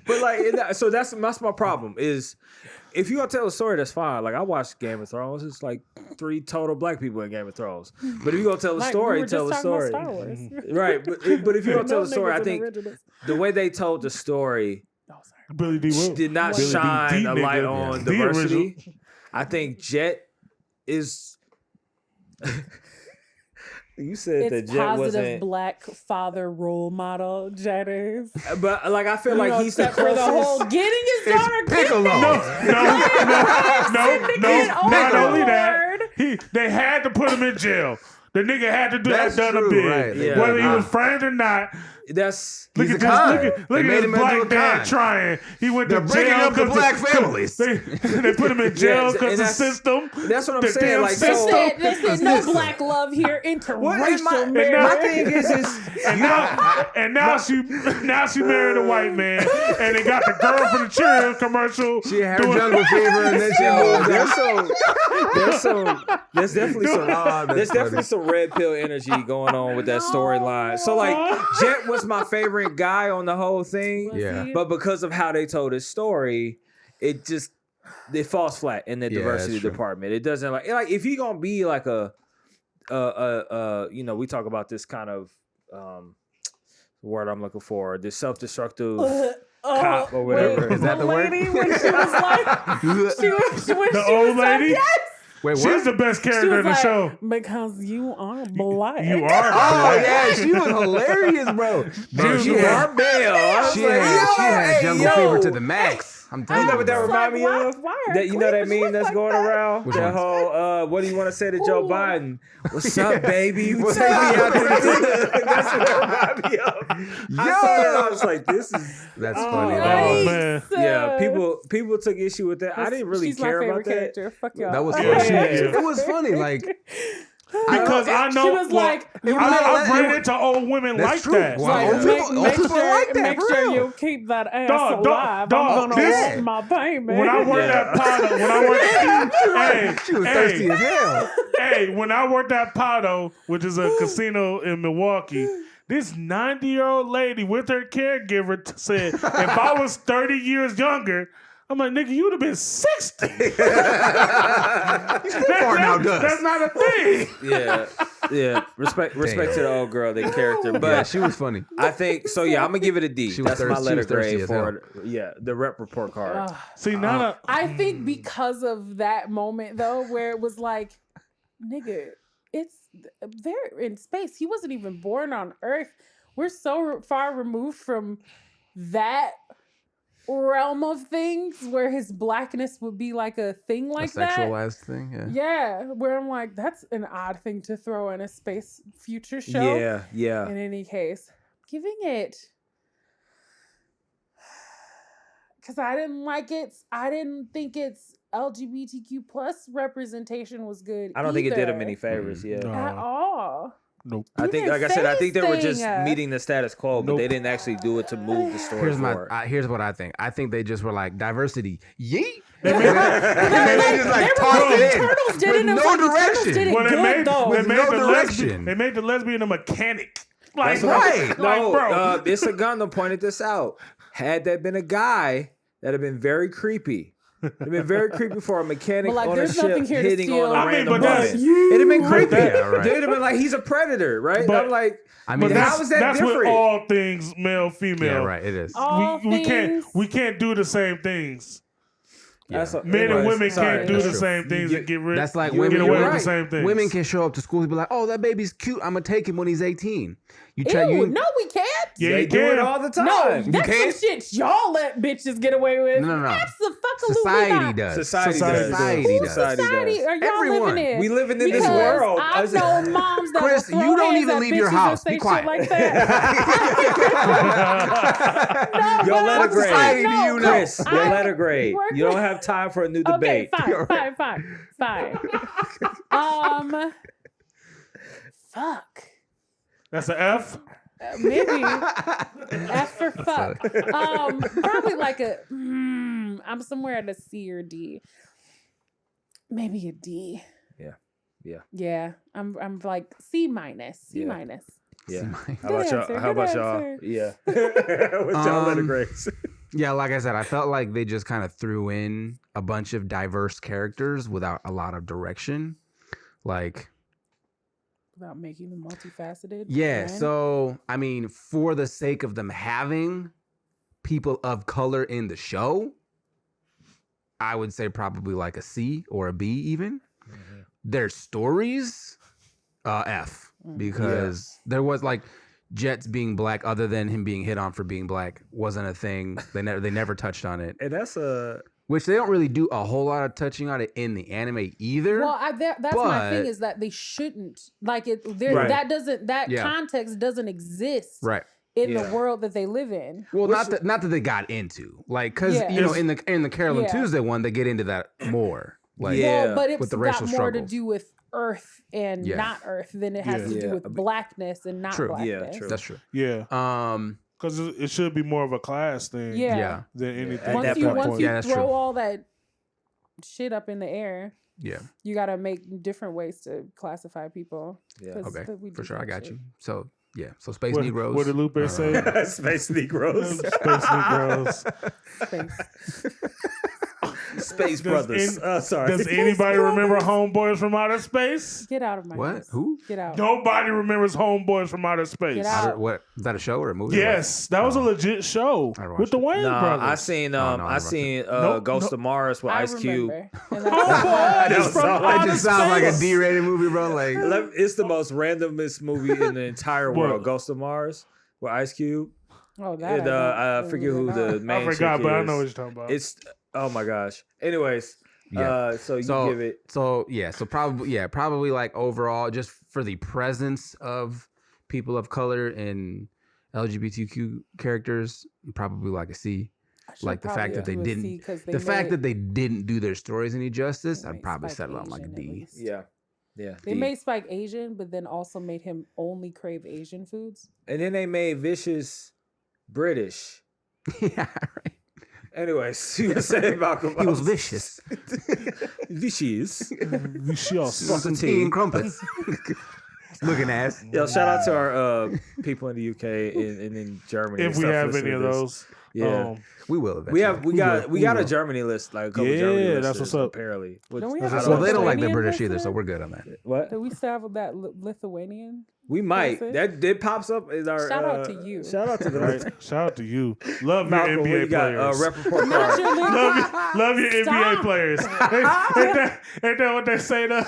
Speaker 1: But like, so that's my problem is if you gonna tell a story, that's fine. Like I watched Game of Thrones. It's like 3 total black people in Game of Thrones. But if you gonna tell a story, tell a story.
Speaker 2: Star Wars.
Speaker 1: Right. But if you gonna tell a story, I think the way they told the story
Speaker 4: Billy D.
Speaker 1: did not shine a light on diversity. I think Jet is. You said that Jet wasn't
Speaker 2: positive black father role model. Jet is,
Speaker 1: but like I feel like he's the
Speaker 2: for the whole getting his daughter
Speaker 3: Piccolo.
Speaker 4: No. Not only that, they had to put him in jail. The nigga had to do that done a bit,
Speaker 3: right.
Speaker 4: whether he was framed or not.
Speaker 1: That's
Speaker 4: Look at this black dad trying. He went to
Speaker 3: breaking
Speaker 4: jail
Speaker 3: up the black families.
Speaker 4: They put him in jail because the system.
Speaker 1: That's what I'm saying. Like,
Speaker 2: they said no black love here. Interracial marriage.
Speaker 1: My thing is
Speaker 4: and now she married a white man, and they got the girl from the Cheerios commercial.
Speaker 3: She had her jungle fever, and then she moved.
Speaker 1: There's definitely some red pill energy going on with that storyline. So like Jet was my favorite guy on the whole thing.
Speaker 3: Yeah.
Speaker 1: But because of how they told his story, it falls flat in the diversity department. It doesn't like if you're gonna be like a we talk about this kind of word I'm looking for, this self-destructive cop or whatever.
Speaker 3: Is that the word?
Speaker 2: When she was like,
Speaker 4: the old lady.
Speaker 2: Yes.
Speaker 3: Wait, what?
Speaker 4: She's the best character in the show.
Speaker 2: Because you are black.
Speaker 4: You are
Speaker 3: Oh
Speaker 4: black.
Speaker 3: yeah, she was hilarious, bro.
Speaker 1: Dude, you are Belle.
Speaker 3: She had jungle fever to the max. I'm telling
Speaker 1: You know
Speaker 3: you.
Speaker 1: what that
Speaker 3: bro.
Speaker 1: remind me of? That you know that meme that's going around?
Speaker 3: Which
Speaker 1: That
Speaker 3: one?
Speaker 1: whole what do you want to say to Joe Biden? What's up, baby? You take me out to the That's what that remind me of. I saw that, I was like, this is
Speaker 3: That's funny.
Speaker 4: Oh man.
Speaker 1: yeah, people took issue with that. I didn't really
Speaker 2: She's
Speaker 1: care
Speaker 2: my favorite
Speaker 1: about that.
Speaker 2: character. Fuck y'all.
Speaker 3: That was
Speaker 4: Yeah,
Speaker 3: funny.
Speaker 4: she is.
Speaker 3: It was funny. Like
Speaker 4: Because I know
Speaker 2: She was like,
Speaker 4: I've ran into old women like
Speaker 3: true.
Speaker 4: that.
Speaker 3: Wow.
Speaker 2: like,
Speaker 3: Old people like that,
Speaker 2: make
Speaker 3: for
Speaker 2: sure
Speaker 3: real.
Speaker 2: you keep that ass
Speaker 4: Dog,
Speaker 2: alive.
Speaker 4: dog,
Speaker 2: I'm gonna
Speaker 4: this-
Speaker 2: want my payment.
Speaker 4: When I worked at Pado,
Speaker 3: She was thirsty as hell.
Speaker 4: hey, when I worked at Pado, which is a casino in Milwaukee, this 90-year-old lady with her caregiver said, if I was 30 years younger, I'm like, nigga, you'd have been 60. That's not a thing.
Speaker 1: Yeah. Respect to the old girl, the character. But
Speaker 3: Yeah, she was funny.
Speaker 1: I think so. Yeah, I'm gonna give it a D.
Speaker 3: She was
Speaker 1: That's my
Speaker 3: thirsty-
Speaker 1: letter
Speaker 3: she was thirsty
Speaker 1: grade
Speaker 3: as
Speaker 1: for the rep report card.
Speaker 4: See, now
Speaker 2: I think because of that moment though, where it was like, nigga, it's they're in space. He wasn't even born on Earth. We're so far removed from that realm of things where his blackness would be like a thing like
Speaker 3: a
Speaker 2: that.
Speaker 3: sexualized thing. Yeah.
Speaker 2: Yeah, where I'm like, that's an odd thing to throw in a space future show.
Speaker 1: Yeah.
Speaker 2: In any case, giving it because I didn't like it. I didn't think its LGBTQ plus representation was good.
Speaker 1: I don't think it did him
Speaker 2: either,
Speaker 1: any favors. Yeah.
Speaker 2: at all.
Speaker 4: nope.
Speaker 1: I think,
Speaker 2: Even
Speaker 1: like I said, I think they were just
Speaker 2: facing,
Speaker 1: meeting the status quo, but they didn't actually do it to move the story forward.
Speaker 3: Here's what I think. I think they just were like diversity. Yeet.
Speaker 4: They made,
Speaker 3: They just like tossed it in
Speaker 2: Turtles did it.
Speaker 3: with
Speaker 2: and it was
Speaker 3: no
Speaker 2: like the Turtles
Speaker 3: direction.
Speaker 2: did it
Speaker 4: well,
Speaker 2: good though.
Speaker 3: with no direction.
Speaker 4: They made the lesbian a mechanic. Like,
Speaker 3: That's right.
Speaker 4: like,
Speaker 1: No,
Speaker 4: bro.
Speaker 1: it's a gun that pointed this out. Had that been a guy, that'd have been very creepy. It'd been very creepy for a mechanic
Speaker 2: But, like,
Speaker 1: on a
Speaker 2: there's nothing
Speaker 1: ship
Speaker 2: here to
Speaker 1: hitting
Speaker 2: steal.
Speaker 1: on a
Speaker 2: I
Speaker 4: mean,
Speaker 1: random
Speaker 4: but that's-
Speaker 1: woman. It'd have been creepy.
Speaker 3: Yeah, right.
Speaker 1: They'd have been like, he's a predator, right?
Speaker 4: But-
Speaker 1: I'm like,
Speaker 3: I mean,
Speaker 4: But
Speaker 1: how is that
Speaker 4: that's
Speaker 1: different?
Speaker 4: with all things male, female.
Speaker 3: yeah, right. It is.
Speaker 2: All
Speaker 4: We
Speaker 2: things.
Speaker 4: can't do the same things.
Speaker 1: That's a-
Speaker 4: Men and
Speaker 1: anyways,
Speaker 4: women
Speaker 1: sorry.
Speaker 4: can't do
Speaker 3: That's
Speaker 4: the
Speaker 3: true.
Speaker 4: same things and get rid.
Speaker 3: That's like
Speaker 1: You're
Speaker 3: women.
Speaker 4: get away
Speaker 3: you're
Speaker 4: with
Speaker 3: right.
Speaker 4: the same things.
Speaker 3: Women can show up to school and be like, "Oh, that baby's cute. I'm gonna take him when he's 18." You
Speaker 2: Ew,
Speaker 3: try. You
Speaker 2: no, we can't.
Speaker 4: Yeah,
Speaker 1: They
Speaker 4: you
Speaker 1: do it
Speaker 4: can.
Speaker 1: all the time.
Speaker 2: No, that's
Speaker 3: can't?
Speaker 2: some shit y'all let bitches get away with.
Speaker 3: No.
Speaker 2: Absolutely
Speaker 3: Society
Speaker 2: not.
Speaker 3: does.
Speaker 1: Society
Speaker 4: Society
Speaker 1: does.
Speaker 3: Society
Speaker 2: Whose
Speaker 3: does.
Speaker 2: society are y'all
Speaker 3: Everyone.
Speaker 2: living in?
Speaker 1: We living in
Speaker 2: Because
Speaker 1: this world.
Speaker 2: I know moms that
Speaker 3: Chris,
Speaker 2: will throw
Speaker 3: you don't
Speaker 2: hands
Speaker 3: even
Speaker 2: at
Speaker 3: leave your
Speaker 2: bitches and
Speaker 3: house.
Speaker 2: say
Speaker 3: Be quiet.
Speaker 2: shit like that.
Speaker 1: Your letter grade.
Speaker 3: society do you know?
Speaker 1: Chris, your letter grade.
Speaker 2: work
Speaker 1: You don't
Speaker 2: with-
Speaker 1: have time for a new
Speaker 2: Okay,
Speaker 1: debate.
Speaker 2: fine. Fuck.
Speaker 4: That's an F.
Speaker 2: Maybe F for fuck. Probably like a. I'm somewhere at a C or D. Maybe a D. Yeah. I'm like C minus. C
Speaker 1: Yeah.
Speaker 2: minus.
Speaker 1: Yeah.
Speaker 3: Good
Speaker 1: How about y'all?
Speaker 2: answer,
Speaker 1: How
Speaker 2: good
Speaker 1: about y'all?
Speaker 2: answer.
Speaker 1: Yeah. What's y'all letter grades?
Speaker 3: Yeah, like I said, I felt like they just kind of threw in a bunch of diverse characters without a lot of direction. Like,
Speaker 2: About making them multifaceted.
Speaker 3: yeah,
Speaker 2: man.
Speaker 3: so I mean, for the sake of them having people of color in the show, I would say probably like a C or a B even. Their stories, F, because there was like Jets being black, other than him being hit on for being black, wasn't a thing. They never touched on it,
Speaker 1: And that's a
Speaker 3: which they don't really do a whole lot of touching on it in the anime either.
Speaker 2: Well, that's my thing
Speaker 3: but-
Speaker 2: is that they shouldn't like it. There,
Speaker 1: Right.
Speaker 2: that
Speaker 3: Yeah.
Speaker 2: context doesn't exist
Speaker 3: Right.
Speaker 2: in
Speaker 1: Yeah.
Speaker 2: the world that they live in.
Speaker 3: Well, not that they got into, like, because
Speaker 2: Yeah.
Speaker 3: you know, in the Carolyn
Speaker 2: Yeah.
Speaker 3: Tuesday one, they get into that more. Like,
Speaker 1: Yeah.
Speaker 2: Well, but it's
Speaker 3: with the
Speaker 2: got
Speaker 3: racial
Speaker 2: more to
Speaker 3: struggles.
Speaker 2: do with Earth and
Speaker 3: Yeah.
Speaker 2: not Earth than it has to do
Speaker 1: Yeah.
Speaker 2: with blackness and not
Speaker 3: True.
Speaker 1: Yeah,
Speaker 2: blackness.
Speaker 1: true.
Speaker 3: that's true.
Speaker 4: Yeah, because it should be more of a class thing.
Speaker 2: Yeah.
Speaker 3: Yeah,
Speaker 4: Than anything.
Speaker 1: At
Speaker 2: Once
Speaker 1: that
Speaker 2: you
Speaker 1: point.
Speaker 2: once
Speaker 3: Yeah,
Speaker 2: you
Speaker 3: that's
Speaker 2: throw
Speaker 3: true.
Speaker 2: all that shit up in the air,
Speaker 3: yeah.
Speaker 2: you got to make different ways to classify people.
Speaker 1: Yeah.
Speaker 2: 'Cause
Speaker 3: Okay,
Speaker 2: we
Speaker 3: for
Speaker 2: do
Speaker 3: sure, I
Speaker 2: that
Speaker 3: got
Speaker 2: shit.
Speaker 3: you. So yeah, so Space
Speaker 4: What,
Speaker 3: Negroes.
Speaker 4: what did Lupe say?
Speaker 1: Space Negroes.
Speaker 4: Space Negroes.
Speaker 2: Space.
Speaker 1: Space
Speaker 4: Does
Speaker 1: Brothers. Sorry.
Speaker 4: Does anybody remember Homeboys from Outer Space?
Speaker 2: Get out of my
Speaker 3: What?
Speaker 2: house.
Speaker 3: Who?
Speaker 2: Get out.
Speaker 4: Nobody remembers Homeboys from Outer Space.
Speaker 2: Get out.
Speaker 3: What is that? A show or a movie?
Speaker 4: Yes, that was a legit show
Speaker 3: I watched
Speaker 4: with the
Speaker 3: it.
Speaker 4: Wayne
Speaker 1: Nah,
Speaker 4: brothers.
Speaker 1: I seen
Speaker 3: no, I
Speaker 1: I
Speaker 3: never
Speaker 1: seen
Speaker 4: Nope,
Speaker 1: Ghost
Speaker 4: nope.
Speaker 1: of Mars with
Speaker 2: I
Speaker 1: Ice Cube.
Speaker 2: remember. And that's
Speaker 4: Homeboys
Speaker 1: That was
Speaker 4: from
Speaker 1: all-
Speaker 3: That
Speaker 4: Outer
Speaker 3: just sounds like a
Speaker 4: Space.
Speaker 3: D-rated movie, bro. Like,
Speaker 1: It's the most randomest movie in the entire world.
Speaker 4: What?
Speaker 1: Ghost of Mars with Ice Cube.
Speaker 2: Oh, that
Speaker 1: And I forget who the main
Speaker 4: I forgot,
Speaker 1: chick
Speaker 4: but I
Speaker 1: is.
Speaker 4: know what you're talking about.
Speaker 1: It's oh my gosh. Anyways,
Speaker 3: Yeah.
Speaker 1: so you
Speaker 3: So-
Speaker 1: give it.
Speaker 3: so yeah, so probably like overall, just for the presence of people of color and LGBTQ characters, probably like a C. Like the fact that they didn't, the fact that they didn't do their stories any justice,
Speaker 2: They
Speaker 3: I'd
Speaker 2: made
Speaker 3: probably
Speaker 2: Spike
Speaker 3: settle on like a
Speaker 2: Asian at
Speaker 3: D.
Speaker 2: least.
Speaker 1: Yeah. Yeah.
Speaker 2: They made Spike Asian, but then also made him only crave Asian foods.
Speaker 1: And then they made Vicious British.
Speaker 3: Yeah, right.
Speaker 1: Anyways, you were saying Malcolm.
Speaker 3: He was vicious.
Speaker 1: Vicious.
Speaker 4: Vicious.
Speaker 3: Want some tea and crumpets. Looking ass.
Speaker 1: Yo, shout out to our people in the UK and in Germany.
Speaker 4: If we have any of those.
Speaker 1: Yeah.
Speaker 3: We will eventually.
Speaker 1: We got a Germany list, like a couple Germany lists.
Speaker 4: That's what's up.
Speaker 1: Apparently.
Speaker 2: Don't we have
Speaker 3: Well, they don't like the
Speaker 2: Lithuanian
Speaker 3: British
Speaker 2: list
Speaker 3: either, so
Speaker 2: then?
Speaker 3: we're good on that.
Speaker 1: What?
Speaker 2: Do we still have that Lithuanian?
Speaker 1: We might.
Speaker 2: That's
Speaker 1: That pops up as our
Speaker 2: Shout out to you.
Speaker 1: Shout out to the
Speaker 4: Right. Shout out to you. Love
Speaker 1: Malcolm,
Speaker 4: your
Speaker 1: what
Speaker 4: NBA
Speaker 1: you got?
Speaker 4: players.
Speaker 1: Rep report card.
Speaker 4: Love your NBA
Speaker 2: Stop.
Speaker 4: players. Ain't that what they say to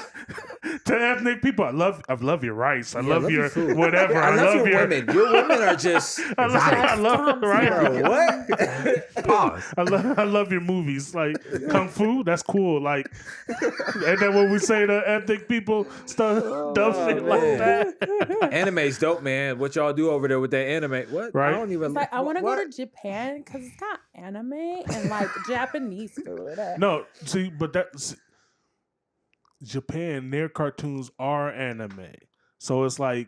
Speaker 4: ethnic people? I love your rice. I love your
Speaker 1: food.
Speaker 4: whatever.
Speaker 1: I love your women. Your women are just.
Speaker 4: I love right.
Speaker 1: Bro, what?
Speaker 3: Pause.
Speaker 4: I love your movies. Like Kung Fu, that's cool. Like, ain't that what we say to ethnic people? Stuff, dumb shit like that.
Speaker 1: Anime's dope, man. What y'all do over there with that anime? What?
Speaker 4: Right.
Speaker 1: I don't even.
Speaker 2: It's like, I want to go
Speaker 1: what?
Speaker 2: to Japan because it's got anime and like Japanese food.
Speaker 4: No, see, but that's Japan. Their cartoons are anime, so it's like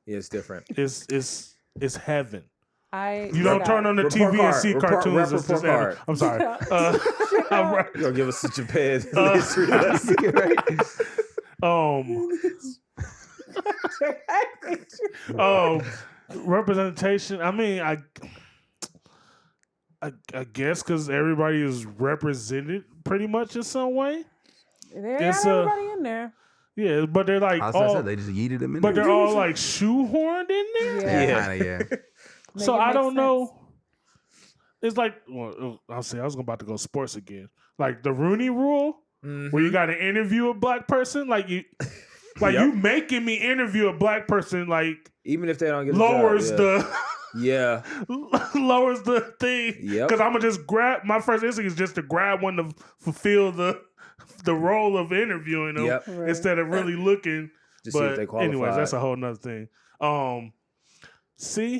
Speaker 1: Yeah, it's different.
Speaker 4: it's heaven. You don't turn on the
Speaker 1: Report
Speaker 4: TV
Speaker 1: card.
Speaker 4: and see
Speaker 1: Report-
Speaker 4: cartoons. It's
Speaker 1: report
Speaker 4: just
Speaker 1: card.
Speaker 4: I'm sorry. I'm right.
Speaker 1: You're gonna give us the Japan history lesson.
Speaker 4: Representation. I mean, I guess because everybody is represented pretty much in some way.
Speaker 2: They
Speaker 4: It's,
Speaker 2: got everybody in there.
Speaker 4: Yeah, but they're like
Speaker 3: I
Speaker 4: all,
Speaker 3: said they just yeeted them in
Speaker 4: but
Speaker 3: there.
Speaker 4: they're all like shoehorned in there.
Speaker 2: Yeah.
Speaker 3: Kind of, yeah.
Speaker 4: So
Speaker 2: Make it
Speaker 4: I
Speaker 2: make
Speaker 4: don't
Speaker 2: sense.
Speaker 4: know. It's like, well, I'll say I was about to go sports again. Like the Rooney Rule, where you got to interview a black person. Like you making me interview a black person. Like
Speaker 1: Even if they don't get a
Speaker 4: lowers
Speaker 1: job, yeah.
Speaker 4: lowers the thing.
Speaker 1: Yep.
Speaker 4: Because I'm gonna just grab. My first instinct is just to grab one to fulfill the role of interviewing them
Speaker 1: Yep.
Speaker 2: Right.
Speaker 4: instead of really looking.
Speaker 1: To see if they
Speaker 4: But
Speaker 1: qualify.
Speaker 4: anyways, that's a whole nother thing. I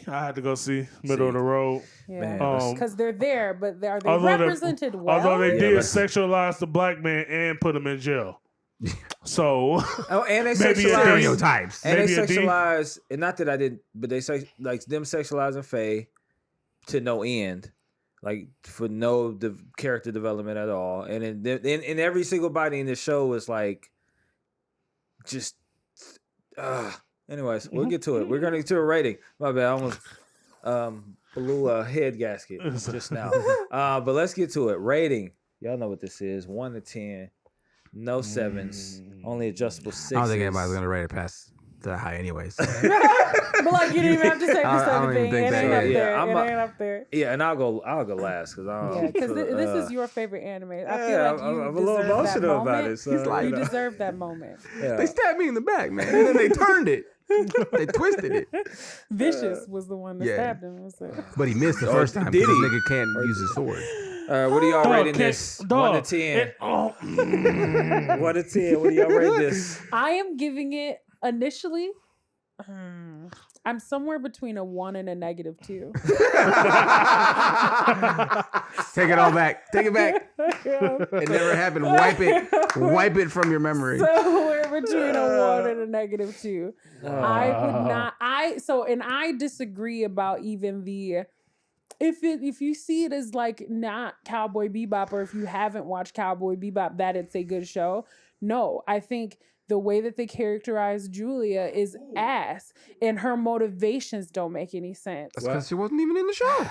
Speaker 4: had to go see middle of the road.
Speaker 2: Yeah, because they're there, but are they
Speaker 4: Although
Speaker 2: represented well?
Speaker 4: Although they
Speaker 1: Yeah,
Speaker 4: did
Speaker 1: but-
Speaker 4: sexualize the black man and put him in jail. So
Speaker 1: Oh, and they
Speaker 4: Maybe a
Speaker 1: sexualize.
Speaker 3: Stereotypes.
Speaker 1: And they
Speaker 4: Maybe a D.
Speaker 1: sexualize, and not that I didn't, but they say like them sexualizing Faye to no end, like for no character development at all. And in every single body in the show is like, just, anyways, we'll get to it. We're gonna get to a rating. My bad, I almost blew a head gasket just now. But let's get to it. Rating. Y'all know what this is. 1 to 10. No 7s. Only adjustable 6s.
Speaker 3: I don't think anybody's gonna rate it past the high, anyways.
Speaker 2: But like you didn't even have to say
Speaker 3: I
Speaker 2: the
Speaker 3: don't
Speaker 2: second
Speaker 3: even
Speaker 2: thing.
Speaker 3: think
Speaker 2: It
Speaker 3: that-
Speaker 2: ain't up
Speaker 1: yeah,
Speaker 2: there.
Speaker 1: I'm
Speaker 2: It
Speaker 1: a-
Speaker 2: ain't up there.
Speaker 1: Yeah, and I'll go last because I don't.
Speaker 2: Yeah, because this is your favorite anime. I feel
Speaker 1: Yeah,
Speaker 2: like you
Speaker 1: I'm a little
Speaker 2: deserve that
Speaker 1: emotional about
Speaker 2: moment.
Speaker 1: it. So,
Speaker 3: like-
Speaker 2: You
Speaker 1: you know.
Speaker 2: deserve that moment.
Speaker 1: Yeah.
Speaker 3: They stabbed me in the back, man, and then they turned it. They twisted it,
Speaker 2: Vicious was the one that
Speaker 3: yeah.
Speaker 2: stabbed him.
Speaker 3: but he missed the
Speaker 1: Oh,
Speaker 3: first time
Speaker 1: did
Speaker 3: because
Speaker 1: he?
Speaker 3: this nigga can't use his sword.
Speaker 1: All right, what are y'all
Speaker 4: Dog,
Speaker 1: rating
Speaker 4: can't-
Speaker 1: this?
Speaker 4: dog,
Speaker 1: 1 to 10.
Speaker 4: 1
Speaker 1: 1 to 10. What do y'all rate this?
Speaker 2: I am giving it initially. I'm somewhere between a 1 and a -2.
Speaker 3: Take it all back. Take it back. It never happened. Wipe it from your memory.
Speaker 2: Somewhere between a 1 and a -2. I would not. I disagree about even the. If you see it as like not Cowboy Bebop, or if you haven't watched Cowboy Bebop, that it's a good show. No, I think the way that they characterize Julia is ass, and her motivations don't make any sense.
Speaker 3: That's because she wasn't even in the show.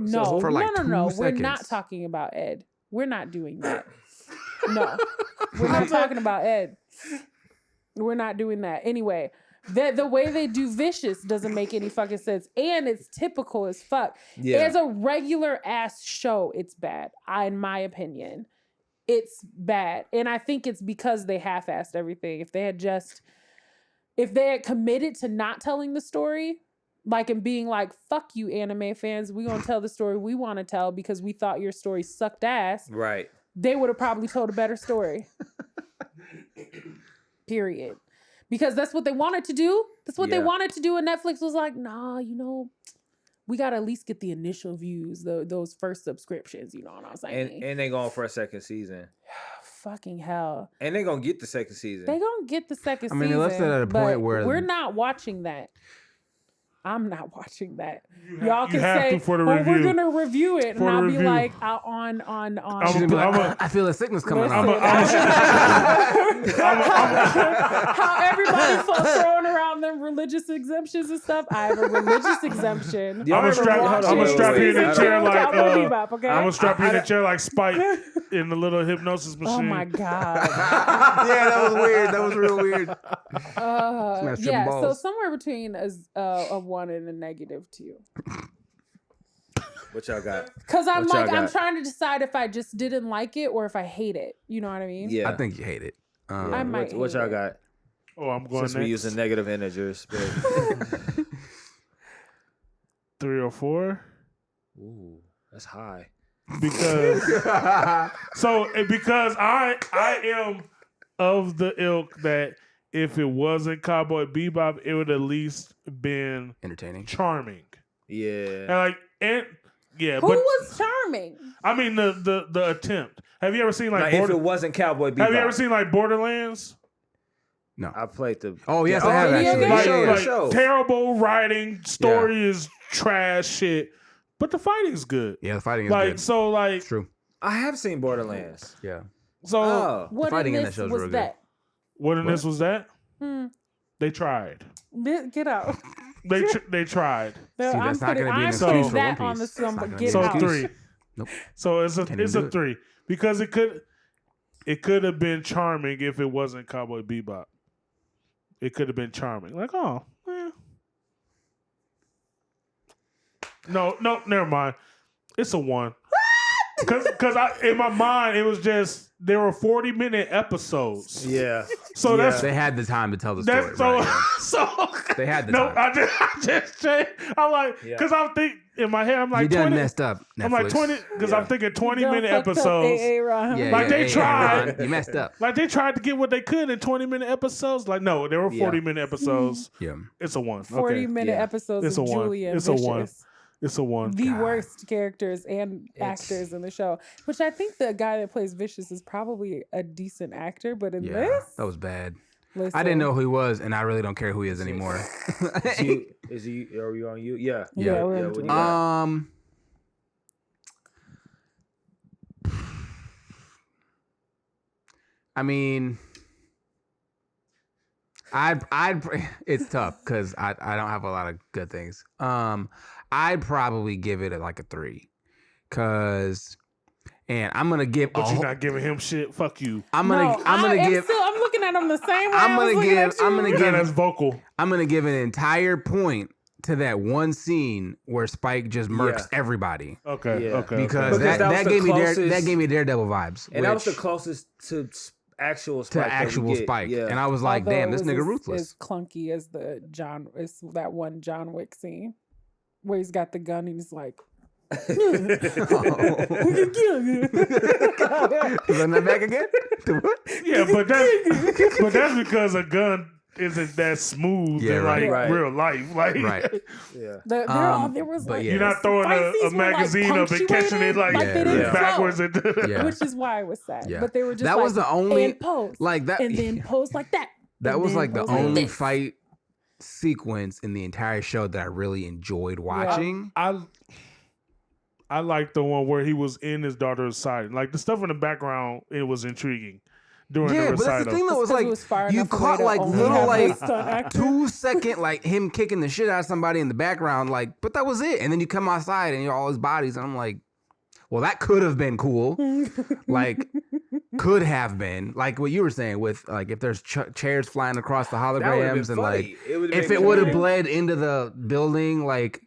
Speaker 2: No,
Speaker 3: For like
Speaker 2: no.
Speaker 3: 2
Speaker 2: We're not
Speaker 3: seconds.
Speaker 2: talking about Ed. We're not doing that. No, we're not talking about Ed. We're not doing that. Anyway, the way they do Vicious doesn't make any fucking sense, and it's typical as fuck.
Speaker 1: Yeah.
Speaker 2: As a regular ass show, it's bad. In my opinion, it's bad, and I think it's because they half-assed everything. If they had committed to not telling the story, like, and being like, "Fuck you, anime fans, we gonna tell the story we want to tell because we thought your story sucked ass,"
Speaker 1: Right.
Speaker 2: they would have probably told a better story. Period. Because that's what they wanted to do. That's what they
Speaker 1: Yeah.
Speaker 2: wanted to do. And Netflix was like, nah, we got to at least get the initial views, those first subscriptions. You know what I'm saying?
Speaker 1: And they going for a second season.
Speaker 2: fucking hell.
Speaker 1: And they're gonna get the second season.
Speaker 2: They gonna get the second season.
Speaker 3: I mean, they left it at a point where
Speaker 2: we're not watching that. I'm not watching that.
Speaker 4: You
Speaker 2: Y'all can
Speaker 4: have
Speaker 2: say,
Speaker 4: to for the
Speaker 2: "Well,
Speaker 4: review.
Speaker 2: we're gonna review it," and
Speaker 4: For the
Speaker 2: I'll be
Speaker 4: review.
Speaker 2: like,
Speaker 4: I'm
Speaker 3: She's gonna be like,
Speaker 4: a-
Speaker 3: I feel a sickness coming
Speaker 2: Listen,
Speaker 3: on.
Speaker 2: how everybody throwing around them religious exemptions and stuff. I have a religious exemption.
Speaker 1: Yeah,
Speaker 4: I'm gonna strap you in the chair like
Speaker 2: Cowboy Bebop, okay?
Speaker 4: I'm gonna strap you in the chair like Spike in the little hypnosis machine.
Speaker 2: Oh my god.
Speaker 3: Yeah, that was weird. That was real weird. Smash tripping
Speaker 2: Yeah, so
Speaker 3: balls.
Speaker 2: somewhere between a 1 and a -2.
Speaker 1: What y'all got?
Speaker 2: Because I'm
Speaker 1: What y'all
Speaker 2: like, I'm
Speaker 1: got?
Speaker 2: trying to decide if I just didn't like it or if I hate it. You know what I mean?
Speaker 1: Yeah.
Speaker 3: I think you hate it.
Speaker 2: I might
Speaker 1: What
Speaker 2: hate
Speaker 1: y'all
Speaker 2: it.
Speaker 1: got?
Speaker 4: Oh, I'm going
Speaker 1: Since we
Speaker 4: next.
Speaker 1: using negative integers, but
Speaker 4: 3 or 4
Speaker 1: ooh, that's high.
Speaker 4: because because I am of the ilk that if it wasn't Cowboy Bebop, it would at least been
Speaker 3: Entertaining.
Speaker 4: charming.
Speaker 1: Yeah.
Speaker 2: Who
Speaker 4: but
Speaker 2: was charming?
Speaker 4: I mean the attempt. Have you ever seen like
Speaker 1: Now, if it wasn't Cowboy Bebop,
Speaker 4: Have you ever seen like Borderlands?
Speaker 3: No.
Speaker 1: I played the.
Speaker 3: Oh, yes,
Speaker 1: Yeah.
Speaker 3: I have
Speaker 2: video
Speaker 3: actually.
Speaker 2: game?
Speaker 1: The
Speaker 4: Like,
Speaker 1: show, the
Speaker 4: like
Speaker 1: show.
Speaker 4: terrible writing, story is trash shit, but the fighting's good.
Speaker 3: Yeah, the fighting is
Speaker 4: Like
Speaker 3: good.
Speaker 4: so, like
Speaker 3: It's true.
Speaker 1: I have seen Borderlands.
Speaker 3: Yeah.
Speaker 4: so.
Speaker 1: Oh,
Speaker 2: What
Speaker 3: fighting
Speaker 2: in
Speaker 3: in that
Speaker 2: this
Speaker 3: show's
Speaker 2: was
Speaker 3: real good.
Speaker 2: that?
Speaker 4: What in this was that?
Speaker 2: Hmm.
Speaker 4: They tried.
Speaker 2: Get out.
Speaker 4: They tried.
Speaker 2: No,
Speaker 3: See,
Speaker 2: I'm
Speaker 3: that's not
Speaker 2: putting,
Speaker 3: gonna be an
Speaker 2: I'm
Speaker 3: excuse
Speaker 2: putting
Speaker 4: for
Speaker 2: that
Speaker 3: One
Speaker 2: on the
Speaker 3: Piece.
Speaker 2: film,
Speaker 3: It's not
Speaker 2: but
Speaker 3: gonna
Speaker 2: get
Speaker 3: be
Speaker 4: So
Speaker 3: an
Speaker 2: out.
Speaker 3: excuse.
Speaker 4: 3.
Speaker 3: Nope.
Speaker 4: So it's
Speaker 3: Can't even
Speaker 4: a
Speaker 3: do it.
Speaker 4: 3 because it could have been charming if it wasn't Cowboy Bebop. It could have been charming. Like, oh, yeah. No, never mind. It's a 1. Because in my mind, it was just, there were 40-minute episodes.
Speaker 1: yeah.
Speaker 4: So
Speaker 1: Yeah.
Speaker 3: They had the time to tell the story.
Speaker 4: that's so,
Speaker 3: right, yeah.
Speaker 4: so.
Speaker 3: They had the
Speaker 4: No,
Speaker 3: time.
Speaker 4: I just changed. I'm like,
Speaker 1: Yeah.
Speaker 4: because I'm thinking, in my head, I'm like,
Speaker 3: You done
Speaker 4: 20.
Speaker 3: messed up, Netflix.
Speaker 4: I'm like 20, because I'm thinking 20-minute episodes.
Speaker 3: Yeah,
Speaker 4: Like, they
Speaker 3: hey,
Speaker 4: tried.
Speaker 3: Ron, you messed up.
Speaker 4: Like they tried to get what they could in 20-minute episodes. Like no, there were
Speaker 1: Yeah.
Speaker 4: 40-minute episodes.
Speaker 3: Yeah.
Speaker 4: It's a 1.
Speaker 2: 40-minute
Speaker 1: Yeah.
Speaker 2: episodes
Speaker 4: It's
Speaker 2: of
Speaker 4: a 1.
Speaker 2: Julian
Speaker 4: It's a 1.
Speaker 2: Vicious.
Speaker 4: It's a 1.
Speaker 2: The
Speaker 3: God.
Speaker 2: worst characters and actors in the show. Which I think the guy that plays Vicious is probably a decent actor, but in
Speaker 3: Yeah.
Speaker 2: this,
Speaker 3: That was bad.
Speaker 2: listen,
Speaker 3: I didn't know who he was, and I really don't care who he is anymore.
Speaker 1: Is he? Are you on you? Yeah.
Speaker 2: Yeah, we're
Speaker 1: Yeah.
Speaker 2: on
Speaker 1: What do you
Speaker 2: Twitter.
Speaker 1: got?
Speaker 3: I mean, I'd it's tough because I don't have a lot of good things. I'd probably give it like a 3, and I'm gonna give.
Speaker 4: But you're not giving him shit. Fuck you.
Speaker 3: I'm gonna give.
Speaker 2: I'm looking at him the same way.
Speaker 3: I'm
Speaker 2: I was
Speaker 3: gonna
Speaker 2: looking
Speaker 3: give.
Speaker 2: at you.
Speaker 3: I'm gonna
Speaker 4: You're not as
Speaker 3: give.
Speaker 4: vocal.
Speaker 3: I'm gonna give an entire point to that one scene where Spike just murks
Speaker 1: Yeah.
Speaker 3: everybody.
Speaker 4: Okay.
Speaker 1: Yeah.
Speaker 4: Okay.
Speaker 3: Because
Speaker 4: okay.
Speaker 1: Because that was
Speaker 3: that
Speaker 1: the
Speaker 3: gave me
Speaker 1: closest-
Speaker 3: that gave me Daredevil vibes,
Speaker 1: And that was the
Speaker 3: which-
Speaker 1: closest to actual
Speaker 3: to
Speaker 1: Spike that we
Speaker 3: actual
Speaker 1: get.
Speaker 3: Spike.
Speaker 1: Yeah.
Speaker 3: And I was like,
Speaker 2: Although
Speaker 3: damn,
Speaker 2: it
Speaker 3: this
Speaker 2: was
Speaker 3: nigga
Speaker 2: as
Speaker 3: ruthless.
Speaker 2: clunky as it's that one John Wick scene where he's got the gun and he's like,
Speaker 3: Run that back again?
Speaker 4: Yeah, but that's because a gun isn't that smooth
Speaker 3: Yeah,
Speaker 4: in
Speaker 3: right.
Speaker 4: like
Speaker 1: Right.
Speaker 4: real life. Like
Speaker 3: Right.
Speaker 1: Yeah.
Speaker 2: there was
Speaker 3: but
Speaker 2: like
Speaker 3: yeah.
Speaker 4: you're not throwing
Speaker 2: fight
Speaker 4: a
Speaker 2: scenes were, like,
Speaker 4: magazine up and catching it like,
Speaker 2: punctuated, they didn't
Speaker 4: backwards.
Speaker 2: flow,
Speaker 4: And
Speaker 3: Yeah.
Speaker 2: which is why I was sad.
Speaker 3: Yeah.
Speaker 2: But they were just
Speaker 3: That
Speaker 2: like,
Speaker 3: was the only-
Speaker 2: and pose
Speaker 3: like that-
Speaker 2: and then pose like that.
Speaker 3: That
Speaker 2: and
Speaker 3: was
Speaker 2: then
Speaker 3: like the
Speaker 2: pose like
Speaker 3: only
Speaker 2: this.
Speaker 3: fight sequence in the entire show that I really enjoyed watching.
Speaker 4: I like the one where he was in his daughter's side. Like the stuff in the background, it was intriguing during
Speaker 3: Yeah,
Speaker 4: the
Speaker 3: but that's
Speaker 4: recital.
Speaker 3: the thing though.
Speaker 2: Just
Speaker 3: Was
Speaker 2: 'cause
Speaker 3: like
Speaker 2: it was far
Speaker 3: you
Speaker 2: enough away
Speaker 3: caught
Speaker 2: to
Speaker 3: like
Speaker 2: only
Speaker 3: little
Speaker 2: have a
Speaker 3: like
Speaker 2: stunt actor.
Speaker 3: 2-second like him kicking the shit out of somebody in the background, like, but that was it. And then you come outside and you're all his bodies, and I'm like, well, that could have been cool. Like, could have been like what you were saying with like if there's chairs flying across the
Speaker 1: That would've been
Speaker 3: holograms and like
Speaker 1: funny. It would've
Speaker 3: if
Speaker 1: been
Speaker 3: it would have
Speaker 1: cool.
Speaker 3: bled into the building, like.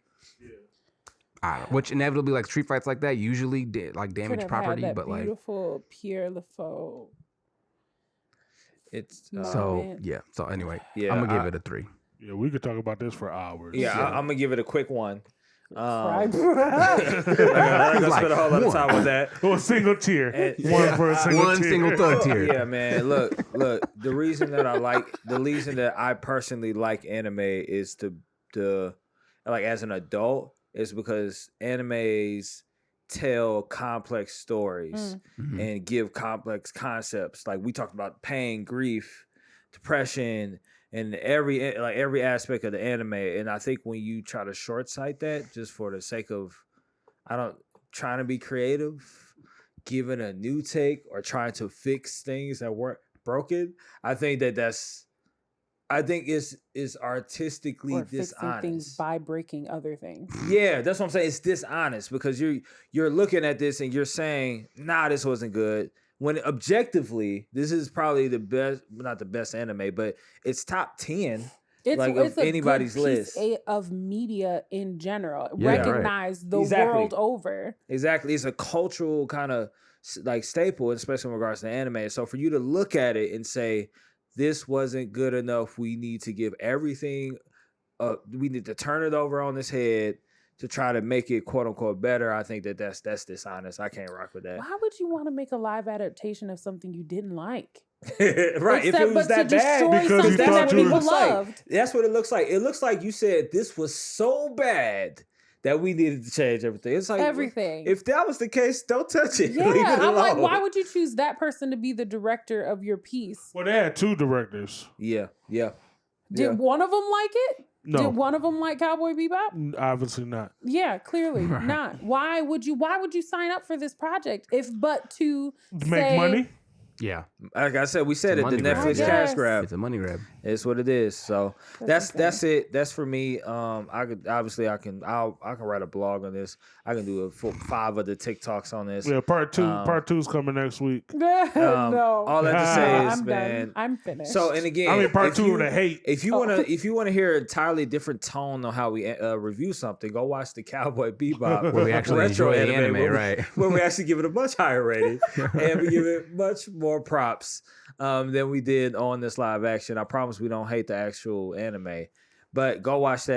Speaker 3: I don't know, which inevitably like street fights like that usually did like
Speaker 2: Could
Speaker 3: damage
Speaker 2: have
Speaker 3: property,
Speaker 2: had that
Speaker 3: but like
Speaker 2: beautiful Pierre LaFaux.
Speaker 1: It's
Speaker 3: so
Speaker 2: moment.
Speaker 3: yeah. So anyway,
Speaker 1: Yeah,
Speaker 3: I'm gonna give it a 3.
Speaker 4: Yeah, we could talk about this for hours.
Speaker 1: yeah. I'm gonna give it a quick one.
Speaker 2: Right?
Speaker 1: I'm not gonna
Speaker 3: Like,
Speaker 1: spend a whole lot of time with that.
Speaker 4: Or a single tier.
Speaker 1: And-
Speaker 4: One for a single
Speaker 3: One
Speaker 4: tier.
Speaker 3: single thug tier.
Speaker 1: Yeah, man. Look. The reason that I personally like anime is to like as an adult is because animes tell complex stories and give complex concepts. Like we talked about pain, grief, depression, and every aspect of the anime. And I think when you try to short sight that just for the sake of trying to be creative, giving a new take or trying to fix things that weren't broken, I think it's artistically
Speaker 2: or fixing
Speaker 1: dishonest.
Speaker 2: things by breaking other things.
Speaker 1: Yeah, that's what I'm saying. It's dishonest because you're looking at this and you're saying, nah, this wasn't good. When objectively, this is probably the best, not the best anime, but it's top 10
Speaker 2: It's
Speaker 1: of anybody's
Speaker 2: good piece
Speaker 1: list.
Speaker 2: of media in general.
Speaker 3: Yeah,
Speaker 2: Recognized the
Speaker 1: Exactly.
Speaker 2: world over.
Speaker 1: Exactly. It's a cultural kind of like staple, especially in regards to anime. So for you to look at it and say, this wasn't good enough, we need to give everything, we need to turn it over on its head to try to make it quote unquote better. I think that's dishonest. I can't rock with that.
Speaker 2: Why would you want to make a live adaptation of something you didn't like?
Speaker 1: Right. If it was that bad,
Speaker 4: because you
Speaker 2: something
Speaker 4: thought
Speaker 2: that
Speaker 4: you
Speaker 2: people
Speaker 4: was-
Speaker 2: loved.
Speaker 1: That's what it looks like. It looks like you said this was so bad that we needed to change everything. It's like
Speaker 2: Everything.
Speaker 1: If that was the case, don't touch it.
Speaker 2: Yeah,
Speaker 1: Leave it
Speaker 2: I'm
Speaker 1: alone.
Speaker 2: like, why would you choose that person to be the director of your piece?
Speaker 4: Well, they had 2 directors.
Speaker 1: Yeah.
Speaker 2: Did one of them like it?
Speaker 4: No.
Speaker 2: Did one of them like Cowboy Bebop?
Speaker 4: Obviously not.
Speaker 2: Yeah, clearly not. Why would you sign up for this project if but to
Speaker 4: Make money?
Speaker 3: Yeah.
Speaker 1: Like I said, we said
Speaker 3: It's a
Speaker 1: it. The
Speaker 3: money grab.
Speaker 1: Netflix
Speaker 2: I
Speaker 1: cash
Speaker 2: guess.
Speaker 1: grab.
Speaker 3: It's a money grab.
Speaker 1: It's what it is. So that's
Speaker 2: insane.
Speaker 1: it. That's for me. I could obviously I can write a blog on this. I can do a full 5 of the TikToks on this.
Speaker 4: Yeah, part 2's coming next week.
Speaker 2: No.
Speaker 1: All that to say is,
Speaker 2: I'm
Speaker 1: man.
Speaker 2: done. I'm finished.
Speaker 1: So and again,
Speaker 4: I mean, part
Speaker 1: if
Speaker 4: 2
Speaker 1: you-
Speaker 4: of the hate.
Speaker 1: If you wanna hear an entirely different tone on how we review something, go watch the Cowboy Bebop
Speaker 3: Where we actually
Speaker 1: retro
Speaker 3: enjoy the anime,
Speaker 1: where we-
Speaker 3: right?
Speaker 1: Where we actually give it a much higher rating and we give it much more props than we did on this live action. I promise we don't hate the actual anime, but go watch that.